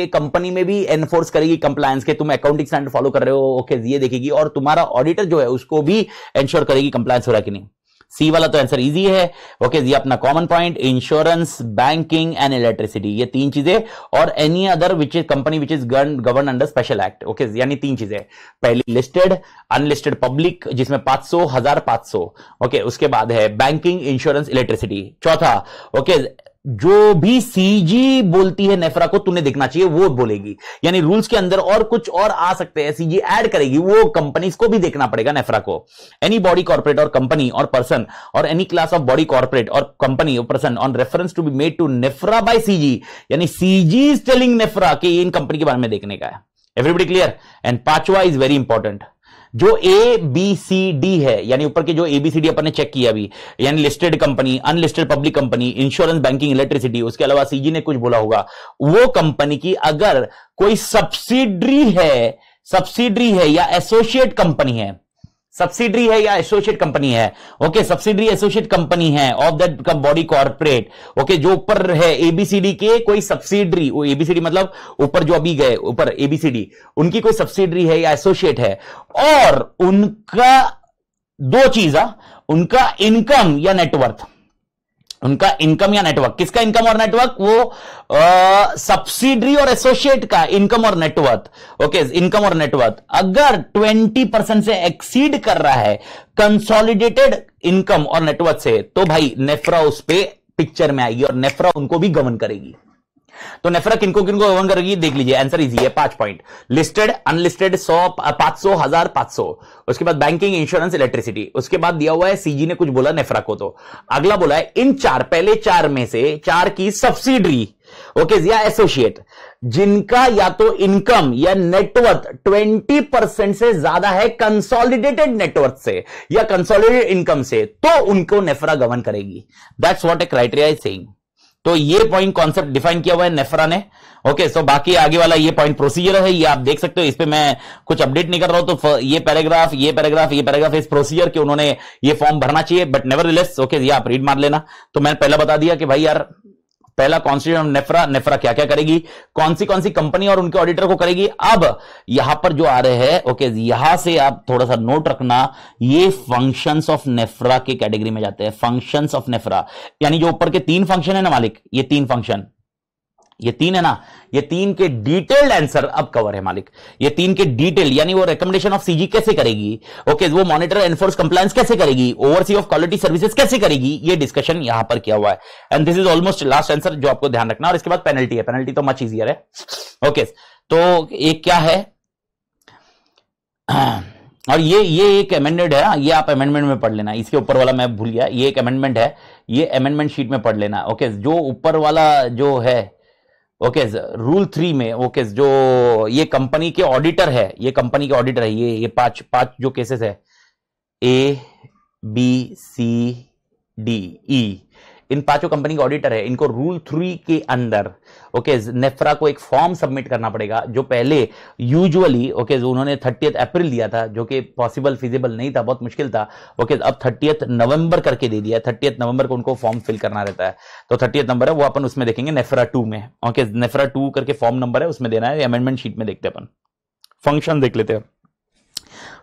कंपनी में भी एनफोर्स करेगी कंप्लायंस के, तुम अकाउंटिंग स्टैंडर्ड फॉलो कर रहे हो ओके ये देखेगी, और तुम्हारा ऑडिटर जो है उसको भी इंश्योर करेगी कंप्लायंस हो रहा है कि नहीं। सी वाला तो आंसर इजी है। ओके ये अपना common point, insurance, banking and electricity, ये तीन चीजें, और any other which is company which is govern under special act. Okay यानी तीन चीजें, पहली लिस्टेड, अनलिस्टेड पब्लिक जिसमें 500, 1000, 500। ओके उसके बाद है बैंकिंग, इंश्योरेंस, इलेक्ट्रिसिटी। चौथा ओके जो भी सीजी बोलती है नेफ्रा को तूने देखना चाहिए वो बोलेगी, यानी रूल्स के अंदर और कुछ और आ सकते हैं, सीजी ऐड करेगी, वो कंपनीज को भी देखना पड़ेगा नेफ्रा को। एनी बॉडी कॉर्पोरेट और कंपनी और पर्सन और any class of body corporate और कंपनी और person on reference to be made to NFRA by CG, यानी सीजी इज टेलिंग नेफ्रा कि इन कंपनी के बारे में देखने का है। Everybody clear. एंड पांचवा इज वेरी इंपॉर्टेंट, जो ए बी सी डी है, यानी ऊपर के जो ए बी सी डी अपन ने चेक किया अभी, यानी listed company, unlisted public company, insurance, banking, electricity, उसके अलावा सीजी ने कुछ बोला होगा, वो कंपनी की अगर कोई सब्सिडरी है या एसोसिएट कंपनी है, सब्सिडरी है या एसोसिएट कंपनी है, ओके, सब्सिडरी एसोसिएट कंपनी है of that body corporate, okay, जो ऊपर है एबीसीडी के कोई सब्सिडरी, वो एबीसीडी मतलब ऊपर जो अभी गए ऊपर एबीसीडी, उनकी कोई सब्सिडरी है या एसोसिएट है, और उनका दो चीज, उनका इनकम या नेटवर्थ, उनका इनकम या नेटवर्क, किसका इनकम और नेटवर्क, वो सब्सिडरी और एसोसिएट का इनकम और नेटवर्क, ओके, इनकम और नेटवर्क अगर 20% से एक्सीड कर रहा है कंसोलिडेटेड इनकम और नेटवर्क से, तो भाई नेफ्रा उस पे पिक्चर में आएगी और नेफ्रा उनको भी गवर्न करेगी। तो नेफ्रा किनको किनको गवर्न करेगी देख लीजिए, आंसर इजी है, 5 पॉइंट, लिस्टेड, अनलिस्टेड, 100, 500, 1000, 500, उसके बाद बैंकिंग, इंश्योरेंस, इलेक्ट्रिसिटी, उसके बाद दिया हुआ है सीजी ने कुछ बोला नेफ्रा को, तो अगला बोला है इन चार, पहले चार में से चार की सब्सिडरी, ओके, या एसोसिएट जिनका या तो इनकम या नेटवर्थ 20% से ज्यादा है कंसोलिडेटेड नेटवर्थ से या कंसोलिडेटेड इनकम से, तो उनको नेफ्रा गवर्न करेगी। That's what A criteria is saying. तो ये पॉइंट कॉन्सेप्ट डिफाइन किया हुआ है नेफ्रा ने, ओके। सो बाकी आगे वाला ये पॉइंट प्रोसीजर है, ये आप देख सकते हो, इस पे मैं कुछ अपडेट नहीं कर रहा हूं, तो ये पैराग्राफ इस प्रोसीजर के उन्होंने ये फॉर्म भरना चाहिए, बट नेवरदलेस, ओके, ये आप रीड मार लेना। तो मैंने पहला बता दिया कि भाई यार, पहला कॉन्स्टिट्यूशन ऑफ नेफ्रा, नेफ्रा क्या क्या करेगी, कौन सी कंपनी और उनके ऑडिटर को करेगी। अब यहां पर जो आ रहे हैं, ओके, यहां से आप थोड़ा सा नोट रखना, ये फंक्शंस ऑफ नेफ्रा के कैटेगरी में जाते हैं, फंक्शंस ऑफ नेफ्रा, यानी जो ऊपर के 3 फंक्शन है ना मालिक, ये 3 फंक्शन, ये 3 है ना, ये 3 के डिटेल्ड आंसर अब कवर है मालिक, ये 3 के डिटेल, यानी वो रिकमेंडेशन ऑफ सीजी कैसे करेगी, ओके, वो मॉनिटर एनफोर्स कंप्लायंस कैसे करेगी, ओवरसी ऑफ क्वालिटी सर्विसेज कैसे करेगी, ये डिस्कशन यहां पर किया हुआ है। And this is almost last answer जो आपको ध्यान रखना। और इसके बाद पेनल्टी है, पेनल्टी तो मच इजियर है, ओके। तो एक क्या है, और ये एक अमेंडेड है, ये आप अमेंडमेंट में पढ़ लेना, इसके ऊपर वाला मैं भूल गया, ये एक अमेंडमेंट है, ये अमेंडमेंट शीट में पढ़ लेना, ओके। जो ऊपर वाला जो है, ओके, रूल 3 में, ओके, जो ये कंपनी के ऑडिटर है, ये कंपनी के ऑडिटर है, ये पांच जो केसेस है, ए बी सी डी ई, इन पांचों कंपनी के ऑडिटर है, इनको रूल 3 के अंदर, ओके, नेफ्रा को एक फॉर्म सबमिट करना पड़ेगा, जो पहले यूजुअली, ओके, उन्होंने 30 अप्रैल दिया था, जो कि पॉसिबल फिजिबल नहीं था, बहुत मुश्किल था, ओके, अब 30 नवंबर करके दे दिया, 30 नवंबर को उनको फॉर्म फिल करना रहता है। तो 30 नंबर है, वो अपन उसमें देखेंगे नेफ्रा 2 में, ओके, नेफ्रा 2 करके फॉर्म नंबर है, उसमें देना है, अमेंडमेंट शीट में देखते हैं अपन, फंक्शन देख लेते हैं।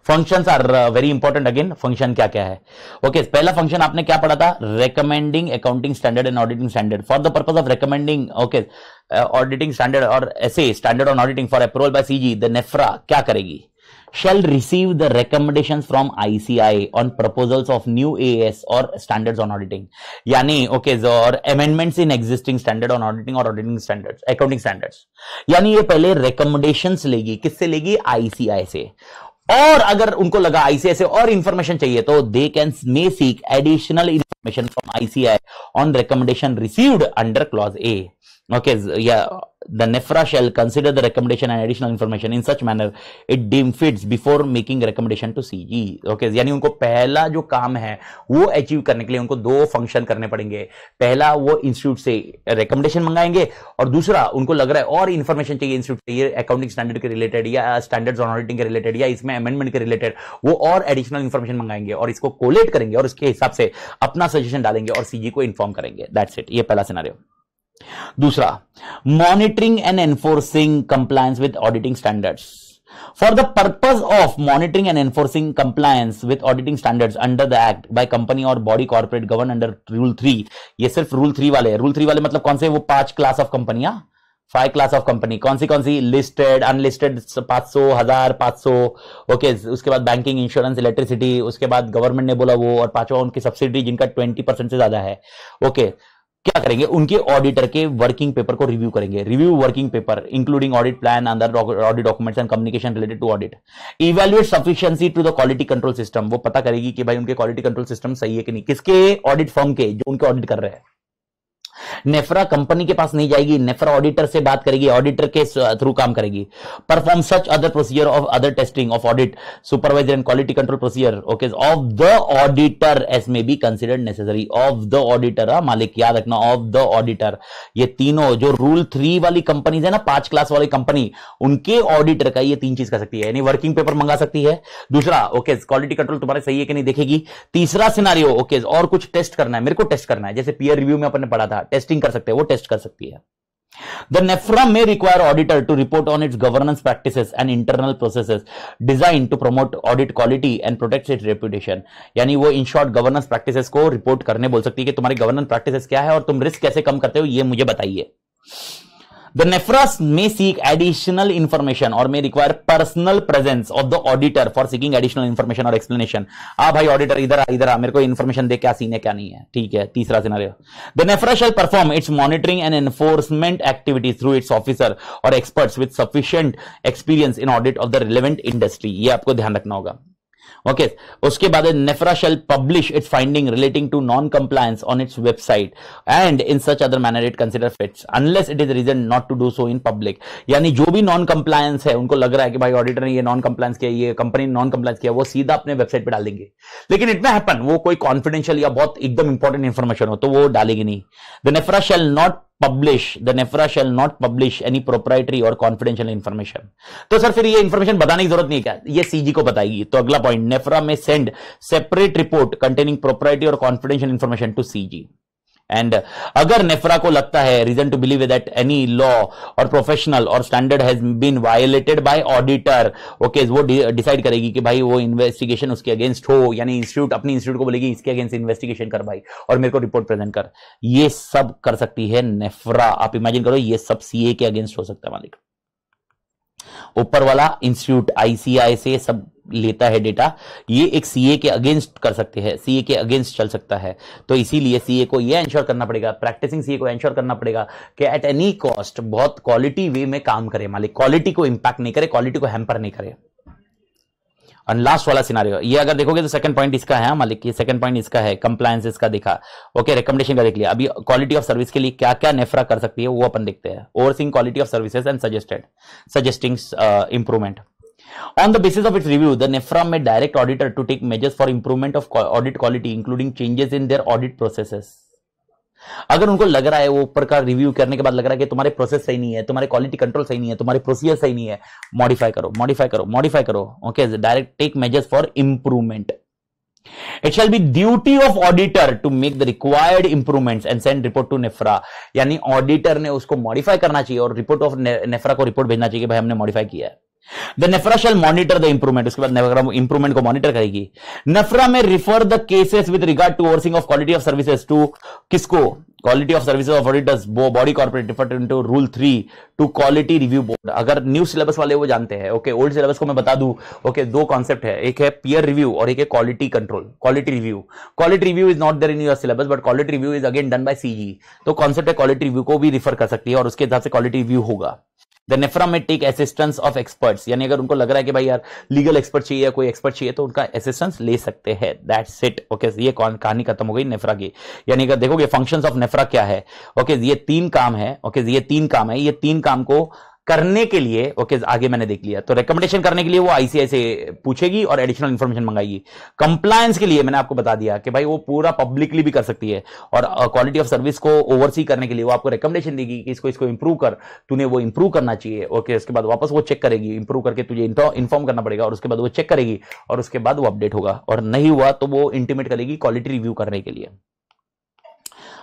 Functions are very important. Again function क्या क्या है, ओके, पहला फंक्शन आपने क्या पढ़ा था, recommending accounting standard and auditing standard for the purpose of recommending, okay, auditing standard और ऐसे standard on auditing for approval by CG, the NFRA क्या करेगी, shall receive the recommendations from ICI on proposals of new AS or standards on auditing, यानी okay, और amendments in existing standard on auditing और auditing standards, accounting standards, यानी ये पहले recommendations लेगी, किससे लेगी, ICI से, और अगर उनको लगा ICI से और इंफॉर्मेशन चाहिए तो they may seek additional information from ICI on recommendation received under clause A, okay, yeah, the NEFRA shall consider the recommendation and additional information in such manner it deems fits before making recommendation to CG, okay, यानी उनको पहला जो काम है वो achieve करने के लिए उनको 2 फंक्शन करने पड़ेंगे। पहला वो इंस्टीट्यूट से रिकमेंडेशन मंगाएंगे, और दूसरा उनको लग रहा है और इंफॉर्मेशन चाहिए इंस्टीट्यूट से, ये अकाउंटिंग स्टैंडर्ड के रिलेटेड या स्टैंडर्ड्स ऑन ऑडिटिंग के रिलेटेड या इसमें अमेंडमेंट के रिलेटेड, वो और एडिशनल इंफॉर्मेशन मंगाएंगे और इसको कोलेट करेंगे और उसके हिसाब से अपना सजेशन डालेंगे और सीजी को इन्फॉर्म करेंगे। दैट्स इट, ये पहला सिनेरियो। दूसरा, monitoring and enforcing compliance with auditing standards for the purpose of monitoring and enforcing compliance with auditing standards under the act by company or body corporate governed under rule 3, ये सिर्फ rule 3 वाले हैं। Rule 3 वाले मतलब कौन से, वो 5 class of कंपनियां, 5 क्लास ऑफ कंपनी, कौन सी लिस्टेड, अनलिस्टेड, 500, 1000, 500, ओके, उसके बाद बैंकिंग, इंश्योरेंस, इलेक्ट्रिसिटी, उसके बाद गवर्नमेंट ने बोला वो, और पांचवा उनकी सब्सिडी जिनका 20% से ज्यादा है, ओके। क्या करेंगे, उनके ऑडिटर के वर्किंग पेपर को रिव्यू करेंगे, review working paper including audit plan, other audit documents and communication related to audit, evaluate sufficiency to the quality control system, वो पता करेगी कि भाई उनके क्वालिटी कंट्रोल सिस्टम सही है कि नहीं, किसके, ऑडिट फर्म के, जो उनके ऑडिट कर रहे हैं। नेफ्रा कंपनी के पास नहीं जाएगी, नेफ्रा ऑडिटर से बात करेगी, ऑडिटर के थ्रू काम करेगी। Perform such other procedure of other testing of audit supervisor and quality control procedure okay of the auditor as may be considered necessary. Of the auditor, मालिक याद रखना, ऑफ द ऑडिटर। ये तीनों जो rule 3 वाली companies है ना, 5 class वाली कंपनी, उनके ऑडिटर का ये 3 चीज कर सकती है, यानी वर्किंग पेपर मंगा सकती है। दूसरा ओके क्वालिटी कंट्रोल तुम्हारे सही है कि नहीं देखेगी। तीसरा सिनारियो ओके और कुछ टेस्ट करना है, मेरे को टेस्ट करना है, जैसे पीयर रिव्यू में अपन ने पढ़ा था, टेस्टिंग कर सकते हैं, वो टेस्ट कर सकती है। The NEFRA may require auditor to report on its governance practices and internal processes designed to promote audit quality and protect its reputation। यानी वो इन शॉर्ट गवर्नेंस प्रैक्टिसेस को रिपोर्ट करने बोल सकती है कि तुम्हारी गवर्नेंस प्रैक्टिसेस क्या है और तुम रिस्क कैसे कम करते हो, ये मुझे बताइए। The NEFRA may seek additional information or may require personal presence of the auditor for seeking additional information or explanation। भाई ऑडिटर इधर आ, मेरे को इन्फॉर्मेशन दे, क्या सीन है क्या नहीं है। ठीक है, तीसरा scenario, The NEFRA shall perform its monitoring and enforcement activities through its officer or experts with sufficient experience in audit of the relevant industry। ये आपको ध्यान रखना होगा। ओके उसके बाद NFRA shall publish its finding relating to non compliance on its website and in such other manner it consider fits unless it is reason not to do so in public. यानी जो भी non compliance है, उनको लग रहा है कि भाई ऑडिटर ने ये नॉन कंप्लायंस किया, ये कंपनी ने नॉन कंप्लायंस किया, वो सीधा अपने वेबसाइट पे डाल देंगे। लेकिन इट मे हैपन वो कोई कॉन्फिडेंशियल या बहुत एकदम इंपॉर्टेंट इंफॉर्मेशन हो तो वो डालेगी नहीं। The NFRA shall not the NEFRA shall not publish any proprietary or confidential information। तो सर फिर ये इंफॉर्मेशन बताने की जरूरत नहीं है क्या, ये सीजी को बताएगी। तो अगला point, NFRA may send separate report containing proprietary or confidential information to CG. And अगर नेफ्रा को लगता है reason to believe that any law or professional or standard has been violated by auditor okay वो decide करेगी कि भाई वो investigation उसके अगेंस्ट हो, यानी इंस्टीट्यूट अपनी इंस्टीट्यूट को बोलेगी इसके अगेंस्ट इन्वेस्टिगेशन कर भाई और मेरे को रिपोर्ट प्रेजेंट कर। ये सब कर सकती है नेफ्रा। आप इमेजिन करो ये सब सीए के अगेंस्ट हो सकता है मालिक। ऊपर वाला इंस्टीट्यूट आईसीआई से सब लेता है डेटा, ये एक सीए के अगेंस्ट कर सकते हैं, सीए के अगेंस्ट चल सकता है। तो इसीलिए सीए को ये एंश्योर करना पड़ेगा, प्रैक्टिसिंग सीए को एंश्योर करना पड़ेगा कि एट एनी कॉस्ट बहुत क्वालिटी वे में काम करे मालिक, क्वालिटी को इंपैक्ट नहीं करे, क्वालिटी को हैम्पर नहीं करे। और लास्ट वाला सिनारियो, ये अगर देखोगे तो सेकंड पॉइंट इसका है मालिक, ये सेकंड पॉइंट इसका है, कंप्लायंस इसका देखा ओके, रिकमेंडेशन का देख लिया। अभी क्वालिटी ऑफ सर्विस के लिए क्या क्या नेफ्रा कर सकती है वो अपन देखते हैं। Overseeing quality of services and suggesting improvement. On the basis of its review, the NEFRA may direct auditor to take measures for improvement of audit quality, including changes in their audit processes। अगर उनको लग रहा है, वो ऊपर का review करने के बाद लग रहा है कि तुम्हारे प्रोसेस सही नहीं है, तुम्हारे क्वालिटी कंट्रोल सही नहीं है, तुम्हारे प्रोसीजर सही नहीं है, मॉडिफाई करो okay, direct take measures for improvement. It shall be duty of auditor to make the required improvements and send report to NEFRA। यानी ऑडिटर ने उसको मॉडिफाई करना चाहिए और रिपोर्ट ऑफ नेफ्रा को रिपोर्ट भेजना चाहिए कि भाई हमने मॉडिफाई किया है। The NEFRA shall monitor the improvement। उसके बाद नेफ्रा इंप्रूवमेंट को मॉनिटर करेगी। NFRA may refer the cases with regard to overseeing of quality of services to किसको, quality of services of auditors body corporate refer into rule 3 to quality review board. अगर new syllabus वाले वो जानते हैं okay, old syllabus को मैं बता दूं ओके, दो कॉन्सेप्ट है, एक है पीयर रिव्यू और एक है quality control. Quality review is not there in your syllabus but quality review is again done by CG. तो कॉन्सेप्ट है क्वालिटी रिव्यू को भी रिफर कर सकती है और उसके हिसाब से क्वालिटी रिव्यू होगा। The NEFRA में टेक असिस्टेंस ऑफ एक्सपर्ट्स, यानी अगर उनको लग रहा है कि भाई यार लीगल एक्सपर्ट चाहिए या कोई एक्सपर्ट चाहिए तो उनका असिस्टेंस ले सकते हैं। दैट्स इट ओके, ये कहानी खत्म हो गई नेफ्रा की। यानी अगर देखोगे फंक्शंस ऑफ नेफ्रा क्या है ओके, ये 3 काम है ओके, ये 3 काम है, ये 3 काम को करने के लिए ओके आगे मैंने देख लिया। तो रिकमेंडेशन करने के लिए वो आईसीआई से पूछेगी और एडिशनल इंफॉर्मेशन मंगाएगी। कंप्लायंस के लिए मैंने आपको बता दिया कि भाई वो पूरा पब्लिकली भी कर सकती है और क्वालिटी ऑफ सर्विस को ओवरसी करने के लिए वो आपको रिकमेंडेशन देगी कि इसको इंप्रूव कर, तूने वो इंप्रूव करना चाहिए ओके। उसके बाद वापस वो चेक करेगी, इंप्रूव करके तुझे इन्फॉर्म करना पड़ेगा और उसके बाद वो चेक करेगी और उसके बाद वो अपडेट होगा, और नहीं हुआ तो वो इंटीमेट करेगी क्वालिटी रिव्यू करने के लिए।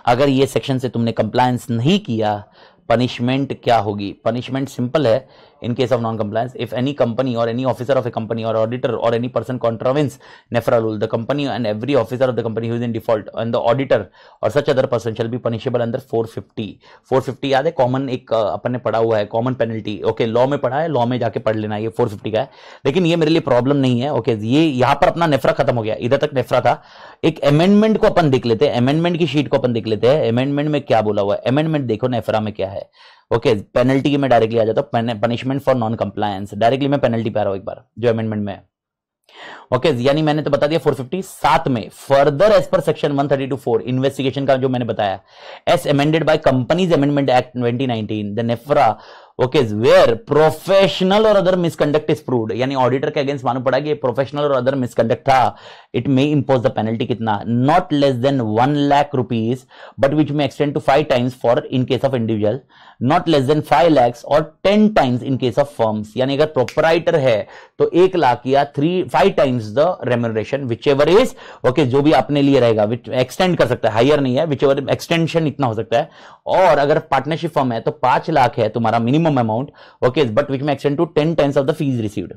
अगर ये सेक्शन से तुमने कंप्लायंस नहीं किया, पनिशमेंट क्या होगी? पनिशमेंट सिंपल है। in case of non-compliance, if any company or any officer of a company or auditor or any person contravenes NEFRA rule, the company and every officer of the company who is in default and the auditor or such other person shall be punishable under 450। 450 याद है, common एक अपन ने पढ़ा हुआ है, common penalty okay, law में पढ़ा है, लॉ में जाके पढ़ लेना, ये 450 का है। लेकिन ये मेरे लिए प्रॉब्लम नहीं है ओके, ये यहां पर अपना नेफ्रा खत्म हो गया, इधर तक नेफ्रा था। एक अमेंडमेंट को अपन देख लेते हैं, अमेंडमेंट की शीट को अपन देख लेते हैं। अमेंडमेंट में क्या बोला हुआ है, अमेंडमेंट देखो नेफ्रा में क्या है ओके। पेनल्टी की मैं डायरेक्टली आ जाता हूं, punishment for non compliance, directly मैं पेनल्टी पे आ रहा हूं एक बार, जो अमेंडमेंट में है ओके यानी मैंने तो बता दिया 450। साथ में फर्दर एज पर सेक्शन 132(4) इन्वेस्टिगेशन का जो मैंने बताया, as amended by companies amendment act 2019, the NFRA okay where professional or other misconduct is proved, यानी ऑडिटर के अगेंस्ट मालूम पड़ा कि ये प्रोफेशनल और अदर मिसकंडक्ट था, it may impose the penalty कितना, not less than 1 lakh rupees but which may extend to 5 times for in case of individual, not less then 5 lakhs और 10 times in case of firms. यानी अगर proprietor है तो 1 लाख या 5 times the remuneration which ever is okay, जो भी अपने लिए रहेगा, विच एक्सटेंड कर सकता है, हायर नहीं है, विच एवर एक्सटेंशन इतना हो सकता है। और अगर पार्टनरशिप फर्म है तो 5 लाख है तुम्हारा minimum amount okay, but which may extend to 10 times of the fees received.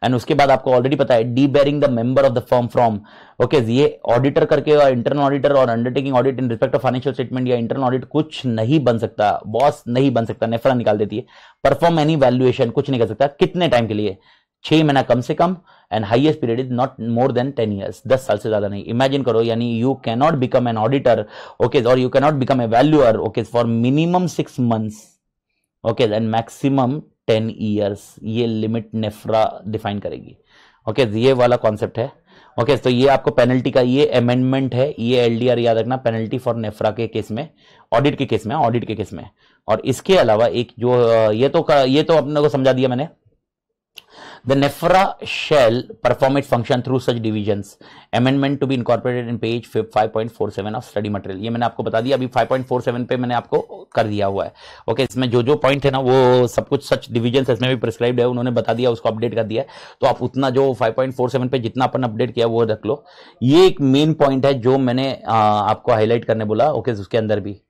And उसके बाद आपको ऑलरेडी पता है debarring the member of the firm from okay, ये ऑडिटर करके और internal auditor or undertaking audit in respect of financial statement या internal audit कुछ नहीं बन सकता, बॉस नहीं बन सकता, नेफ्रा निकाल देती है। परफॉर्म एनी वैल्यूएशन कुछ नहीं कर सकता, कितने टाइम के लिए, 6 महीना कम से कम, and highest period is not more than 10 years, 10 साल से ज्यादा नहीं। इमेजिन करो, यानी you can not become an auditor okay, और you can not become a valuer okay for minimum 6 months okay and maximum 10 years, ये लिमिट नेफ्रा डिफाइन करेगी okay, ये वाला कॉन्सेप्ट है ओके। तो ये आपको पेनल्टी का ये अमेंडमेंट है, ये एलडीआर याद रखना, पेनल्टी फॉर नेफ्रा के केस में, ऑडिट के केस में, ऑडिट के केस में। और इसके अलावा एक जो ये तो अपने को समझा दिया मैंने, The NEFRA shall perform its function through such divisions. Amendment to be incorporated in page 5.47 of study material. ये मैंने आपको बता दिया, अभी 5.47 पे मैंने आपको कर दिया हुआ है ओके। इसमें जो पॉइंट है ना वो सब कुछ सच डिविजन इसमें भी प्रिस्क्राइब्ड है, उन्होंने बता दिया, उसको अपडेट कर दिया है। तो आप उतना जो 5.47 पे जितना अपन अपडेट किया वो रख लो। ये एक मेन पॉइंट है जो मैंने आपको हाईलाइट करने बोला ओके। उसके अंदर भी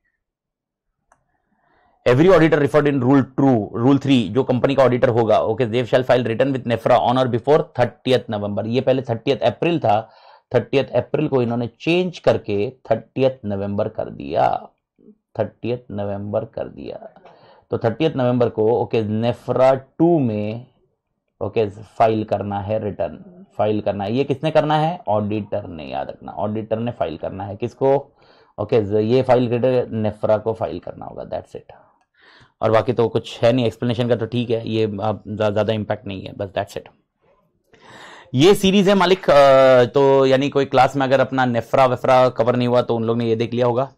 every auditor referred in rule 3 जो कंपनी का ऑडिटर होगा okay, they shall file return with NFRA on or before 30th November. ये पहले 30th अप्रैल था, 30th अप्रैल को इन्होंने चेंज करके 30th नवंबर कर दिया, 30th नवंबर कर दिया। तो 30th नवंबर को ओके नेफ्रा 2 में ओके फाइल करना है, रिटर्न फाइल करना है। ये किसने करना है? ऑडिटर ने, याद रखना, ऑडिटर ने फाइल करना है। किसको? ओके ये फाइल नेफ्रा को फाइल करना होगा, दैट्स इट। और बाकी तो कुछ है नहीं, एक्सप्लेनेशन का तो ठीक है, ये ज्यादा इंपैक्ट नहीं है, बस दैट्स इट। ये सीरीज है मालिक, तो यानी कोई क्लास में अगर अपना नेफ्रा वेफ्रा कवर नहीं हुआ तो उन लोग ने ये देख लिया होगा।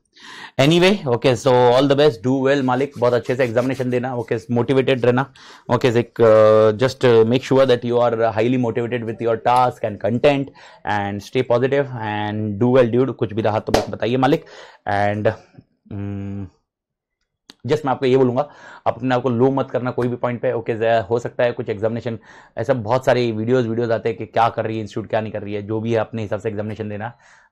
Anyway okay, so all the best, do well मालिक, बहुत अच्छे से एग्जामिनेशन देना ओके, मोटिवेटेड रहना okay, just make sure that you are highly motivated with your task and content and stay positive and do well dude. कुछ भी रहा तो बस बताइए मालिक। एंड जस्ट मैं आपको ये बोलूंगा, अपने आपको लो मत करना कोई भी पॉइंट पे ओके। हो सकता है कुछ एग्जामिनेशन ऐसा बहुत सारे वीडियोस आते हैं कि क्या कर रही है इंस्टीट्यूट, क्या नहीं कर रही है, जो भी है अपने हिसाब से एग्जामिनेशन देना।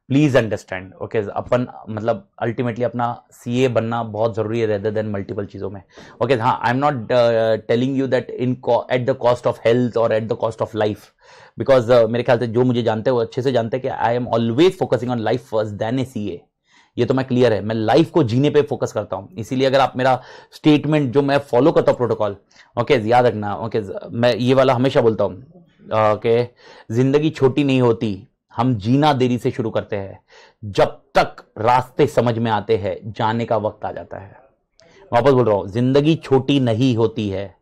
प्लीज अंडरस्टैंड ओके, अपन मतलब अल्टीमेटली अपना सीए बनना बहुत जरूरी है रेदर देन मल्टीपल चीजों में ओके। हाँ, I am not telling you that at the cost of health or at the cost of life, because मेरे ख्याल से जो मुझे जानते हैं वो अच्छे से जानते हैं कि I am always focusing on life first then a CA. ये तो मैं क्लियर है, मैं लाइफ को जीने पे फोकस करता हूं। इसीलिए अगर आप मेरा स्टेटमेंट जो मैं फॉलो करता हूं प्रोटोकॉल ओके, याद रखना ओके, मैं ये वाला हमेशा बोलता हूं ओके, जिंदगी छोटी नहीं होती, हम जीना देरी से शुरू करते हैं, जब तक रास्ते समझ में आते हैं जाने का वक्त आ जाता है। वापस बोल रहा हूं, जिंदगी छोटी नहीं होती है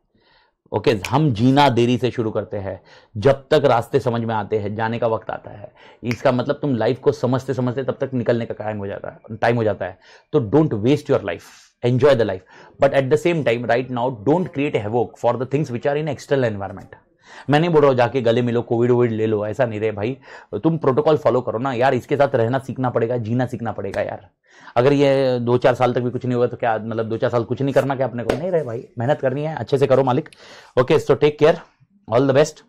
ओके, हम जीना देरी से शुरू करते हैं, जब तक रास्ते समझ में आते हैं जाने का वक्त आता है। इसका मतलब तुम लाइफ को समझते समझते तब तक निकलने का टाइम हो जाता है। तो don't waste your life, enjoy the life, but at the same time right now don't create havoc for the things which are in external environment. मैं नहीं बोल रहा हूं जाके गले मिलो, कोविड ले लो, ऐसा नहीं रहे भाई, तुम प्रोटोकॉल फॉलो करो ना यार। इसके साथ रहना सीखना पड़ेगा, जीना सीखना पड़ेगा यार। अगर ये 2-4 साल तक भी कुछ नहीं होगा तो क्या मतलब 2-4 साल कुछ नहीं करना क्या अपने को? नहीं रहे भाई, मेहनत करनी है, अच्छे से करो मालिक okay. So take care, all the best.